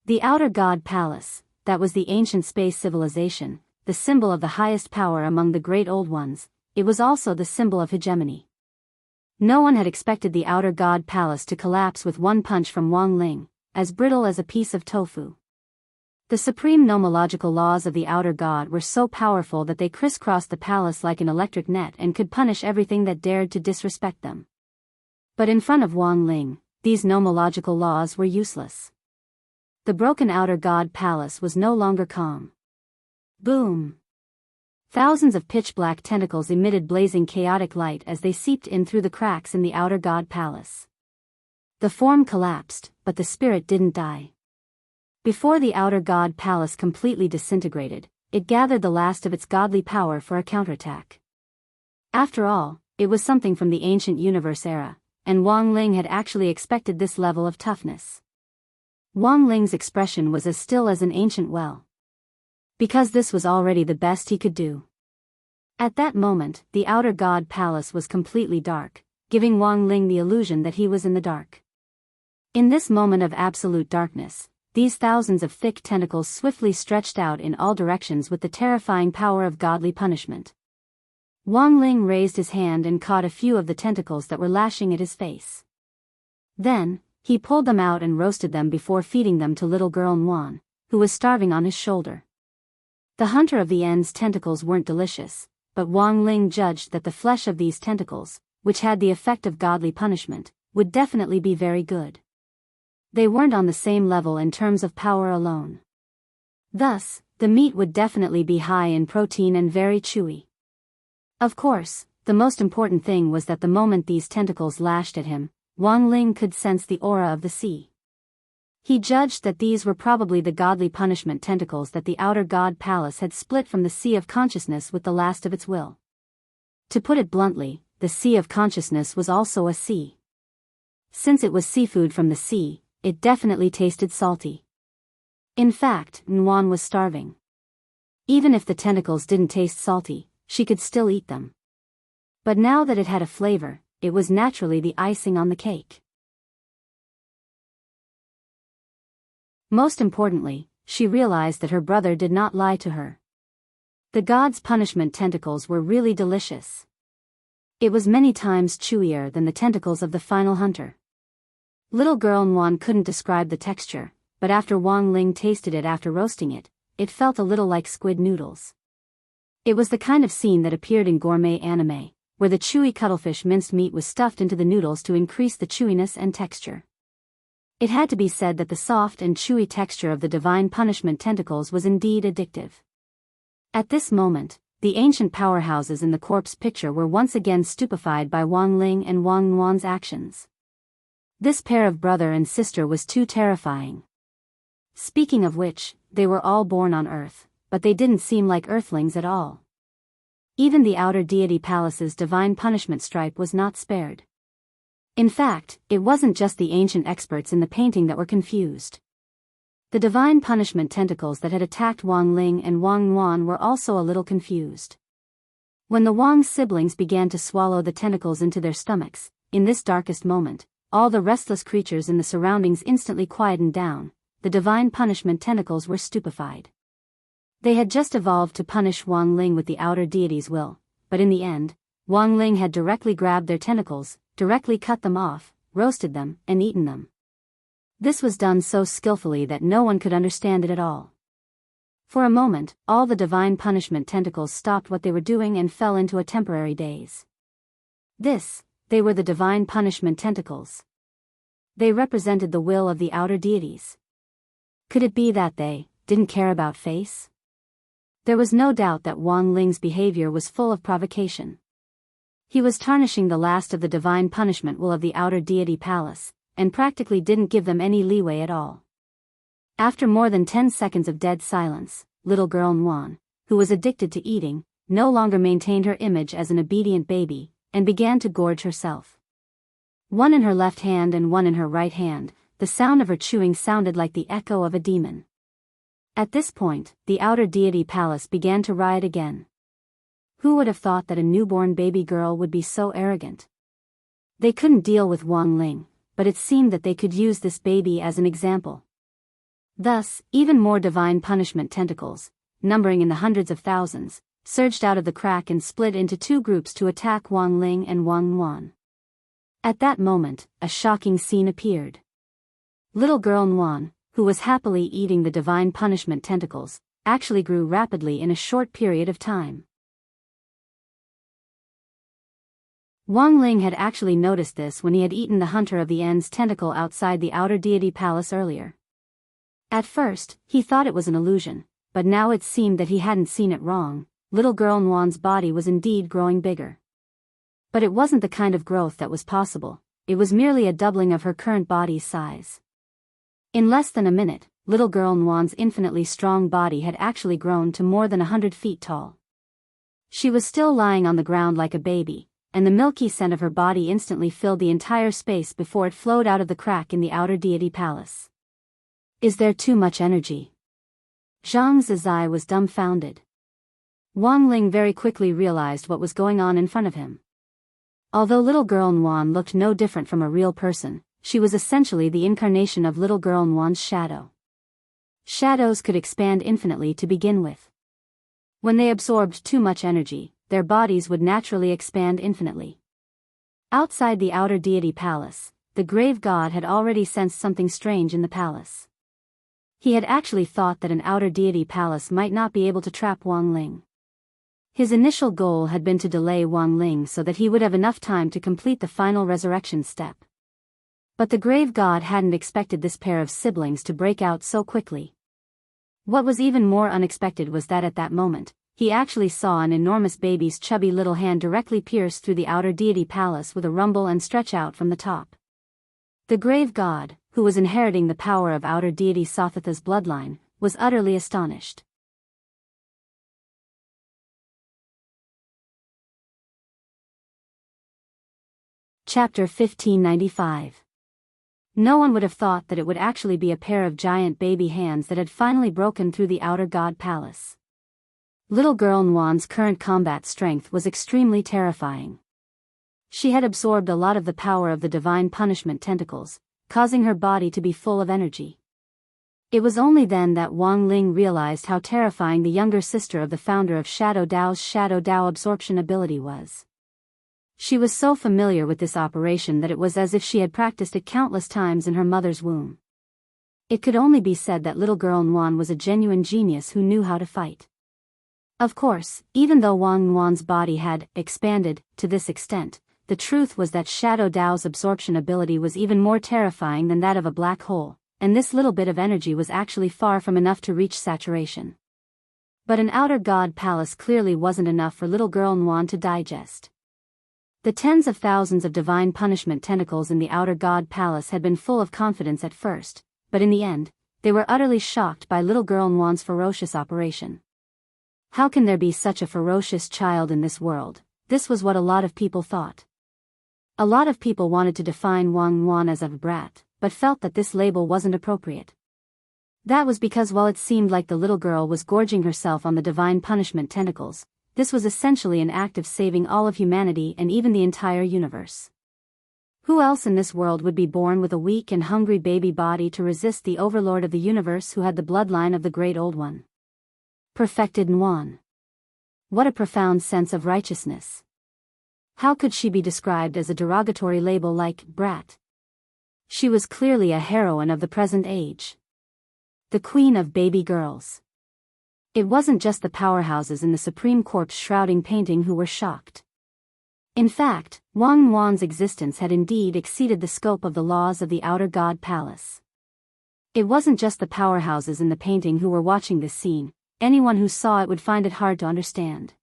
The outer god palace, that was the ancient space civilization, the symbol of the highest power among the great old ones. It was also the symbol of hegemony. No one had expected the outer god palace to collapse with one punch from Wang Ling, as brittle as a piece of tofu. The supreme nomological laws of the outer god were so powerful that they crisscrossed the palace like an electric net and could punish everything that dared to disrespect them. But in front of Wang Ling, these nomological laws were useless. The broken outer god palace was no longer calm. Boom! Thousands of pitch-black tentacles emitted blazing chaotic light as they seeped in through the cracks in the outer god palace. The form collapsed, but the spirit didn't die. Before the outer god palace completely disintegrated, it gathered the last of its godly power for a counterattack. After all, it was something from the ancient universe era, and Wang Ling had actually expected this level of toughness. Wang Ling's expression was as still as an ancient well. Because this was already the best he could do. At that moment, the outer god palace was completely dark, giving Wang Ling the illusion that he was in the dark. In this moment of absolute darkness, these thousands of thick tentacles swiftly stretched out in all directions with the terrifying power of godly punishment. Wang Ling raised his hand and caught a few of the tentacles that were lashing at his face. Then, he pulled them out and roasted them before feeding them to little girl Nguan, who was starving on his shoulder. The hunter of the end's tentacles weren't delicious, but Wang Ling judged that the flesh of these tentacles, which had the effect of godly punishment, would definitely be very good. They weren't on the same level in terms of power alone. Thus, the meat would definitely be high in protein and very chewy. Of course, the most important thing was that the moment these tentacles lashed at him, Wang Ling could sense the aura of the sea. He judged that these were probably the godly punishment tentacles that the outer god palace had split from the sea of consciousness with the last of its will. To put it bluntly, the sea of consciousness was also a sea. Since it was seafood from the sea, it definitely tasted salty. In fact, Nguan was starving. Even if the tentacles didn't taste salty, she could still eat them. But now that it had a flavor, it was naturally the icing on the cake. Most importantly, she realized that her brother did not lie to her. The god's punishment tentacles were really delicious. It was many times chewier than the tentacles of the final hunter. Little girl Nguan couldn't describe the texture, but after Wang Ling tasted it after roasting it, it felt a little like squid noodles. It was the kind of scene that appeared in gourmet anime, where the chewy cuttlefish minced meat was stuffed into the noodles to increase the chewiness and texture. It had to be said that the soft and chewy texture of the divine punishment tentacles was indeed addictive. At this moment, the ancient powerhouses in the corpse picture were once again stupefied by Wang Ling and Wang Nguan's actions. This pair of brother and sister was too terrifying. Speaking of which, they were all born on Earth, but they didn't seem like Earthlings at all. Even the outer deity palace's divine punishment stripe was not spared. In fact, it wasn't just the ancient experts in the painting that were confused. The divine punishment tentacles that had attacked Wang Ling and Wang Nguan were also a little confused. When the Wang siblings began to swallow the tentacles into their stomachs, in this darkest moment, all the restless creatures in the surroundings instantly quietened down. The divine punishment tentacles were stupefied. They had just evolved to punish Wang Ling with the outer deity's will, but in the end, Wang Ling had directly grabbed their tentacles, directly cut them off, roasted them, and eaten them. This was done so skillfully that no one could understand it at all. For a moment, all the divine punishment tentacles stopped what they were doing and fell into a temporary daze. They were the divine punishment tentacles. They represented the will of the outer deities. Could it be that they didn't care about face? There was no doubt that Wang Ling's behavior was full of provocation. He was tarnishing the last of the divine punishment will of the outer deity palace, and practically didn't give them any leeway at all. After more than 10 seconds of dead silence, little girl Nguan, who was addicted to eating, no longer maintained her image as an obedient baby, and began to gorge herself. One in her left hand and one in her right hand, the sound of her chewing sounded like the echo of a demon. At this point, the outer deity palace began to riot again. Who would have thought that a newborn baby girl would be so arrogant? They couldn't deal with Wang Ling, but it seemed that they could use this baby as an example. Thus, even more divine punishment tentacles, numbering in the hundreds of thousands, surged out of the crack and split into two groups to attack Wang Ling and Wang Nuan. At that moment, a shocking scene appeared. Little girl Nuan, who was happily eating the divine punishment tentacles, actually grew rapidly in a short period of time. Wang Ling had actually noticed this when he had eaten the Hunter of the End's tentacle outside the outer deity palace earlier. At first, he thought it was an illusion, but now it seemed that he hadn't seen it wrong. Little girl Nuan's body was indeed growing bigger. But it wasn't the kind of growth that was possible, it was merely a doubling of her current body's size. In less than a minute, little girl Nuan's infinitely strong body had actually grown to more than 100 feet tall. She was still lying on the ground like a baby, and the milky scent of her body instantly filled the entire space before it flowed out of the crack in the outer deity palace. Is there too much energy? Zhang Zizai was dumbfounded. Wang Ling very quickly realized what was going on in front of him. Although little girl Nuan looked no different from a real person, she was essentially the incarnation of little girl Nuan's shadow. Shadows could expand infinitely to begin with. When they absorbed too much energy, their bodies would naturally expand infinitely. Outside the outer deity palace, the grave god had already sensed something strange in the palace. He had actually thought that an outer deity palace might not be able to trap Wang Ling. His initial goal had been to delay Wang Ling so that he would have enough time to complete the final resurrection step. But the grave god hadn't expected this pair of siblings to break out so quickly. What was even more unexpected was that at that moment, he actually saw an enormous baby's chubby little hand directly pierce through the outer deity palace with a rumble and stretch out from the top. The grave god, who was inheriting the power of outer deity Sothatha's bloodline, was utterly astonished. Chapter 1595. No one would have thought that it would actually be a pair of giant baby hands that had finally broken through the outer god palace. Little girl Nuan's current combat strength was extremely terrifying. She had absorbed a lot of the power of the divine punishment tentacles, causing her body to be full of energy. It was only then that Wang Ling realized how terrifying the younger sister of the founder of Shadow Dao's Shadow Dao absorption ability was. She was so familiar with this operation that it was as if she had practiced it countless times in her mother's womb. It could only be said that little girl Nuan was a genuine genius who knew how to fight. Of course, even though Wang Nuan's body had expanded to this extent, the truth was that Shadow Dao's absorption ability was even more terrifying than that of a black hole, and this little bit of energy was actually far from enough to reach saturation. But an outer god palace clearly wasn't enough for little girl Nuan to digest. The tens of thousands of divine punishment tentacles in the outer god palace had been full of confidence at first, but in the end, they were utterly shocked by little girl Nuan's ferocious operation. How can there be such a ferocious child in this world? This was what a lot of people thought. A lot of people wanted to define Wang Nuan as a brat, but felt that this label wasn't appropriate. That was because while it seemed like the little girl was gorging herself on the divine punishment tentacles, this was essentially an act of saving all of humanity and even the entire universe. Who else in this world would be born with a weak and hungry baby body to resist the overlord of the universe who had the bloodline of the Great Old One? Perfected Nuan. What a profound sense of righteousness. How could she be described as a derogatory label like brat? She was clearly a heroine of the present age. The queen of baby girls. It wasn't just the powerhouses in the supreme corpse shrouding painting who were shocked. In fact, Wang Nuan's existence had indeed exceeded the scope of the laws of the outer god palace. It wasn't just the powerhouses in the painting who were watching this scene, anyone who saw it would find it hard to understand.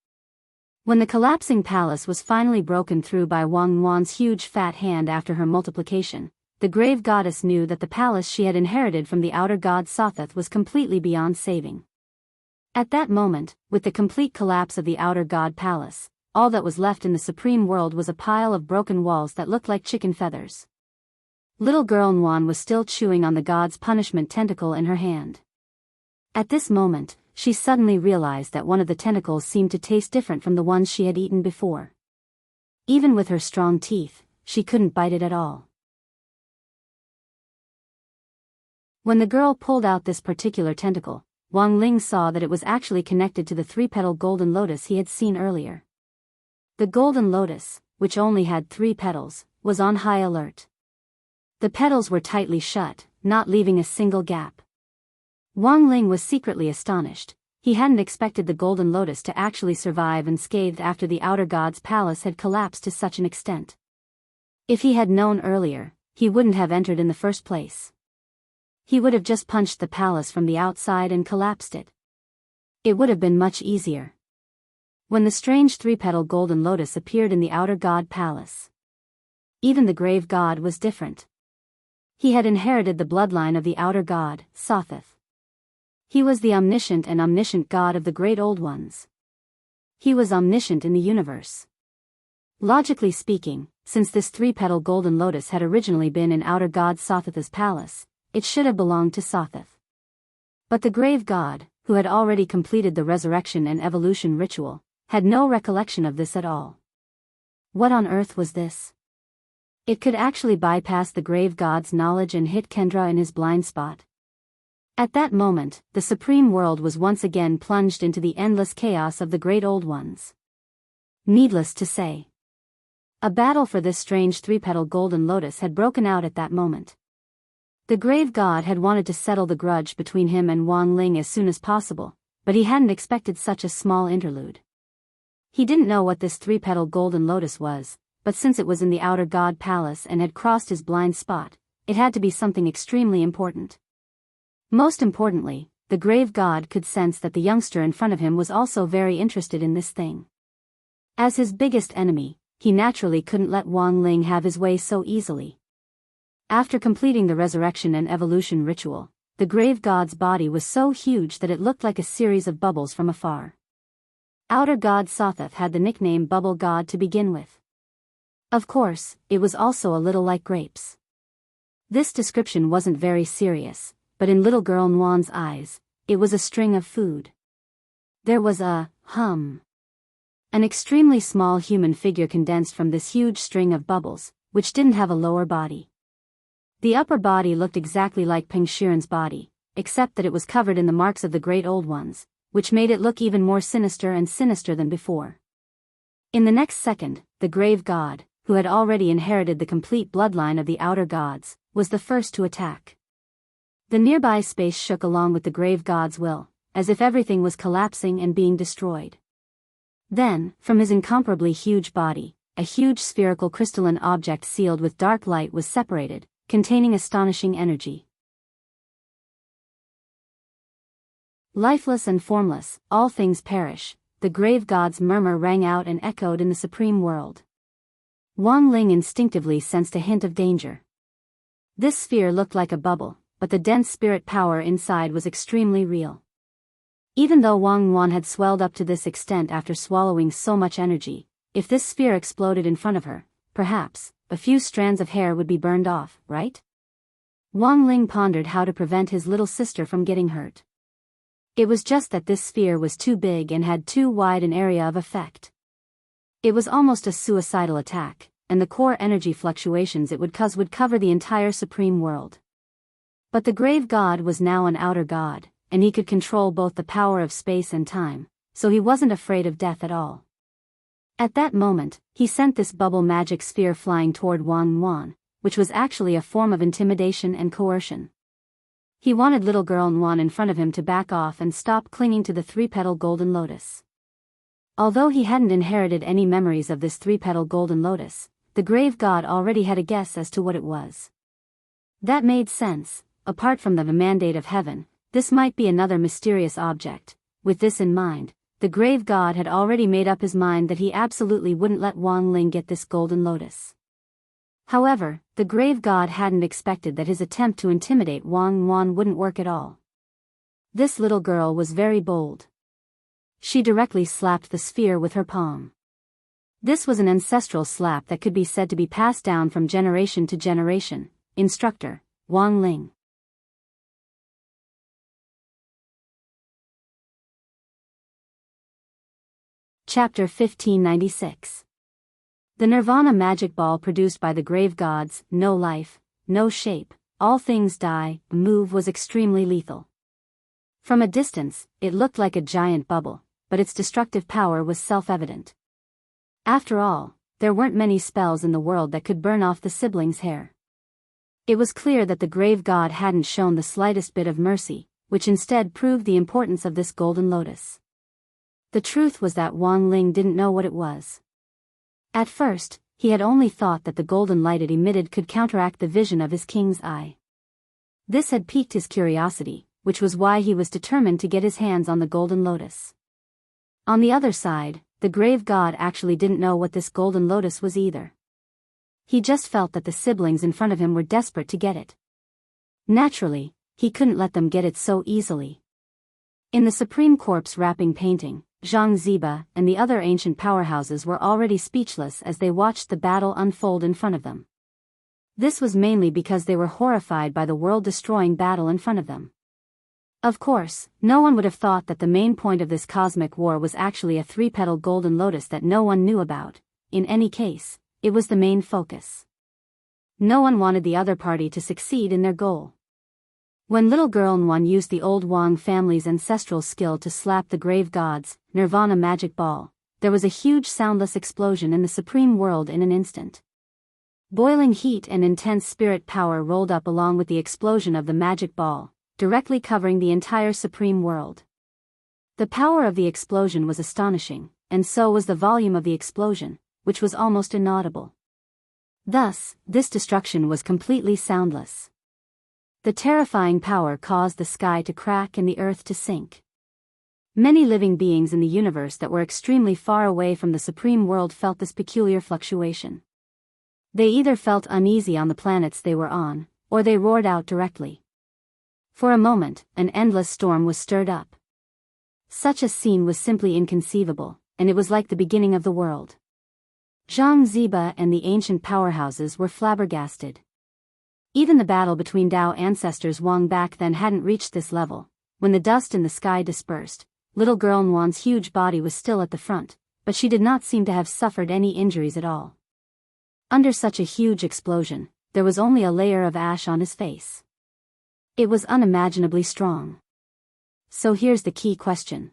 When the collapsing palace was finally broken through by Wang Nuan's huge fat hand after her multiplication, the grave goddess knew that the palace she had inherited from the outer god Sothath was completely beyond saving. At that moment, with the complete collapse of the outer god palace, all that was left in the supreme world was a pile of broken walls that looked like chicken feathers. Little girl Nuan was still chewing on the god's punishment tentacle in her hand. At this moment, she suddenly realized that one of the tentacles seemed to taste different from the ones she had eaten before. Even with her strong teeth, she couldn't bite it at all. When the girl pulled out this particular tentacle, Wang Ling saw that it was actually connected to the three-petaled golden lotus he had seen earlier. The golden lotus, which only had 3 petals, was on high alert. The petals were tightly shut, not leaving a single gap. Wang Ling was secretly astonished. He hadn't expected the golden lotus to actually survive unscathed after the outer god's palace had collapsed to such an extent. If he had known earlier, he wouldn't have entered in the first place. He would have just punched the palace from the outside and collapsed it. It would have been much easier. When the strange 3-petal golden lotus appeared in the outer god palace, even the grave god was different. He had inherited the bloodline of the outer god, Sotheth. He was the omniscient and omniscient god of the great old ones. He was omniscient in the universe. Logically speaking, since this 3-petal golden lotus had originally been in outer god Sotheth's palace, it should have belonged to Sotheth. But the grave god, who had already completed the resurrection and evolution ritual, had no recollection of this at all. What on earth was this? It could actually bypass the grave god's knowledge and hit Kendra in his blind spot. At that moment, the supreme world was once again plunged into the endless chaos of the great old ones. Needless to say, a battle for this strange 3-petal golden lotus had broken out at that moment. The grave god had wanted to settle the grudge between him and Wang Ling as soon as possible, but he hadn't expected such a small interlude. He didn't know what this 3-petal golden lotus was, but since it was in the outer god palace and had crossed his blind spot, it had to be something extremely important. Most importantly, the grave god could sense that the youngster in front of him was also very interested in this thing. As his biggest enemy, he naturally couldn't let Wang Ling have his way so easily. After completing the resurrection and evolution ritual, the grave god's body was so huge that it looked like a series of bubbles from afar. Outer god Sotheth had the nickname Bubble God to begin with. Of course, it was also a little like grapes. This description wasn't very serious, but in little girl Nguyen's eyes, it was a string of food. There was an extremely small human figure condensed from this huge string of bubbles, which didn't have a lower body. The upper body looked exactly like Peng Shiren's body, except that it was covered in the marks of the great old ones, which made it look even more sinister and sinister than before. In the next second, the grave god, who had already inherited the complete bloodline of the outer gods, was the first to attack. The nearby space shook along with the grave god's will, as if everything was collapsing and being destroyed. Then, from his incomparably huge body, a huge spherical crystalline object sealed with dark light was separated, containing astonishing energy. Lifeless and formless, all things perish, the grave god's murmur rang out and echoed in the supreme world. Wang Ling instinctively sensed a hint of danger. This sphere looked like a bubble, but the dense spirit power inside was extremely real. Even though Wang Yuan had swelled up to this extent after swallowing so much energy, if this sphere exploded in front of her, perhaps, a few strands of hair would be burned off, right? Wang Ling pondered how to prevent his little sister from getting hurt. It was just that this sphere was too big and had too wide an area of effect. It was almost a suicidal attack, and the core energy fluctuations it would cause would cover the entire supreme world. But the grave god was now an outer god, and he could control both the power of space and time, so he wasn't afraid of death at all. At that moment, he sent this bubble magic sphere flying toward Wang Yuan, which was actually a form of intimidation and coercion. He wanted little girl Yuan in front of him to back off and stop clinging to the 3-petal golden lotus. Although he hadn't inherited any memories of this 3-petal golden lotus, the grave god already had a guess as to what it was. That made sense. Apart from the mandate of heaven, this might be another mysterious object. With this in mind, the grave god had already made up his mind that he absolutely wouldn't let Wang Ling get this golden lotus. However, the grave god hadn't expected that his attempt to intimidate Wang Yuan wouldn't work at all. This little girl was very bold. She directly slapped the sphere with her palm. This was an ancestral slap that could be said to be passed down from generation to generation. Instructor, Wang Ling. Chapter 1596. The Nirvana magic ball produced by the grave gods, no life, no shape, all things die, move was extremely lethal. From a distance, it looked like a giant bubble, but its destructive power was self-evident. After all, there weren't many spells in the world that could burn off the siblings' hair. It was clear that the grave god hadn't shown the slightest bit of mercy, which instead proved the importance of this golden lotus. The truth was that Wang Ling didn't know what it was. At first, he had only thought that the golden light it emitted could counteract the vision of his king's eye. This had piqued his curiosity, which was why he was determined to get his hands on the golden lotus. On the other side, the grave god actually didn't know what this golden lotus was either. He just felt that the siblings in front of him were desperate to get it. Naturally, he couldn't let them get it so easily. In the Supreme Corpse wrapping painting, Zhang Ziba and the other ancient powerhouses were already speechless as they watched the battle unfold in front of them. This was mainly because they were horrified by the world-destroying battle in front of them. Of course, no one would have thought that the main point of this cosmic war was actually a three-petal golden lotus that no one knew about. In any case, it was the main focus. No one wanted the other party to succeed in their goal. When little girl Nwan used the old Wang family's ancestral skill to slap the grave god's Nirvana magic ball, there was a huge soundless explosion in the supreme world in an instant. Boiling heat and intense spirit power rolled up along with the explosion of the magic ball, directly covering the entire supreme world. The power of the explosion was astonishing, and so was the volume of the explosion, which was almost inaudible. Thus, this destruction was completely soundless. The terrifying power caused the sky to crack and the earth to sink. Many living beings in the universe that were extremely far away from the supreme world felt this peculiar fluctuation. They either felt uneasy on the planets they were on, or they roared out directly. For a moment, an endless storm was stirred up. Such a scene was simply inconceivable, and it was like the beginning of the world. Zhang Ziba and the ancient powerhouses were flabbergasted. Even the battle between Dao ancestors Wang back then hadn't reached this level. When the dust in the sky dispersed, little girl Nwan's huge body was still at the front, but she did not seem to have suffered any injuries at all. Under such a huge explosion, there was only a layer of ash on his face. It was unimaginably strong. So here's the key question.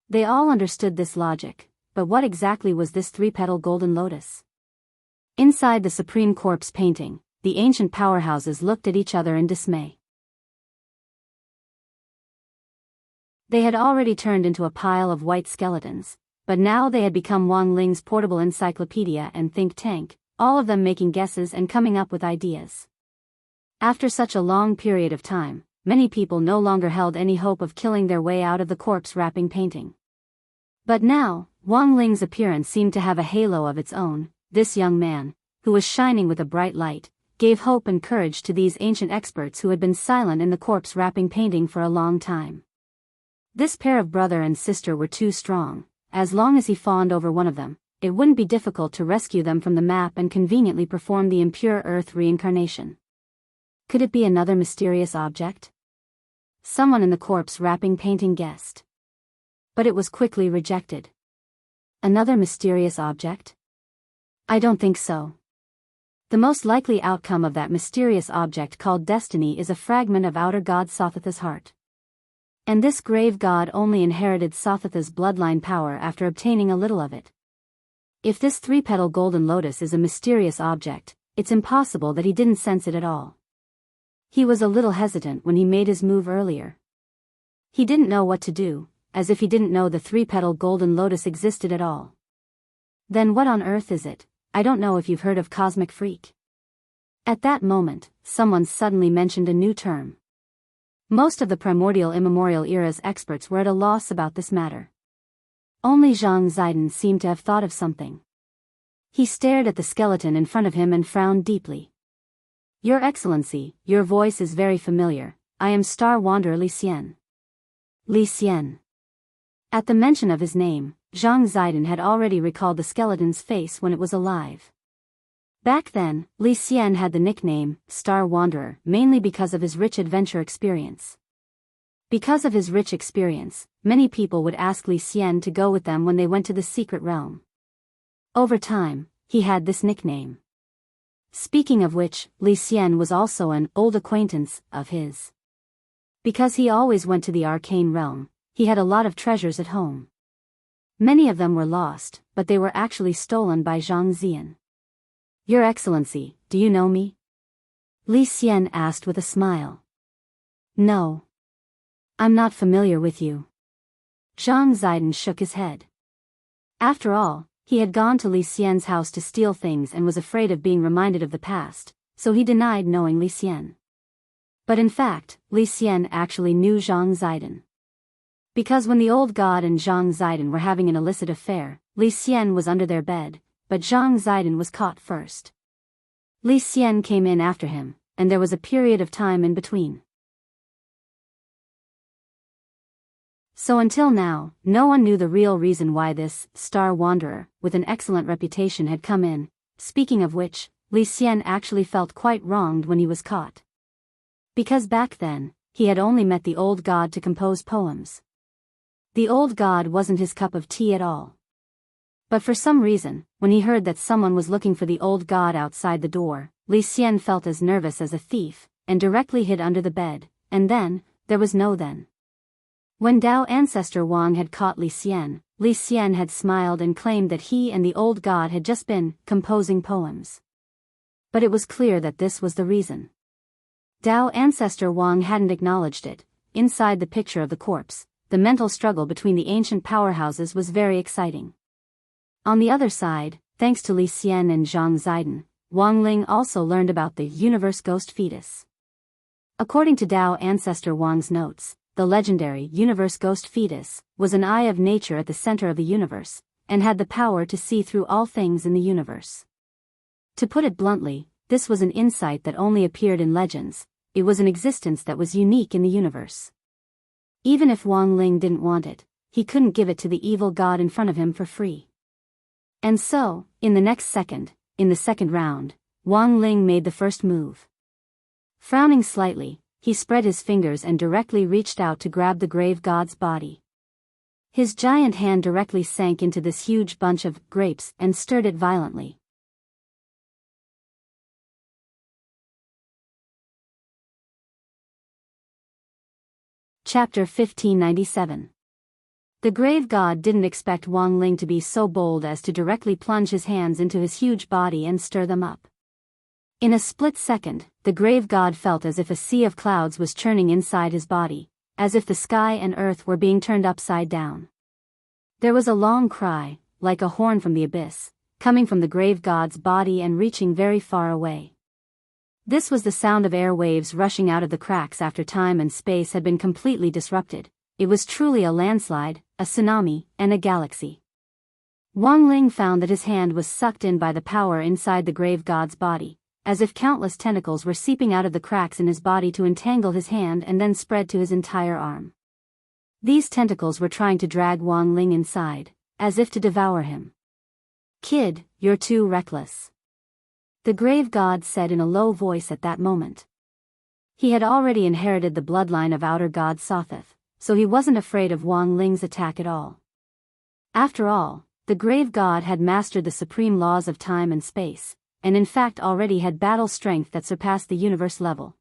They all understood this logic, but what exactly was this three-petal golden lotus? Inside the Supreme Corpse painting, the ancient powerhouses looked at each other in dismay. They had already turned into a pile of white skeletons, but now they had become Wang Ling's portable encyclopedia and think tank, all of them making guesses and coming up with ideas. After such a long period of time, many people no longer held any hope of killing their way out of the corpse wrapping painting. But now, Wang Ling's appearance seemed to have a halo of its own. This young man, who was shining with a bright light, gave hope and courage to these ancient experts who had been silent in the corpse wrapping painting for a long time. This pair of brother and sister were too strong. As long as he fawned over one of them, it wouldn't be difficult to rescue them from the map and conveniently perform the impure earth reincarnation. Could it be another mysterious object? Someone in the corpse wrapping painting guessed. But it was quickly rejected. Another mysterious object? I don't think so. The most likely outcome of that mysterious object called destiny is a fragment of outer god Sothatha's heart. And this grave god only inherited Sothatha's bloodline power after obtaining a little of it. If this three-petal golden lotus is a mysterious object, it's impossible that he didn't sense it at all. He was a little hesitant when he made his move earlier. He didn't know what to do, as if he didn't know the three-petal golden lotus existed at all. Then what on earth is it? I don't know if you've heard of cosmic freak. At that moment, someone suddenly mentioned a new term. Most of the primordial immemorial era's experts were at a loss about this matter. Only Zhang Zidong seemed to have thought of something. He stared at the skeleton in front of him and frowned deeply. Your Excellency, your voice is very familiar. I am Star Wanderer Li Xian. Li Xian. At the mention of his name, Zhang Zidong had already recalled the skeleton's face when it was alive. Back then, Li Xian had the nickname, Star Wanderer, mainly because of his rich adventure experience. Because of his rich experience, many people would ask Li Xian to go with them when they went to the secret realm. Over time, he had this nickname. Speaking of which, Li Xian was also an old acquaintance of his. Because he always went to the arcane realm, he had a lot of treasures at home. Many of them were lost, but they were actually stolen by Zhang Zian. Your Excellency, do you know me? Li Xian asked with a smile. No. I'm not familiar with you. Zhang Zidan shook his head. After all, he had gone to Li Xian's house to steal things and was afraid of being reminded of the past, so he denied knowing Li Xian. But in fact, Li Xian actually knew Zhang Zidan. Because when the old god and Zhang Zidan were having an illicit affair, Li Xian was under their bed, but Zhang Zidan was caught first. Li Xian came in after him, and there was a period of time in between. So until now, no one knew the real reason why this star wanderer, with an excellent reputation, had come in. Speaking of which, Li Xian actually felt quite wronged when he was caught. Because back then, he had only met the old god to compose poems. The old god wasn't his cup of tea at all. But for some reason, when he heard that someone was looking for the old god outside the door, Li Xian felt as nervous as a thief, and directly hid under the bed, and then, there was no then. When Dao ancestor Wang had caught Li Xian had smiled and claimed that he and the old god had just been composing poems. But it was clear that this was the reason. Dao ancestor Wang hadn't acknowledged it. Inside the picture of the corpse, the mental struggle between the ancient powerhouses was very exciting. On the other side, thanks to Li Xian and Zhang Zidan, Wang Ling also learned about the universe ghost fetus. According to Dao ancestor Wang's notes, the legendary universe ghost fetus was an eye of nature at the center of the universe, and had the power to see through all things in the universe. To put it bluntly, this was an insight that only appeared in legends. It was an existence that was unique in the universe. Even if Wang Ling didn't want it, he couldn't give it to the evil god in front of him for free. And so, in the next second, in the second round, Wang Ling made the first move. Frowning slightly, he spread his fingers and directly reached out to grab the grave god's body. His giant hand directly sank into this huge bunch of grapes and stirred it violently. Chapter 1597. The grave god didn't expect Wang Ling to be so bold as to directly plunge his hands into his huge body and stir them up. In a split second, the grave god felt as if a sea of clouds was churning inside his body, as if the sky and earth were being turned upside down. There was a long cry, like a horn from the abyss, coming from the grave god's body and reaching very far away. This was the sound of air waves rushing out of the cracks after time and space had been completely disrupted. It was truly a landslide, a tsunami, and a galaxy. Wang Ling found that his hand was sucked in by the power inside the grave god's body, as if countless tentacles were seeping out of the cracks in his body to entangle his hand and then spread to his entire arm. These tentacles were trying to drag Wang Ling inside, as if to devour him. "Kid, you're too reckless," the grave god said in a low voice at that moment. He had already inherited the bloodline of outer god Sotheth, so he wasn't afraid of Wang Ling's attack at all. After all, the grave god had mastered the supreme laws of time and space, and in fact already had battle strength that surpassed the universe level.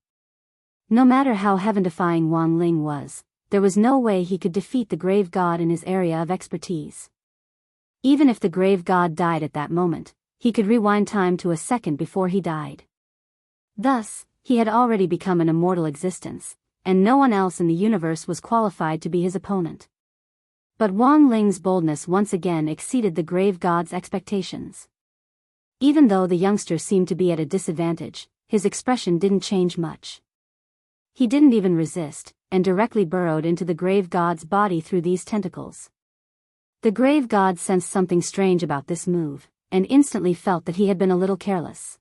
No matter how heaven-defying Wang Ling was, there was no way he could defeat the grave god in his area of expertise. Even if the grave god died at that moment, he could rewind time to a second before he died. Thus, he had already become an immortal existence, and no one else in the universe was qualified to be his opponent. But Wang Ling's boldness once again exceeded the grave god's expectations. Even though the youngster seemed to be at a disadvantage, his expression didn't change much. He didn't even resist, and directly burrowed into the grave god's body through these tentacles. The grave god sensed something strange about this move, and instantly felt that he had been a little careless.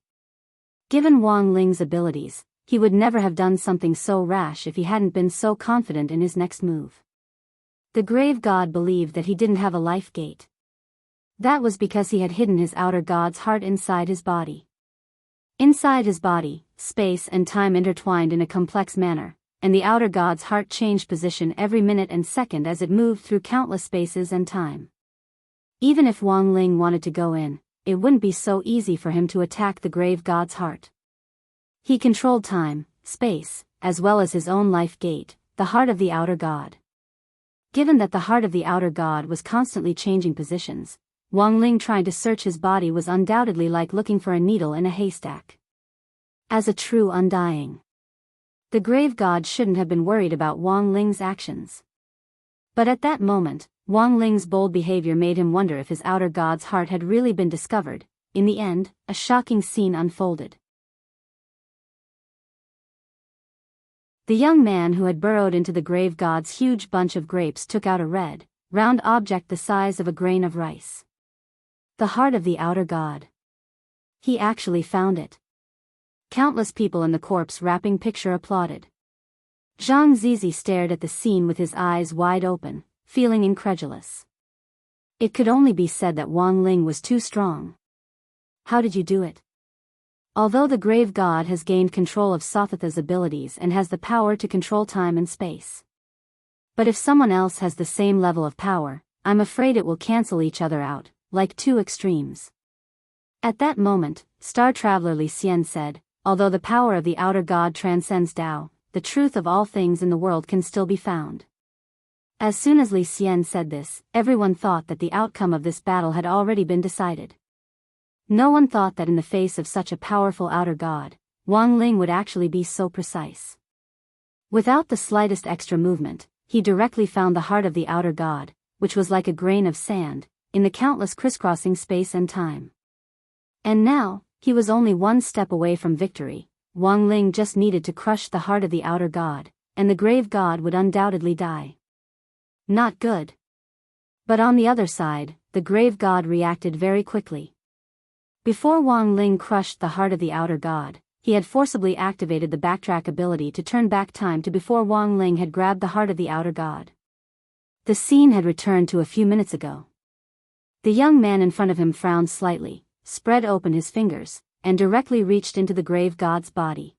Given Wang Ling's abilities, he would never have done something so rash if he hadn't been so confident in his next move. The grave god believed that he didn't have a life gate. That was because he had hidden his outer god's heart inside his body. Inside his body, space and time intertwined in a complex manner, and the outer god's heart changed position every minute and second as it moved through countless spaces and time. Even if Wang Ling wanted to go in, it wouldn't be so easy for him to attack the grave god's heart. He controlled time, space, as well as his own life gate, the heart of the outer god. Given that the heart of the outer god was constantly changing positions, Wang Ling trying to search his body was undoubtedly like looking for a needle in a haystack. As a true undying, the grave god shouldn't have been worried about Wang Ling's actions. But at that moment, Wang Ling's bold behavior made him wonder if his outer god's heart had really been discovered. In the end, a shocking scene unfolded. The young man who had burrowed into the grave god's huge bunch of grapes took out a red, round object the size of a grain of rice. The heart of the outer god. He actually found it. Countless people in the corpse wrapping picture applauded. Zhang Zizi stared at the scene with his eyes wide open, feeling incredulous. It could only be said that Wang Ling was too strong. How did you do it? Although the grave god has gained control of Sothatha's abilities and has the power to control time and space. But if someone else has the same level of power, I'm afraid it will cancel each other out, like two extremes. At that moment, star traveler Li Xian said, although the power of the outer god transcends Tao, the truth of all things in the world can still be found. As soon as Li Xian said this, everyone thought that the outcome of this battle had already been decided. No one thought that in the face of such a powerful outer god, Wang Ling would actually be so precise. Without the slightest extra movement, he directly found the heart of the outer god, which was like a grain of sand, in the countless crisscrossing space and time. And now, he was only one step away from victory. Wang Ling just needed to crush the heart of the outer god, and the grave god would undoubtedly die. Not good. But on the other side, the grave god reacted very quickly. Before Wang Ling crushed the heart of the outer god, he had forcibly activated the backtrack ability to turn back time to before Wang Ling had grabbed the heart of the outer god. The scene had returned to a few minutes ago. The young man in front of him frowned slightly, spread open his fingers, and directly reached into the grave god's body.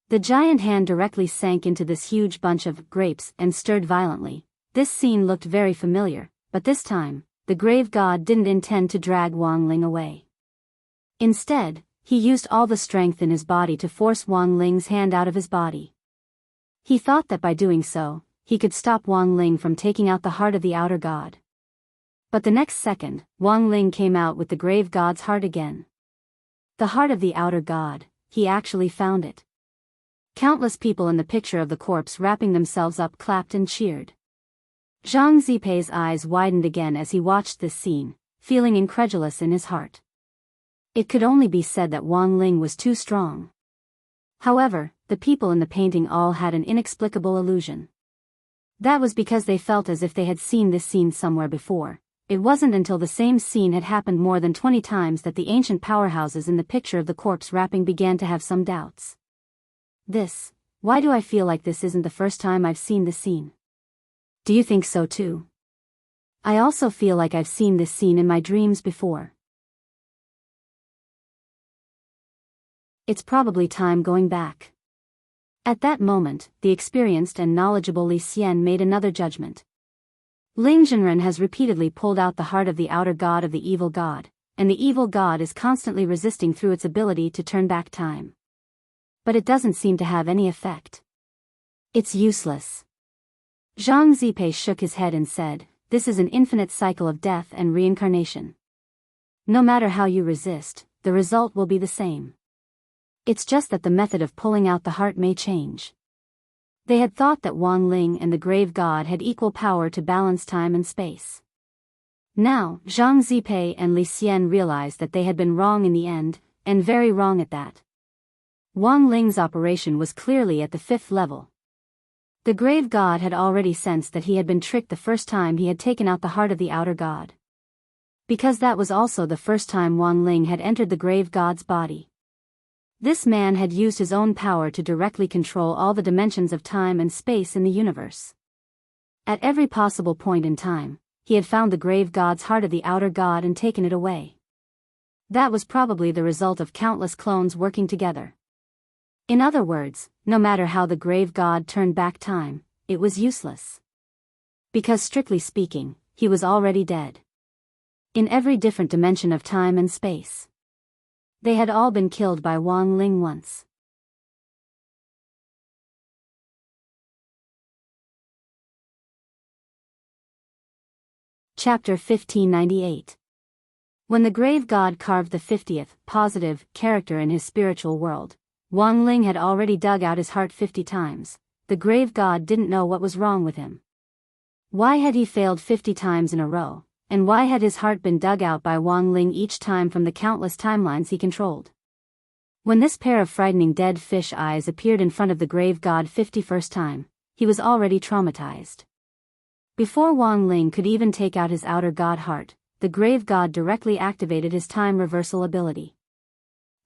The giant hand directly sank into this huge bunch of grapes and stirred violently. This scene looked very familiar, but this time, the grave god didn't intend to drag Wang Ling away. Instead, he used all the strength in his body to force Wang Ling's hand out of his body. He thought that by doing so, he could stop Wang Ling from taking out the heart of the outer god. But the next second, Wang Ling came out with the grave god's heart again. The heart of the outer god, he actually found it. Countless people in the picture of the corpse wrapping themselves up clapped and cheered. Zhang Zipei's eyes widened again as he watched this scene, feeling incredulous in his heart. It could only be said that Wang Ling was too strong. However, the people in the painting all had an inexplicable illusion. That was because they felt as if they had seen this scene somewhere before. It wasn't until the same scene had happened more than 20 times that the ancient powerhouses in the picture of the corpse wrapping began to have some doubts. Why do I feel like this isn't the first time I've seen this scene? Do you think so too? I also feel like I've seen this scene in my dreams before. It's probably time going back. At that moment, the experienced and knowledgeable Li Xian made another judgment. Ling Zhenren has repeatedly pulled out the heart of the outer god of the evil god, and the evil god is constantly resisting through its ability to turn back time. But it doesn't seem to have any effect. It's useless. Zhang Zipei shook his head and said, "This is an infinite cycle of death and reincarnation. No matter how you resist, the result will be the same. It's just that the method of pulling out the heart may change." They had thought that Wang Ling and the grave god had equal power to balance time and space. Now, Zhang Zipei and Li Xian realized that they had been wrong in the end, and very wrong at that. Wang Ling's operation was clearly at the 5th level. The grave god had already sensed that he had been tricked the first time he had taken out the heart of the outer god. Because that was also the first time Wang Ling had entered the grave god's body. This man had used his own power to directly control all the dimensions of time and space in the universe. At every possible point in time, he had found the grave god's heart of the outer god and taken it away. That was probably the result of countless clones working together. In other words, no matter how the grave god turned back time, it was useless. Because strictly speaking, he was already dead. in every different dimension of time and space. They had all been killed by Wang Ling once. Chapter 1598. When the grave god carved the 50th, positive, character in his spiritual world, Wang Ling had already dug out his heart 50 times. The grave god didn't know what was wrong with him. Why had he failed 50 times in a row, and why had his heart been dug out by Wang Ling each time from the countless timelines he controlled? When this pair of frightening dead fish eyes appeared in front of the grave god 51st time, he was already traumatized. Before Wang Ling could even take out his outer god heart, the grave god directly activated his time reversal ability.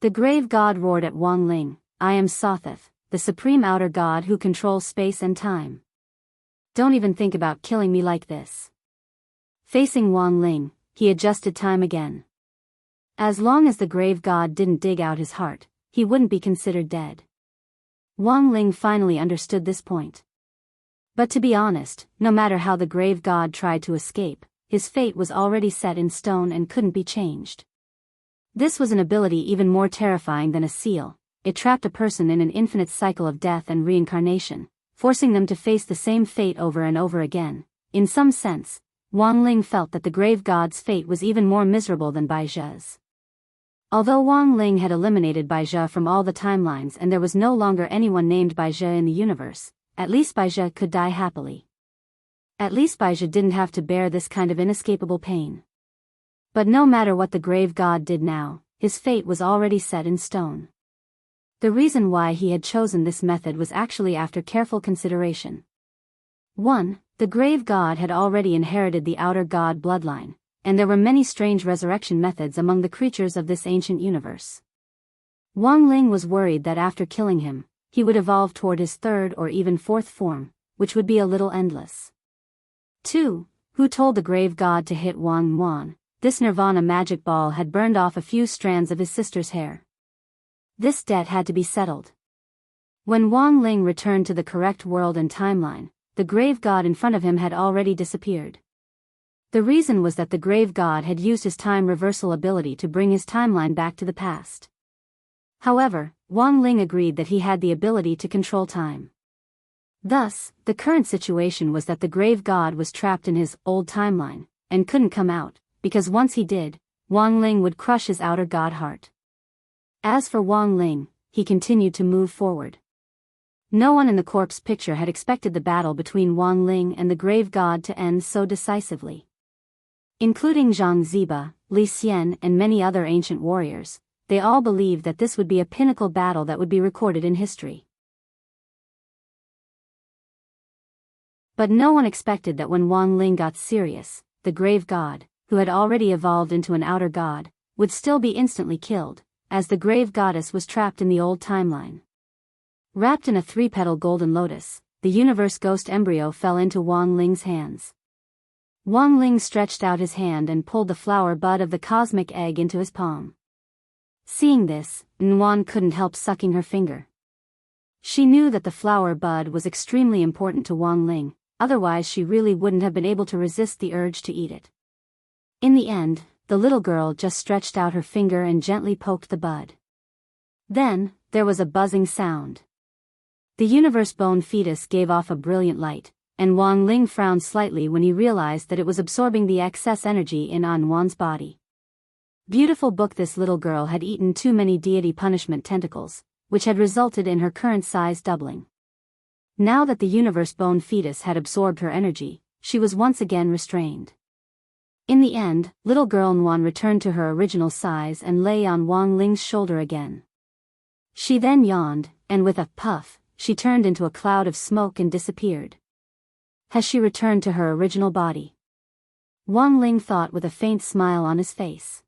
The grave god roared at Wang Ling, "I am Sotheth, the supreme outer god who controls space and time. Don't even think about killing me like this." Facing Wang Ling, he adjusted time again. As long as the grave god didn't dig out his heart, he wouldn't be considered dead. Wang Ling finally understood this point. But to be honest, no matter how the grave god tried to escape, his fate was already set in stone and couldn't be changed. This was an ability even more terrifying than a seal. It trapped a person in an infinite cycle of death and reincarnation, forcing them to face the same fate over and over again. In some sense, Wang Ling felt that the grave god's fate was even more miserable than Bai Zhe's. Although Wang Ling had eliminated Bai Zhe from all the timelines and there was no longer anyone named Bai Zhe in the universe, at least Bai Zhe could die happily. At least Bai Zhe didn't have to bear this kind of inescapable pain. But no matter what the grave god did now, his fate was already set in stone. The reason why he had chosen this method was actually after careful consideration. 1. The grave god had already inherited the outer god bloodline, and there were many strange resurrection methods among the creatures of this ancient universe. Wang Ling was worried that after killing him, he would evolve toward his third or even fourth form, which would be a little endless. 2. Who told the grave god to hit Wang Yuan? This nirvana magic ball had burned off a few strands of his sister's hair. This debt had to be settled. When Wang Ling returned to the correct world and timeline, the grave god in front of him had already disappeared. The reason was that the grave god had used his time reversal ability to bring his timeline back to the past. However, Wang Ling agreed that he had the ability to control time. Thus, the current situation was that the grave god was trapped in his old timeline, and couldn't come out, because once he did, Wang Ling would crush his outer god heart. As for Wang Ling, he continued to move forward. No one in the corpse picture had expected the battle between Wang Ling and the grave god to end so decisively. Including Zhang Ziba, Li Xian and many other ancient warriors, they all believed that this would be a pinnacle battle that would be recorded in history. But no one expected that when Wang Ling got serious, the grave god, who had already evolved into an outer god, would still be instantly killed, as the grave goddess was trapped in the old timeline. Wrapped in a 3-petal golden lotus, the universe ghost embryo fell into Wang Ling's hands. Wang Ling stretched out his hand and pulled the flower bud of the cosmic egg into his palm. Seeing this, Nguyen couldn't help sucking her finger. She knew that the flower bud was extremely important to Wang Ling, otherwise she really wouldn't have been able to resist the urge to eat it. In the end, the little girl just stretched out her finger and gently poked the bud. Then, there was a buzzing sound. The universe-bone fetus gave off a brilliant light, and Wang Ling frowned slightly when he realized that it was absorbing the excess energy in Nguyen's body. Beautiful book. This little girl had eaten too many deity punishment tentacles, which had resulted in her current size doubling. Now that the universe-bone fetus had absorbed her energy, she was once again restrained. In the end, little girl Nguyen returned to her original size and lay on Wang Ling's shoulder again. She then yawned, and with a puff, she turned into a cloud of smoke and disappeared. Has she returned to her original body? Wang Ling thought with a faint smile on his face.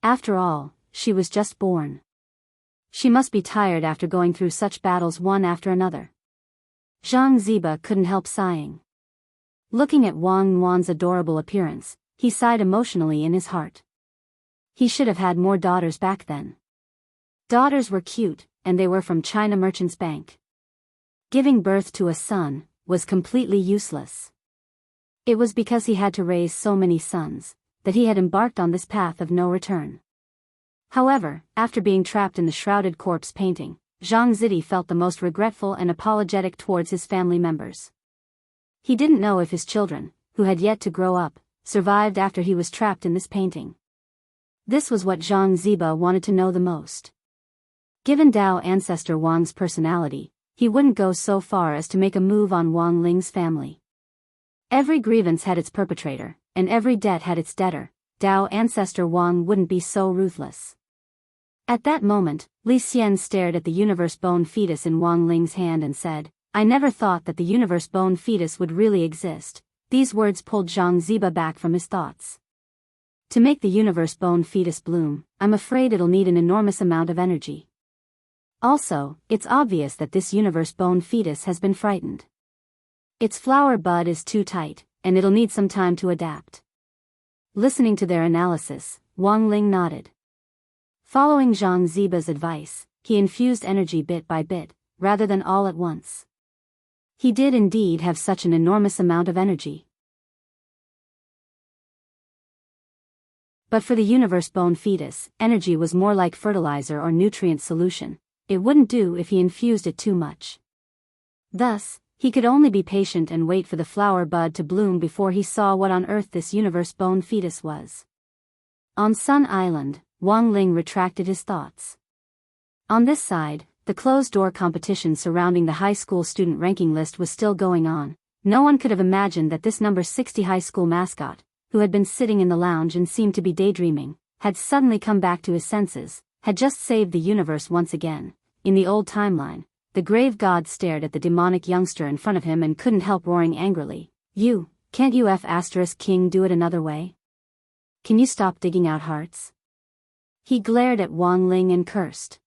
After all, she was just born. She must be tired after going through such battles one after another. Zhang Ziba couldn't help sighing. Looking at Wang Yuan's adorable appearance, he sighed emotionally in his heart. He should have had more daughters back then. Daughters were cute, and they were from China Merchants Bank. Giving birth to a son was completely useless. It was because he had to raise so many sons that he had embarked on this path of no return. However, after being trapped in the shrouded corpse painting, Zhang Zidi felt the most regretful and apologetic towards his family members. He didn't know if his children, who had yet to grow up, survived after he was trapped in this painting. This was what Zhang Ziba wanted to know the most. Given Dao ancestor Wang's personality, he wouldn't go so far as to make a move on Wang Ling's family. Every grievance had its perpetrator, and every debt had its debtor. Dao ancestor Wang wouldn't be so ruthless. At that moment, Li Xian stared at the universe bone fetus in Wang Ling's hand and said, "I never thought that the universe bone fetus would really exist." These words pulled Zhang Ziba back from his thoughts. To make the universe bone fetus bloom, I'm afraid it'll need an enormous amount of energy. Also, it's obvious that this universe bone fetus has been frightened. Its flower bud is too tight, and it'll need some time to adapt. Listening to their analysis, Wang Ling nodded. Following Zhang Ziba's advice, he infused energy bit by bit, rather than all at once. He did indeed have such an enormous amount of energy. But for the universe bone fetus, energy was more like fertilizer or nutrient solution. It wouldn't do if he infused it too much. Thus, he could only be patient and wait for the flower bud to bloom before he saw what on earth this universe bone fetus was. On Sun Island, Wang Ling retracted his thoughts. On this side, the closed-door competition surrounding the high school student ranking list was still going on. No one could have imagined that this number 60 high school mascot, who had been sitting in the lounge and seemed to be daydreaming, had suddenly come back to his senses, had just saved the universe once again. In the old timeline, the grave god stared at the demonic youngster in front of him and couldn't help roaring angrily, Can't you King do it another way? Can you stop digging out hearts?" He glared at Wang Ling and cursed.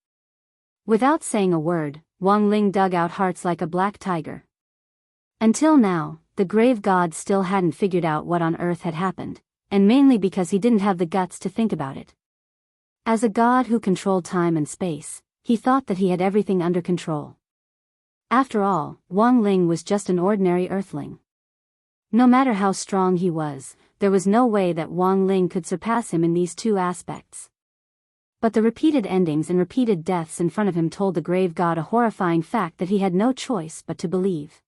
Without saying a word, Wang Ling dug out hearts like a black tiger. Until now, the grave god still hadn't figured out what on earth had happened, and mainly because he didn't have the guts to think about it. As a god who controlled time and space, he thought that he had everything under control. After all, Wang Ling was just an ordinary earthling. No matter how strong he was, there was no way that Wang Ling could surpass him in these two aspects. But the repeated endings and repeated deaths in front of him told the grave god a horrifying fact that he had no choice but to believe.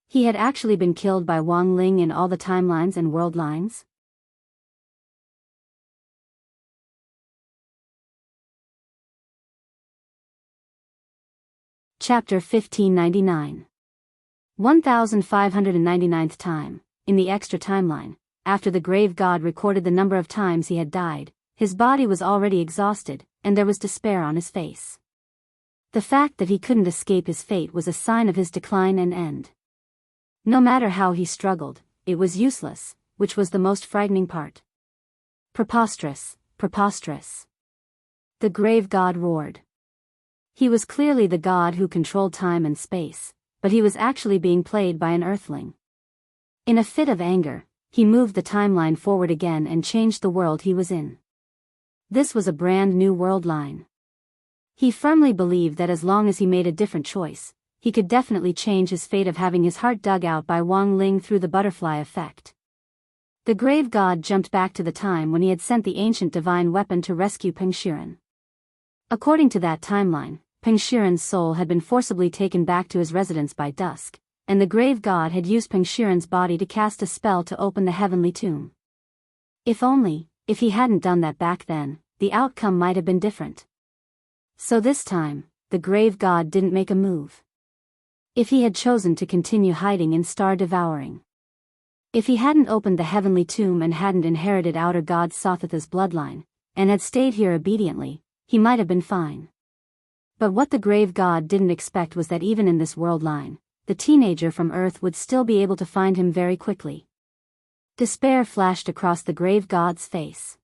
He had actually been killed by Wang Ling in all the timelines and world lines. Chapter 1599. 1599th time, in the extra timeline, after the grave god recorded the number of times he had died, his body was already exhausted, and there was despair on his face. The fact that he couldn't escape his fate was a sign of his decline and end. No matter how he struggled, it was useless, which was the most frightening part. Preposterous, preposterous. The grave god roared. He was clearly the god who controlled time and space, but he was actually being played by an earthling. In a fit of anger, he moved the timeline forward again and changed the world he was in. This was a brand new world line. He firmly believed that as long as he made a different choice, he could definitely change his fate of having his heart dug out by Wang Ling through the butterfly effect. The grave god jumped back to the time when he had sent the ancient divine weapon to rescue Peng Shiren. According to that timeline, Peng Shiren's soul had been forcibly taken back to his residence by dusk, and the grave god had used Peng Shiren's body to cast a spell to open the heavenly tomb. If he hadn't done that back then, the outcome might have been different. So this time, the grave god didn't make a move. If he had chosen to continue hiding in star devouring. If he hadn't opened the heavenly tomb and hadn't inherited outer god Sothatha's bloodline, and had stayed here obediently, he might have been fine. But what the grave god didn't expect was that even in this world line, the teenager from Earth would still be able to find him very quickly. Despair flashed across the grave god's face.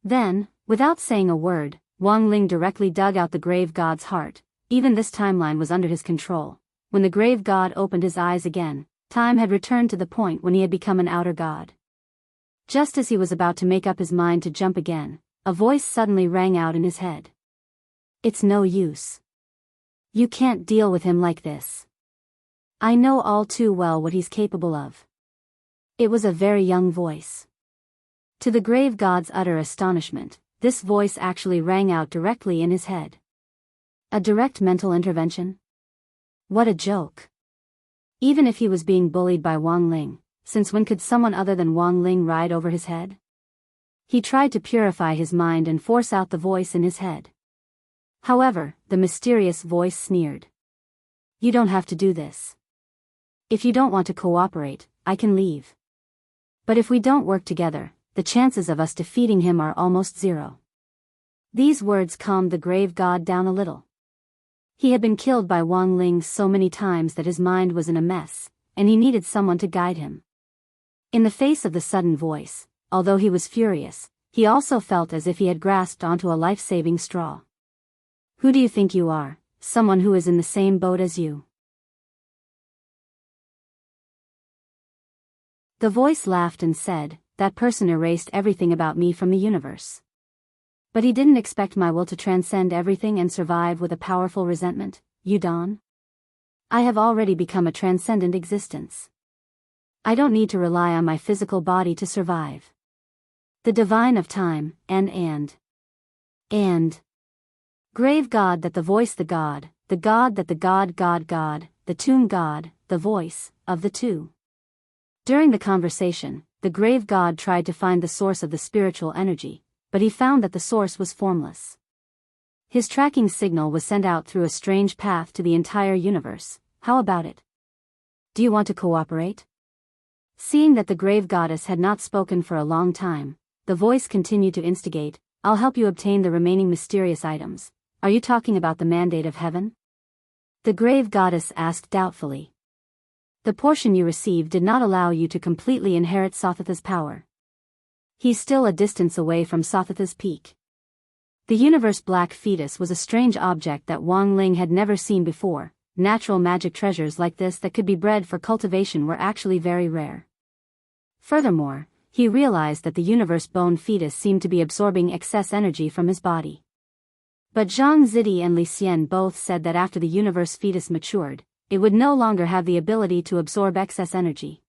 Then, without saying a word, Wang Ling directly dug out the grave god's heart. Even this timeline was under his control. When the grave god opened his eyes again, time had returned to the point when he had become an outer god. Just as he was about to make up his mind to jump again, a voice suddenly rang out in his head. "It's no use. You can't deal with him like this. I know all too well what he's capable of." It was a very young voice. To the grave god's utter astonishment, this voice actually rang out directly in his head. A direct mental intervention? What a joke. Even if he was being bullied by Wang Ling, since when could someone other than Wang Ling ride over his head? He tried to purify his mind and force out the voice in his head. However, the mysterious voice sneered. You don't have to do this. If you don't want to cooperate, I can leave. But if we don't work together, the chances of us defeating him are almost zero. These words calmed the grave god down a little. He had been killed by Wang Ling so many times that his mind was in a mess, and he needed someone to guide him. In the face of the sudden voice, although he was furious, he also felt as if he had grasped onto a life-saving straw. Who do you think you are? Someone who is in the same boat as you. The voice laughed and said, that person erased everything about me from the universe. But he didn't expect my will to transcend everything and survive with a powerful resentment, Yudon. I have already become a transcendent existence. I don't need to rely on my physical body to survive. The divine of time, and. Grave god that the voice the god that the god, the tomb god, the voice, of the two. During the conversation, the grave god tried to find the source of the spiritual energy, but he found that the source was formless. His tracking signal was sent out through a strange path to the entire universe. How about it? Do you want to cooperate? Seeing that the grave goddess had not spoken for a long time, the voice continued to instigate, I'll help you obtain the remaining mysterious items. Are you talking about the mandate of heaven? The grave goddess asked doubtfully. The portion you received did not allow you to completely inherit Sothatha's power. He's still a distance away from Sothatha's peak. The universe black fetus was a strange object that Wang Ling had never seen before. Natural magic treasures like this that could be bred for cultivation were actually very rare. Furthermore, he realized that the universe bone fetus seemed to be absorbing excess energy from his body. But Zhang Zidi and Li Xian both said that after the universe fetus matured, it would no longer have the ability to absorb excess energy.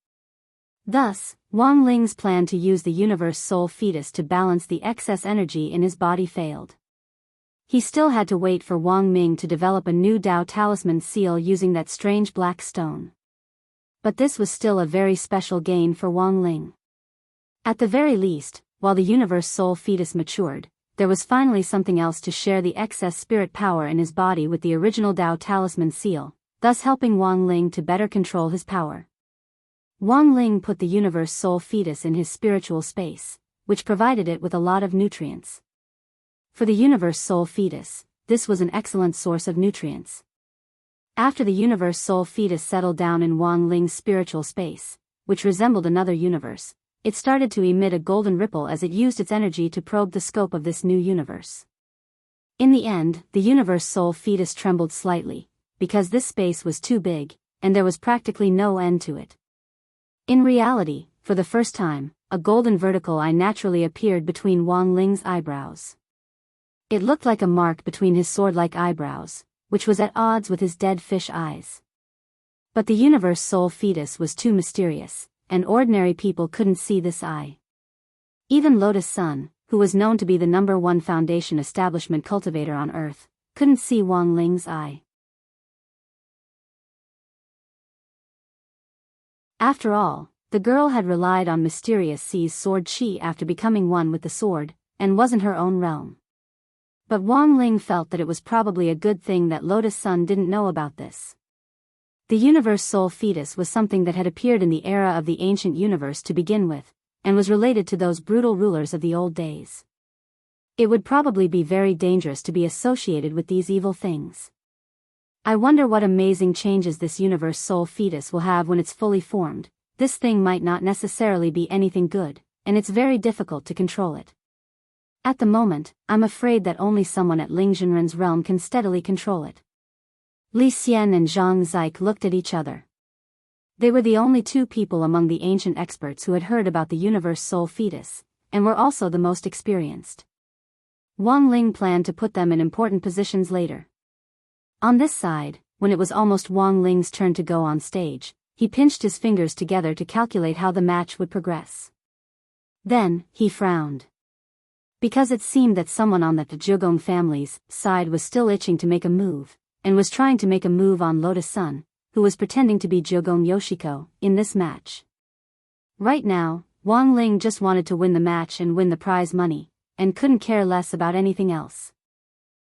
Thus, Wang Ling's plan to use the universe soul fetus to balance the excess energy in his body failed. He still had to wait for Wang Ming to develop a new Dao talisman seal using that strange black stone. But this was still a very special gain for Wang Ling. At the very least, while the universe soul fetus matured, there was finally something else to share the excess spirit power in his body with the original Dao talisman seal, thus helping Wang Ling to better control his power. Wang Ling put the universe soul fetus in his spiritual space, which provided it with a lot of nutrients. For the universe soul fetus, this was an excellent source of nutrients. After the universe soul fetus settled down in Wang Ling's spiritual space, which resembled another universe, it started to emit a golden ripple as it used its energy to probe the scope of this new universe. In the end, the universe soul fetus trembled slightly, because this space was too big, and there was practically no end to it. In reality, for the first time, a golden vertical eye naturally appeared between Wang Ling's eyebrows. It looked like a mark between his sword-like eyebrows, which was at odds with his dead fish eyes. But the universe soul fetus was too mysterious, and ordinary people couldn't see this eye. Even Lotus Sun, who was known to be the #1 foundation establishment cultivator on Earth, couldn't see Wang Ling's eye. After all, the girl had relied on Mysterious Sea's sword chi after becoming one with the sword, and wasn't her own realm. But Wang Ling felt that it was probably a good thing that Lotus Sun didn't know about this. The universe soul fetus was something that had appeared in the era of the ancient universe to begin with, and was related to those brutal rulers of the old days. It would probably be very dangerous to be associated with these evil things. I wonder what amazing changes this universe soul fetus will have when it's fully formed. This thing might not necessarily be anything good, and it's very difficult to control it. At the moment, I'm afraid that only someone at Ling Zhenren's realm can steadily control it. Li Xian and Zhang Zik looked at each other. They were the only two people among the ancient experts who had heard about the universe soul fetus, and were also the most experienced. Wang Ling planned to put them in important positions later. On this side, when it was almost Wang Ling's turn to go on stage, he pinched his fingers together to calculate how the match would progress. Then, he frowned. Because it seemed that someone on the Jogong family's side was still itching to make a move, and was trying to make a move on Lotus-sun, who was pretending to be Jogong Yoshiko, in this match. Right now, Wang Ling just wanted to win the match and win the prize money, and couldn't care less about anything else.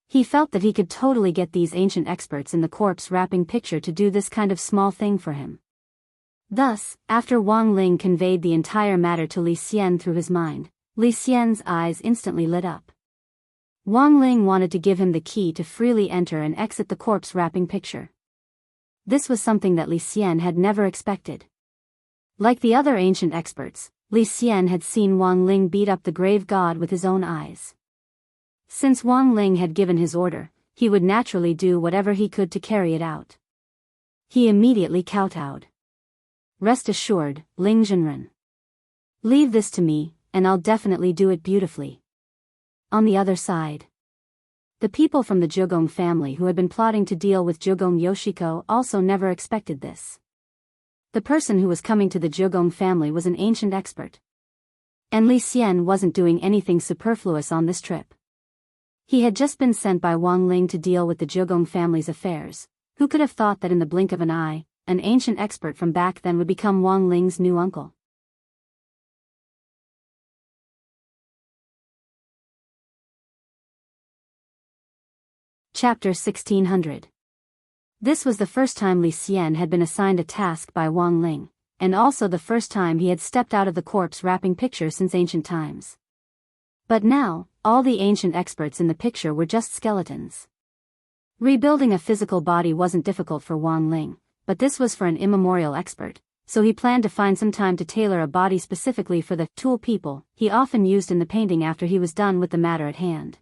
He felt that he could totally get these ancient experts in the corpse wrapping picture to do this kind of small thing for him. Thus, after Wang Ling conveyed the entire matter to Li Xian through his mind, Li Xian's eyes instantly lit up. Wang Ling wanted to give him the key to freely enter and exit the corpse wrapping picture. This was something that Li Xian had never expected. Like the other ancient experts, Li Xian had seen Wang Ling beat up the grave god with his own eyes. Since Wang Ling had given his order, he would naturally do whatever he could to carry it out. He immediately kowtowed. Rest assured, Ling Zhenren. Leave this to me, and I'll definitely do it beautifully. On the other side, the people from the Jogong family who had been plotting to deal with Jogong Yoshiko also never expected this. The person who was coming to the Jogong family was an ancient expert. And Li Xian wasn't doing anything superfluous on this trip. He had just been sent by Wang Ling to deal with the Jogong family's affairs. Who could have thought that in the blink of an eye, an ancient expert from back then would become Wang Ling's new uncle? Chapter 1600. This was the first time Li Xian had been assigned a task by Wang Ling, and also the first time he had stepped out of the corpse wrapping picture since ancient times. But now, all the ancient experts in the picture were just skeletons. Rebuilding a physical body wasn't difficult for Wang Ling, but this was for an immemorial expert, so he planned to find some time to tailor a body specifically for the tool people he often used in the painting after he was done with the matter at hand.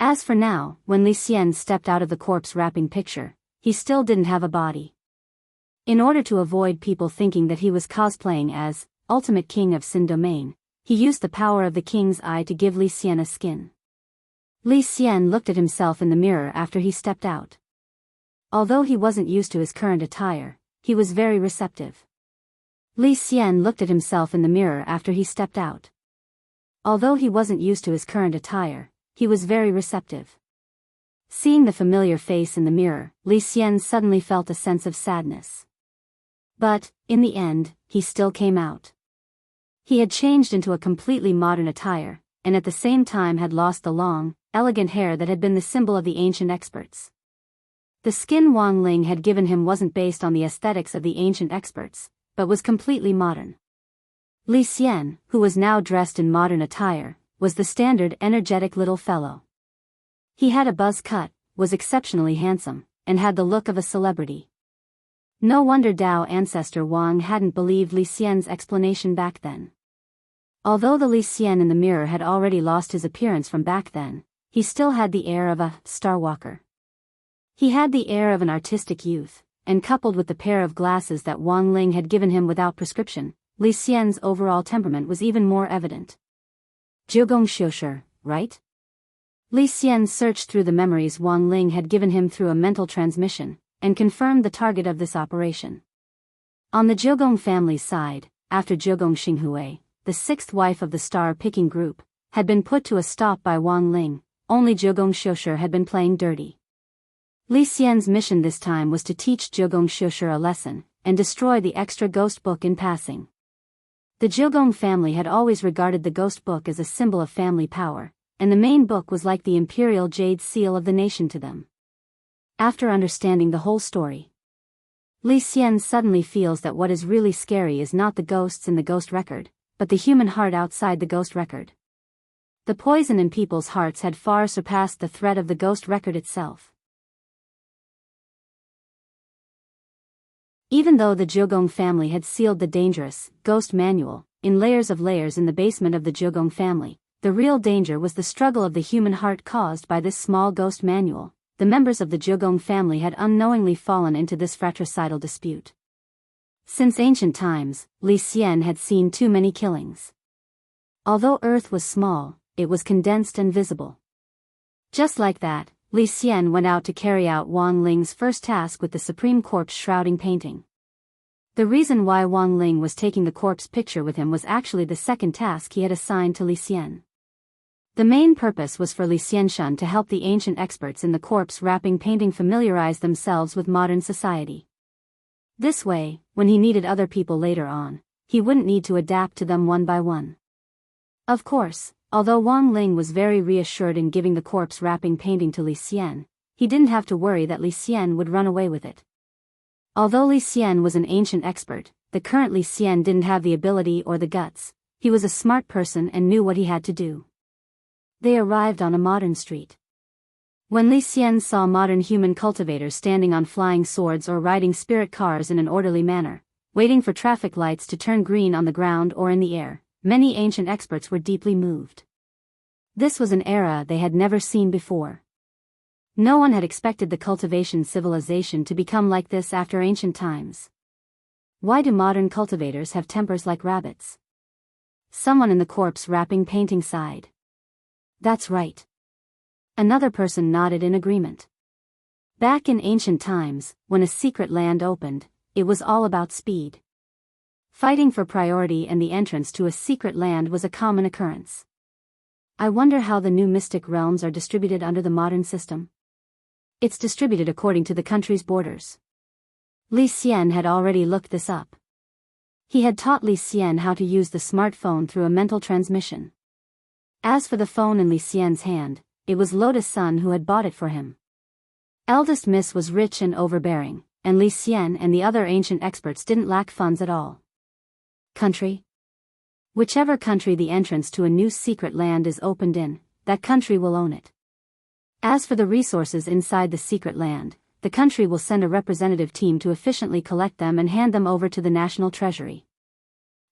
As for now, when Li Xian stepped out of the corpse wrapping picture, he still didn't have a body. In order to avoid people thinking that he was cosplaying as Ultimate King of Sin Domain, he used the power of the King's Eye to give Li Xian a skin. Li Xian looked at himself in the mirror after he stepped out. Although he wasn't used to his current attire, he was very receptive. Li Xian looked at himself in the mirror after he stepped out. Although he wasn't used to his current attire, he was very receptive. Seeing the familiar face in the mirror, Li Xian suddenly felt a sense of sadness. But, in the end, he still came out. He had changed into a completely modern attire, and at the same time had lost the long, elegant hair that had been the symbol of the ancient experts. The skin Wang Ling had given him wasn't based on the aesthetics of the ancient experts, but was completely modern. Li Xian, who was now dressed in modern attire, was the standard energetic little fellow. He had a buzz cut, was exceptionally handsome, and had the look of a celebrity. No wonder Dao ancestor Wang hadn't believed Li Xian's explanation back then. Although the Li Xian in the mirror had already lost his appearance from back then, he still had the air of a starwalker. He had the air of an artistic youth, and coupled with the pair of glasses that Wang Ling had given him without prescription, Li Xian's overall temperament was even more evident. Jogong Xiushi, right? Li Xian searched through the memories Wang Ling had given him through a mental transmission, and confirmed the target of this operation. On the Jogong family's side, after Jogong Xinghui, the sixth wife of the star-picking group, had been put to a stop by Wang Ling, only Jogong Xiushi had been playing dirty. Li Xian's mission this time was to teach Jogong Xiushi a lesson, and destroy the extra ghost book in passing. The Jogong family had always regarded the ghost book as a symbol of family power, and the main book was like the imperial jade seal of the nation to them. After understanding the whole story, Li Xian suddenly feels that what is really scary is not the ghosts in the ghost record, but the human heart outside the ghost record. The poison in people's hearts had far surpassed the threat of the ghost record itself. Even though the Jogong family had sealed the dangerous ghost manual in layers in the basement of the Jogong family, the real danger was the struggle of the human heart caused by this small ghost manual. The members of the Jogong family had unknowingly fallen into this fratricidal dispute. Since ancient times, Li Xian had seen too many killings. Although Earth was small, it was condensed and visible. Just like that, Li Xian went out to carry out Wang Ling's first task with the Supreme Corpse shrouding painting. The reason why Wang Ling was taking the corpse picture with him was actually the second task he had assigned to Li Xian. The main purpose was for Li Xianshun to help the ancient experts in the corpse wrapping painting familiarize themselves with modern society. This way, when he needed other people later on, he wouldn't need to adapt to them one by one. Of course, although Wang Ling was very reassured in giving the corpse wrapping painting to Li Xian, he didn't have to worry that Li Xian would run away with it. Although Li Xian was an ancient expert, the current Li Xian didn't have the ability or the guts. He was a smart person and knew what he had to do. They arrived on a modern street. When Li Xian saw modern human cultivators standing on flying swords or riding spirit cars in an orderly manner, waiting for traffic lights to turn green on the ground or in the air, many ancient experts were deeply moved. This was an era they had never seen before. No one had expected the cultivation civilization to become like this after ancient times. Why do modern cultivators have tempers like rabbits? Someone in the corpse wrapping painting sighed. That's right. Another person nodded in agreement. Back in ancient times, when a secret land opened, it was all about speed. Fighting for priority and the entrance to a secret land was a common occurrence. I wonder how the new mystic realms are distributed under the modern system. It's distributed according to the country's borders. Li Xian had already looked this up. He had taught Li Xian how to use the smartphone through a mental transmission. As for the phone in Li Xian's hand, it was Lotus Sun who had bought it for him. Eldest Miss was rich and overbearing, and Li Xian and the other ancient experts didn't lack funds at all. Country? Whichever country the entrance to a new secret land is opened in, that country will own it. As for the resources inside the secret land, the country will send a representative team to efficiently collect them and hand them over to the national treasury.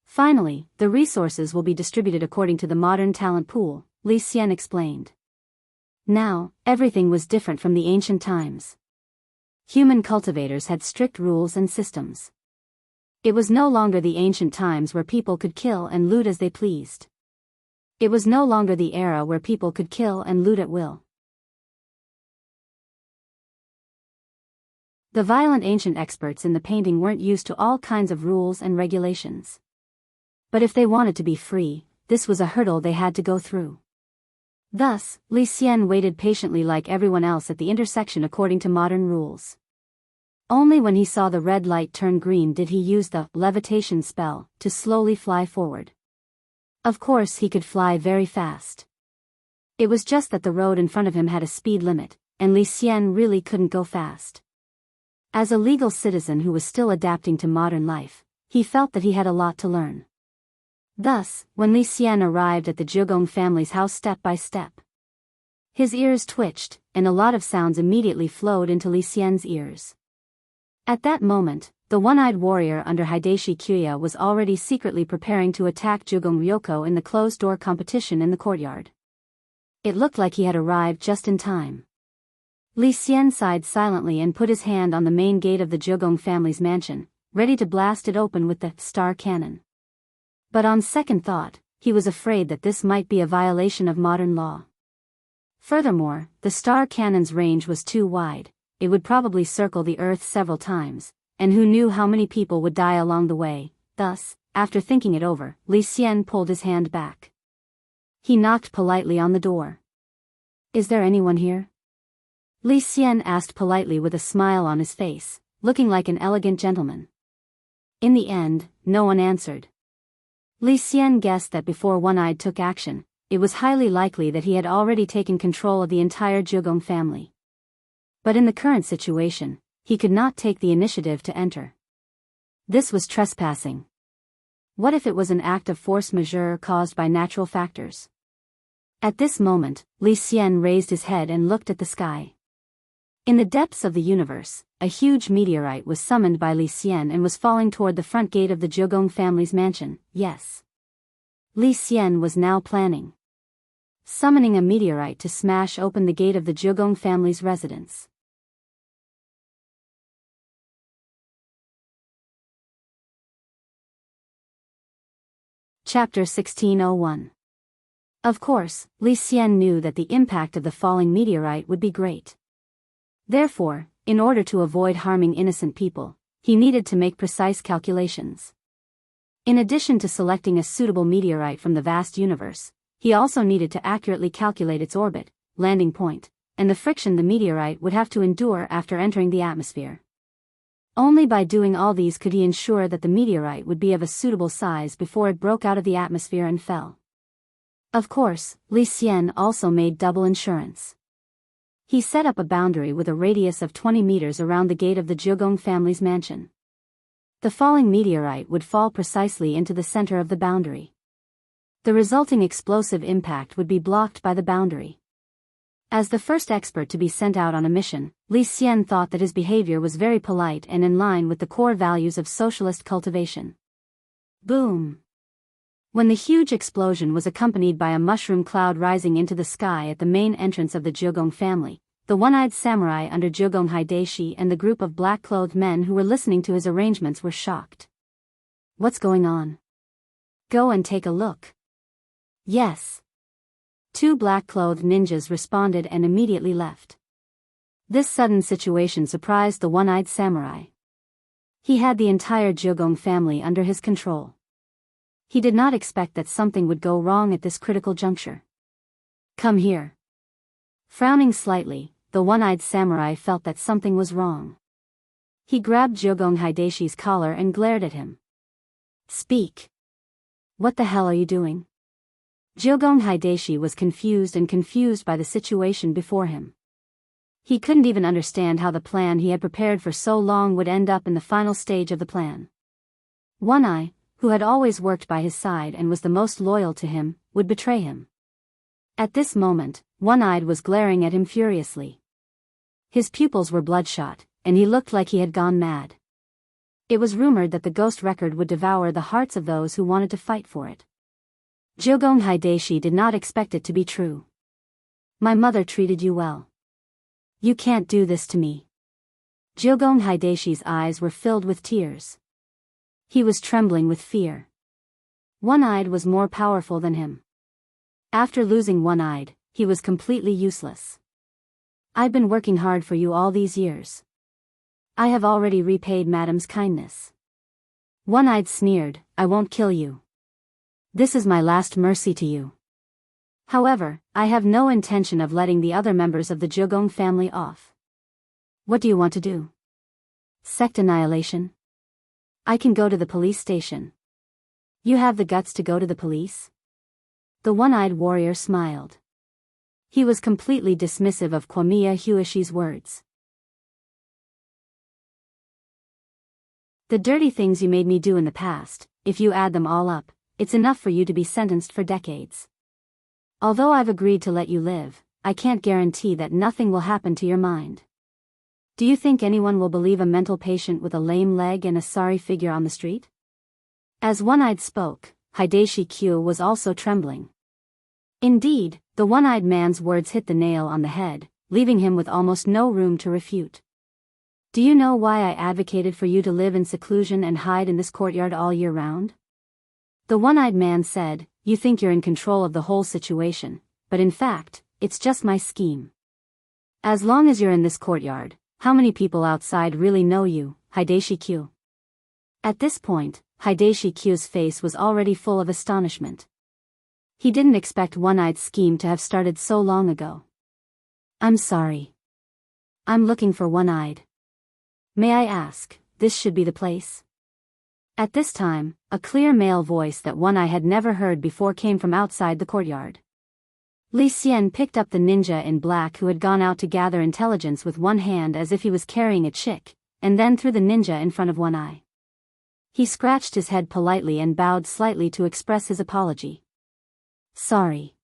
Finally, the resources will be distributed according to the modern talent pool, Li Xian explained. Now, everything was different from the ancient times. Human cultivators had strict rules and systems. It was no longer the ancient times where people could kill and loot as they pleased. It was no longer the era where people could kill and loot at will. The violent ancient experts in the painting weren't used to all kinds of rules and regulations. But if they wanted to be free, this was a hurdle they had to go through. Thus, Li Xian waited patiently like everyone else at the intersection according to modern rules. Only when he saw the red light turn green did he use the levitation spell to slowly fly forward. Of course he could fly very fast. It was just that the road in front of him had a speed limit, and Li Xian really couldn't go fast. As a legal citizen who was still adapting to modern life, he felt that he had a lot to learn. Thus, when Li Xian arrived at the Zhigong family's house step by step, his ears twitched, and a lot of sounds immediately flowed into Li Xian's ears. At that moment, the one-eyed warrior under Hideshi Kuya was already secretly preparing to attack Zhigong Ryoko in the closed-door competition in the courtyard. It looked like he had arrived just in time. Li Xian sighed silently and put his hand on the main gate of the Zhigong family's mansion, ready to blast it open with the star cannon. But on second thought, he was afraid that this might be a violation of modern law. Furthermore, the star cannon's range was too wide, it would probably circle the Earth several times, and who knew how many people would die along the way. Thus, after thinking it over, Li Xian pulled his hand back. He knocked politely on the door. "Is there anyone here?" Li Xian asked politely with a smile on his face, looking like an elegant gentleman. In the end, no one answered. Li Xian guessed that before One-Eyed took action, it was highly likely that he had already taken control of the entire Zhigong family. But in the current situation, he could not take the initiative to enter. This was trespassing. What if it was an act of force majeure caused by natural factors? At this moment, Li Xian raised his head and looked at the sky. In the depths of the universe, a huge meteorite was summoned by Li Xian and was falling toward the front gate of the Zhigong family's mansion. Yes. Li Xian was now planning summoning a meteorite to smash open the gate of the Zhigong family's residence. Chapter 1601. Of course, Li Xian knew that the impact of the falling meteorite would be great. Therefore, in order to avoid harming innocent people, he needed to make precise calculations. In addition to selecting a suitable meteorite from the vast universe, he also needed to accurately calculate its orbit, landing point, and the friction the meteorite would have to endure after entering the atmosphere. Only by doing all these could he ensure that the meteorite would be of a suitable size before it broke out of the atmosphere and fell. Of course, Li Xian also made double insurance. He set up a boundary with a radius of 20 meters around the gate of the Jiugong family's mansion. The falling meteorite would fall precisely into the center of the boundary. The resulting explosive impact would be blocked by the boundary. As the first expert to be sent out on a mission, Li Xian thought that his behavior was very polite and in line with the core values of socialist cultivation. Boom! When the huge explosion was accompanied by a mushroom cloud rising into the sky at the main entrance of the Jiugong family, the one-eyed samurai under Jiugong Hideshi and the group of black-clothed men who were listening to his arrangements were shocked. What's going on? Go and take a look. Yes. 2 black-clothed ninjas responded and immediately left. This sudden situation surprised the one-eyed samurai. He had the entire Jiugong family under his control. He did not expect that something would go wrong at this critical juncture. Come here. Frowning slightly, the one-eyed samurai felt that something was wrong. He grabbed Jiugong Hideshi's collar and glared at him. Speak. What the hell are you doing? Jiugong Hideshi was confused by the situation before him. He couldn't even understand how the plan he had prepared for so long would end up in the final stage of the plan. One Eye, who had always worked by his side and was the most loyal to him, would betray him. At this moment, One-Eyed was glaring at him furiously. His pupils were bloodshot, and he looked like he had gone mad. It was rumored that the ghost record would devour the hearts of those who wanted to fight for it. Jiugong Hideshi did not expect it to be true. My mother treated you well. You can't do this to me. Jiugong Hideshi's eyes were filled with tears. He was trembling with fear. One-Eyed was more powerful than him. After losing One-Eyed, he was completely useless. I've been working hard for you all these years. I have already repaid Madam's kindness. One-Eyed sneered, I won't kill you. This is my last mercy to you. However, I have no intention of letting the other members of the Jiugong family off. What do you want to do? Sect annihilation? I can go to the police station. You have the guts to go to the police? The one-eyed warrior smiled. He was completely dismissive of Kwamiya Huishi's words. The dirty things you made me do in the past, if you add them all up, it's enough for you to be sentenced for decades. Although I've agreed to let you live, I can't guarantee that nothing will happen to your mind. Do you think anyone will believe a mental patient with a lame leg and a sorry figure on the street? As One-Eyed spoke, Hideshi Q was also trembling. Indeed, the one-eyed man's words hit the nail on the head, leaving him with almost no room to refute. Do you know why I advocated for you to live in seclusion and hide in this courtyard all year round? The one-eyed man said, you think you're in control of the whole situation, but in fact, it's just my scheme. As long as you're in this courtyard, how many people outside really know you, Hideshi Q? At this point, Hideshi Q's face was already full of astonishment. He didn't expect One-Eye's scheme to have started so long ago. I'm sorry. I'm looking for One-Eyed. May I ask, this should be the place? At this time, a clear male voice that One-Eye had never heard before came from outside the courtyard. Li Xian picked up the ninja in black who had gone out to gather intelligence with one hand as if he was carrying a chick, and then threw the ninja in front of One-Eye. He scratched his head politely and bowed slightly to express his apology. Sorry.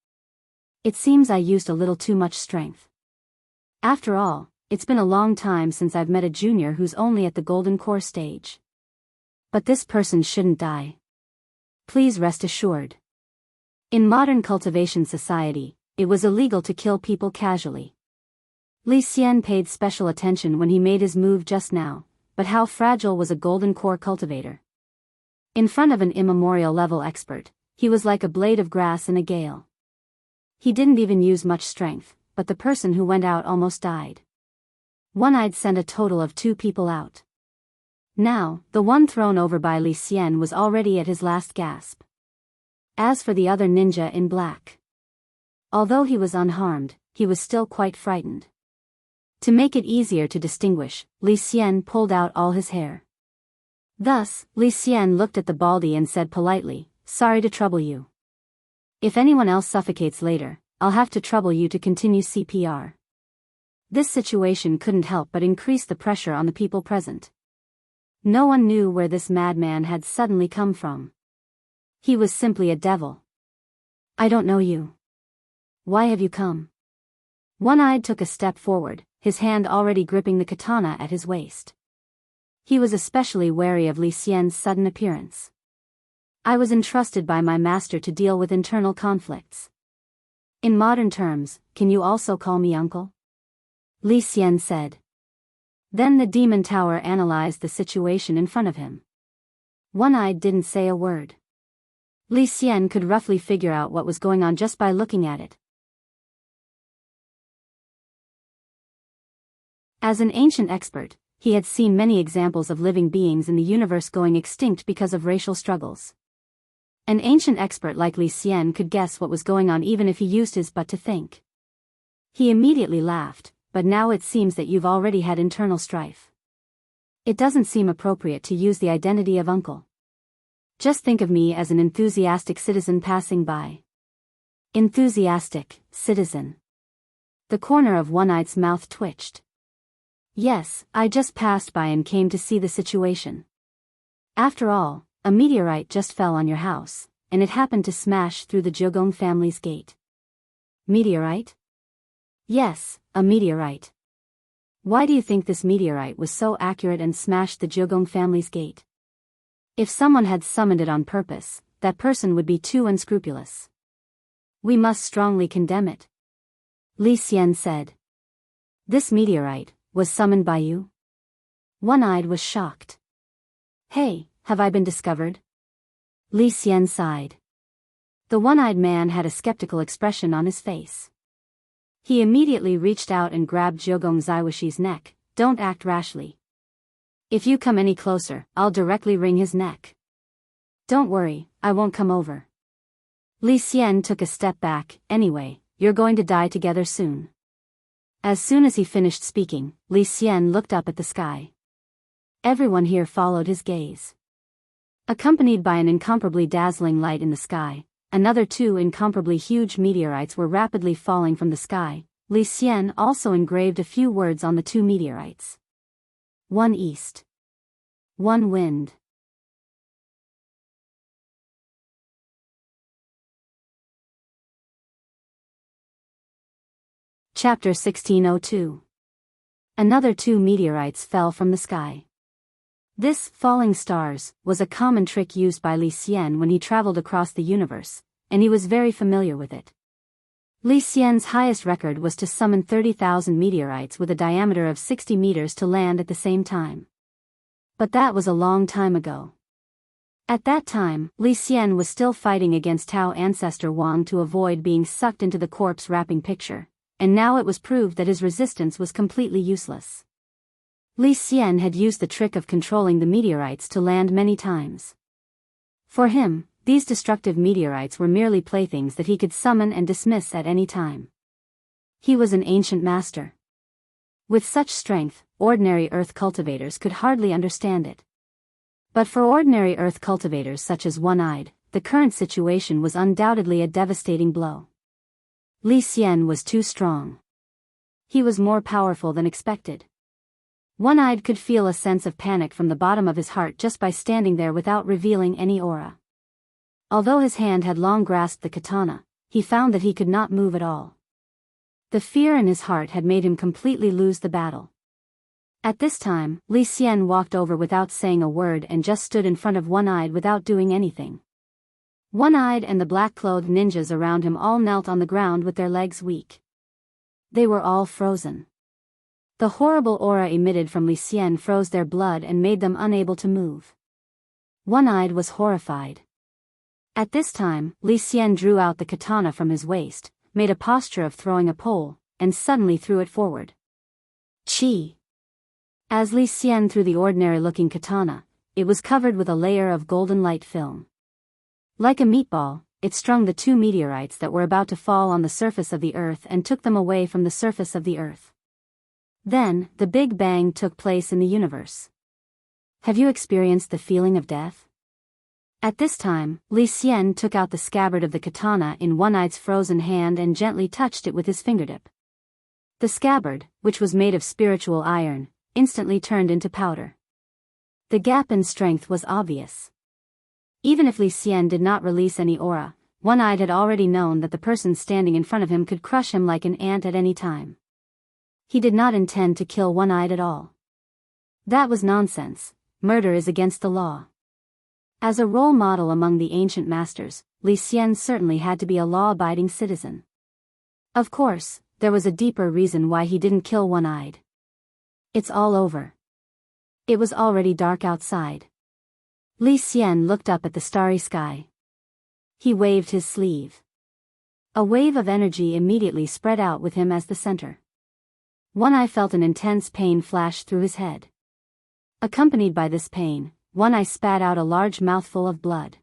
It seems I used a little too much strength. After all, it's been a long time since I've met a junior who's only at the golden core stage. But this person shouldn't die. Please rest assured. In modern cultivation society, it was illegal to kill people casually. Li Xian paid special attention when he made his move just now, but how fragile was a golden core cultivator? In front of an immemorial level expert, he was like a blade of grass in a gale. He didn't even use much strength, but the person who went out almost died. One-Eyed sent a total of 2 people out. Now, the one thrown over by Li Xian was already at his last gasp. As for the other ninja in black, although he was unharmed, he was still quite frightened. To make it easier to distinguish, Li Xian pulled out all his hair. Thus, Li Xian looked at the baldy and said politely, "Sorry to trouble you. If anyone else suffocates later, I'll have to trouble you to continue CPR." This situation couldn't help but increase the pressure on the people present. No one knew where this madman had suddenly come from. He was simply a devil. "I don't know you. Why have you come?" One-Eyed took a step forward, his hand already gripping the katana at his waist. He was especially wary of Li Xian's sudden appearance. "I was entrusted by my master to deal with internal conflicts. In modern terms, can you also call me uncle?" Li Xian said. Then the demon tower analyzed the situation in front of him. One-Eyed didn't say a word. Li Xian could roughly figure out what was going on just by looking at it. As an ancient expert, he had seen many examples of living beings in the universe going extinct because of racial struggles. An ancient expert like Li Xian could guess what was going on even if he used his butt to think. He immediately laughed, "But now it seems that you've already had internal strife. It doesn't seem appropriate to use the identity of uncle. Just think of me as an enthusiastic citizen passing by." Enthusiastic citizen. The corner of One-Eye's mouth twitched. "Yes, I just passed by and came to see the situation. After all, a meteorite just fell on your house, and it happened to smash through the Jiugong family's gate." "Meteorite?" "Yes, a meteorite. Why do you think this meteorite was so accurate and smashed the Jiugong family's gate? If someone had summoned it on purpose, that person would be too unscrupulous. We must strongly condemn it," Li Xian said. "This meteorite was summoned by you?" One-Eyed was shocked. "Hey, have I been discovered?" Li Xian sighed. The one-eyed man had a skeptical expression on his face. He immediately reached out and grabbed Jiugong Zaiwushi's neck. "Don't act rashly. If you come any closer, I'll directly wring his neck." "Don't worry, I won't come over." Li Xian took a step back. "Anyway, you're going to die together soon." As soon as he finished speaking, Li Xian looked up at the sky. Everyone here followed his gaze. Accompanied by an incomparably dazzling light in the sky, another two incomparably huge meteorites were rapidly falling from the sky. Li Xian also engraved a few words on the two meteorites. "One east. One wind." Chapter 1602. Another two meteorites fell from the sky. This, falling stars, was a common trick used by Li Xian when he traveled across the universe, and he was very familiar with it. Li Xian's highest record was to summon 30,000 meteorites with a diameter of 60 meters to land at the same time. But that was a long time ago. At that time, Li Xian was still fighting against Tao ancestor Wang to avoid being sucked into the corpse-wrapping picture, and now it was proved that his resistance was completely useless. Li Xian had used the trick of controlling the meteorites to land many times. For him, these destructive meteorites were merely playthings that he could summon and dismiss at any time. He was an ancient master. With such strength, ordinary earth cultivators could hardly understand it. But for ordinary earth cultivators such as One-Eyed, the current situation was undoubtedly a devastating blow. Li Xian was too strong. He was more powerful than expected. One-Eyed could feel a sense of panic from the bottom of his heart just by standing there without revealing any aura. Although his hand had long grasped the katana, he found that he could not move at all. The fear in his heart had made him completely lose the battle. At this time, Li Xian walked over without saying a word and just stood in front of One-Eyed without doing anything. One-Eyed and the black-clothed ninjas around him all knelt on the ground with their legs weak. They were all frozen. The horrible aura emitted from Li Xian froze their blood and made them unable to move. One-Eyed was horrified. At this time, Li Xian drew out the katana from his waist, made a posture of throwing a pole, and suddenly threw it forward. Chi! As Li Xian threw the ordinary-looking katana, it was covered with a layer of golden light film. Like a meatball, it strung the two meteorites that were about to fall on the surface of the Earth and took them away from the surface of the Earth. Then, the Big Bang took place in the universe. Have you experienced the feeling of death? At this time, Li Xian took out the scabbard of the katana in One-Eye's frozen hand and gently touched it with his fingertip. The scabbard, which was made of spiritual iron, instantly turned into powder. The gap in strength was obvious. Even if Li Xian did not release any aura, One-Eye had already known that the person standing in front of him could crush him like an ant at any time. He did not intend to kill One-Eye at all. That was nonsense. Murder is against the law. As a role model among the ancient masters, Li Xian certainly had to be a law-abiding citizen. Of course, there was a deeper reason why he didn't kill One-Eyed. It's all over. It was already dark outside. Li Xian looked up at the starry sky. He waved his sleeve. A wave of energy immediately spread out with him as the center. One-Eye felt an intense pain flash through his head. Accompanied by this pain, One-Eye spat out a large mouthful of blood.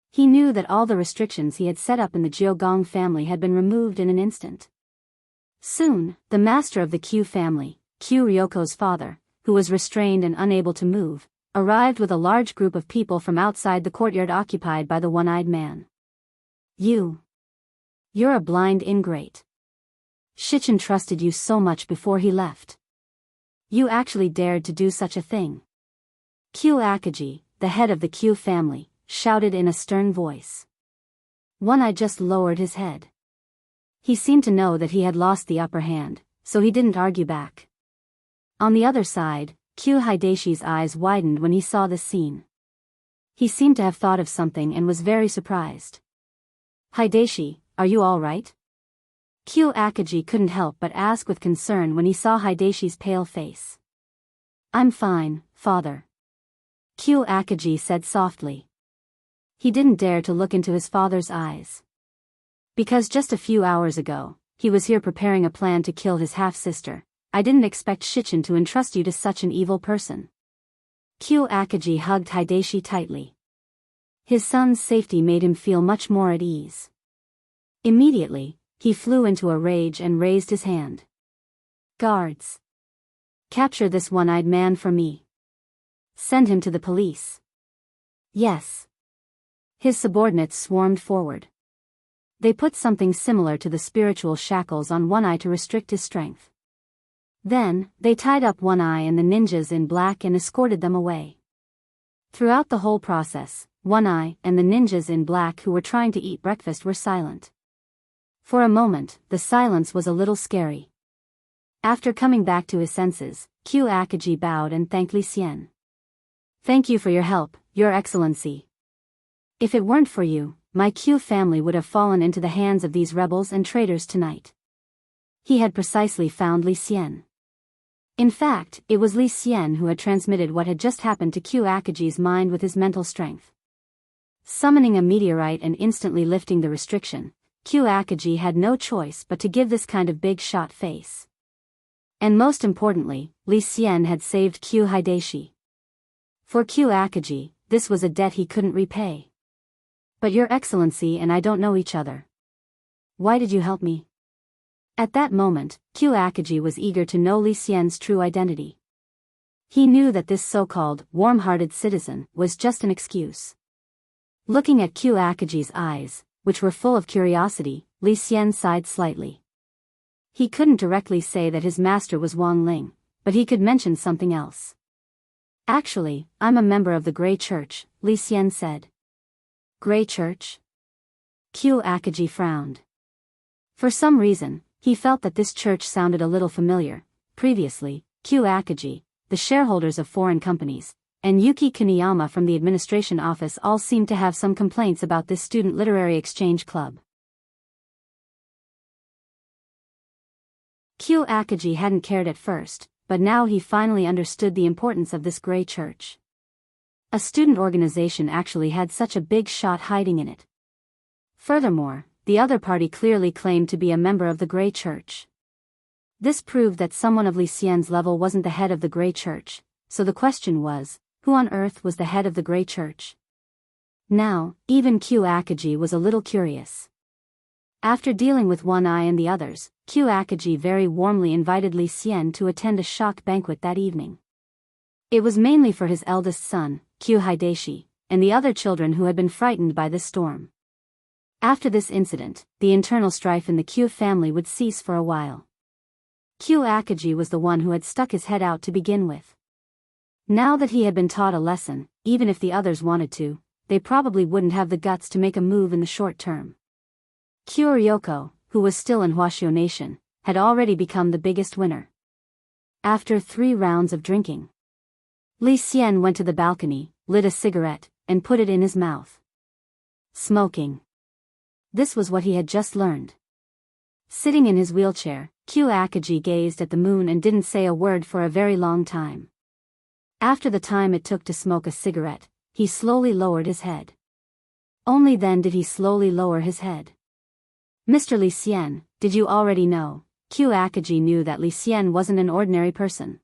He knew that all the restrictions he had set up in the Jiugong family had been removed in an instant. Soon, the master of the Q family, Q Ryoko's father, who was restrained and unable to move, arrived with a large group of people from outside the courtyard occupied by the one-eyed man. You're a blind ingrate. Shichen trusted you so much before he left. You actually dared to do such a thing. Q Akaji, the head of the Q family, shouted in a stern voice. One-Eye just lowered his head. He seemed to know that he had lost the upper hand, so he didn't argue back. On the other side, Q Hideshi's eyes widened when he saw this scene. He seemed to have thought of something and was very surprised. Hideshi, are you all right? Q Akaji couldn't help but ask with concern when he saw Hideshi's pale face. I'm fine, father. Q Akaji said softly. He didn't dare to look into his father's eyes. Because just a few hours ago, he was here preparing a plan to kill his half-sister. I didn't expect Shichen to entrust you to such an evil person. Q Akaji hugged Hideshi tightly. His son's safety made him feel much more at ease. Immediately, he flew into a rage and raised his hand. Guards! Capture this one-eyed man for me. Send him to the police. Yes. His subordinates swarmed forward. They put something similar to the spiritual shackles on One-Eye to restrict his strength. Then, they tied up One-Eye and the ninjas in black and escorted them away. Throughout the whole process, One-Eye and the ninjas in black who were trying to eat breakfast were silent. For a moment, the silence was a little scary. After coming back to his senses, Q Akaji bowed and thanked Li Xian. Thank you for your help, Your Excellency. If it weren't for you, my Q family would have fallen into the hands of these rebels and traitors tonight. He had precisely found Li Xian. In fact, it was Li Xian who had transmitted what had just happened to Q Akaji's mind with his mental strength. Summoning a meteorite and instantly lifting the restriction, Q Akaji had no choice but to give this kind of big shot face. And most importantly, Li Xian had saved Q Hideshi. For Q Akaji, this was a debt he couldn't repay. But Your Excellency and I don't know each other. Why did you help me? At that moment, Q Akaji was eager to know Li Xian's true identity. He knew that this so-called warm-hearted citizen was just an excuse. Looking at Q Akaji's eyes, which were full of curiosity, Li Xian sighed slightly. He couldn't directly say that his master was Wang Ling, but he could mention something else. Actually, I'm a member of the Grey Church, Li Xian said. Grey Church? Q Akaji frowned. For some reason, he felt that this church sounded a little familiar. Previously, Q Akaji, the shareholders of foreign companies, and Yuki Kaneyama from the administration office all seemed to have some complaints about this student literary exchange club. Q Akaji hadn't cared at first, but now he finally understood the importance of this Grey Church. A student organization actually had such a big shot hiding in it. Furthermore, the other party clearly claimed to be a member of the Grey Church. This proved that someone of Li Xian's level wasn't the head of the Grey Church, so the question was, who on earth was the head of the Grey Church? Now, even Q Akaji was a little curious. After dealing with One Eye and the others, Q Akaji very warmly invited Li Xian to attend a shock banquet that evening. It was mainly for his eldest son, Q Hideshi, and the other children who had been frightened by this storm. After this incident, the internal strife in the Q family would cease for a while. Q Akaji was the one who had stuck his head out to begin with. Now that he had been taught a lesson, even if the others wanted to, they probably wouldn't have the guts to make a move in the short term. Q Ryoko, who was still in Huaxiao Nation, had already become the biggest winner. After 3 rounds of drinking, Li Xian went to the balcony, lit a cigarette, and put it in his mouth. Smoking. This was what he had just learned. Sitting in his wheelchair, Q Akaji gazed at the moon and didn't say a word for a very long time. After the time it took to smoke a cigarette, he slowly lowered his head. Only then did he slowly lower his head. Mr. Li Xian, did you already know? Q Akaji knew that Li Xian wasn't an ordinary person.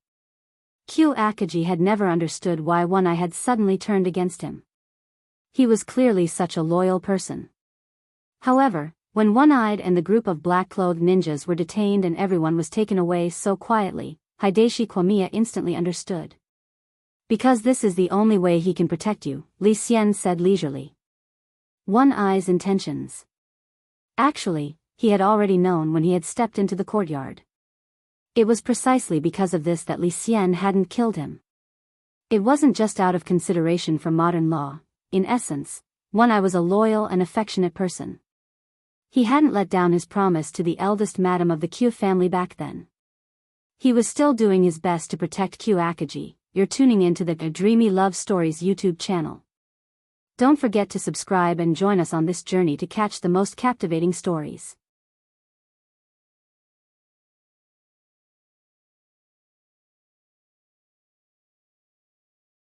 Q Akaji had never understood why One Eye had suddenly turned against him. He was clearly such a loyal person. However, when One-Eyed and the group of black-clothed ninjas were detained and everyone was taken away so quietly, Hideshi Kwamiya instantly understood. Because this is the only way he can protect you, Li Xian said leisurely. One-Eye's intentions. Actually, he had already known when he had stepped into the courtyard. It was precisely because of this that Li Xian hadn't killed him. It wasn't just out of consideration for modern law. In essence, One-Eye was a loyal and affectionate person. He hadn't let down his promise to the eldest madam of the Q family back then. He was still doing his best to protect Q Akaji. You're tuning into the Dreamy Love Stories YouTube channel. Don't forget to subscribe and join us on this journey to catch the most captivating stories.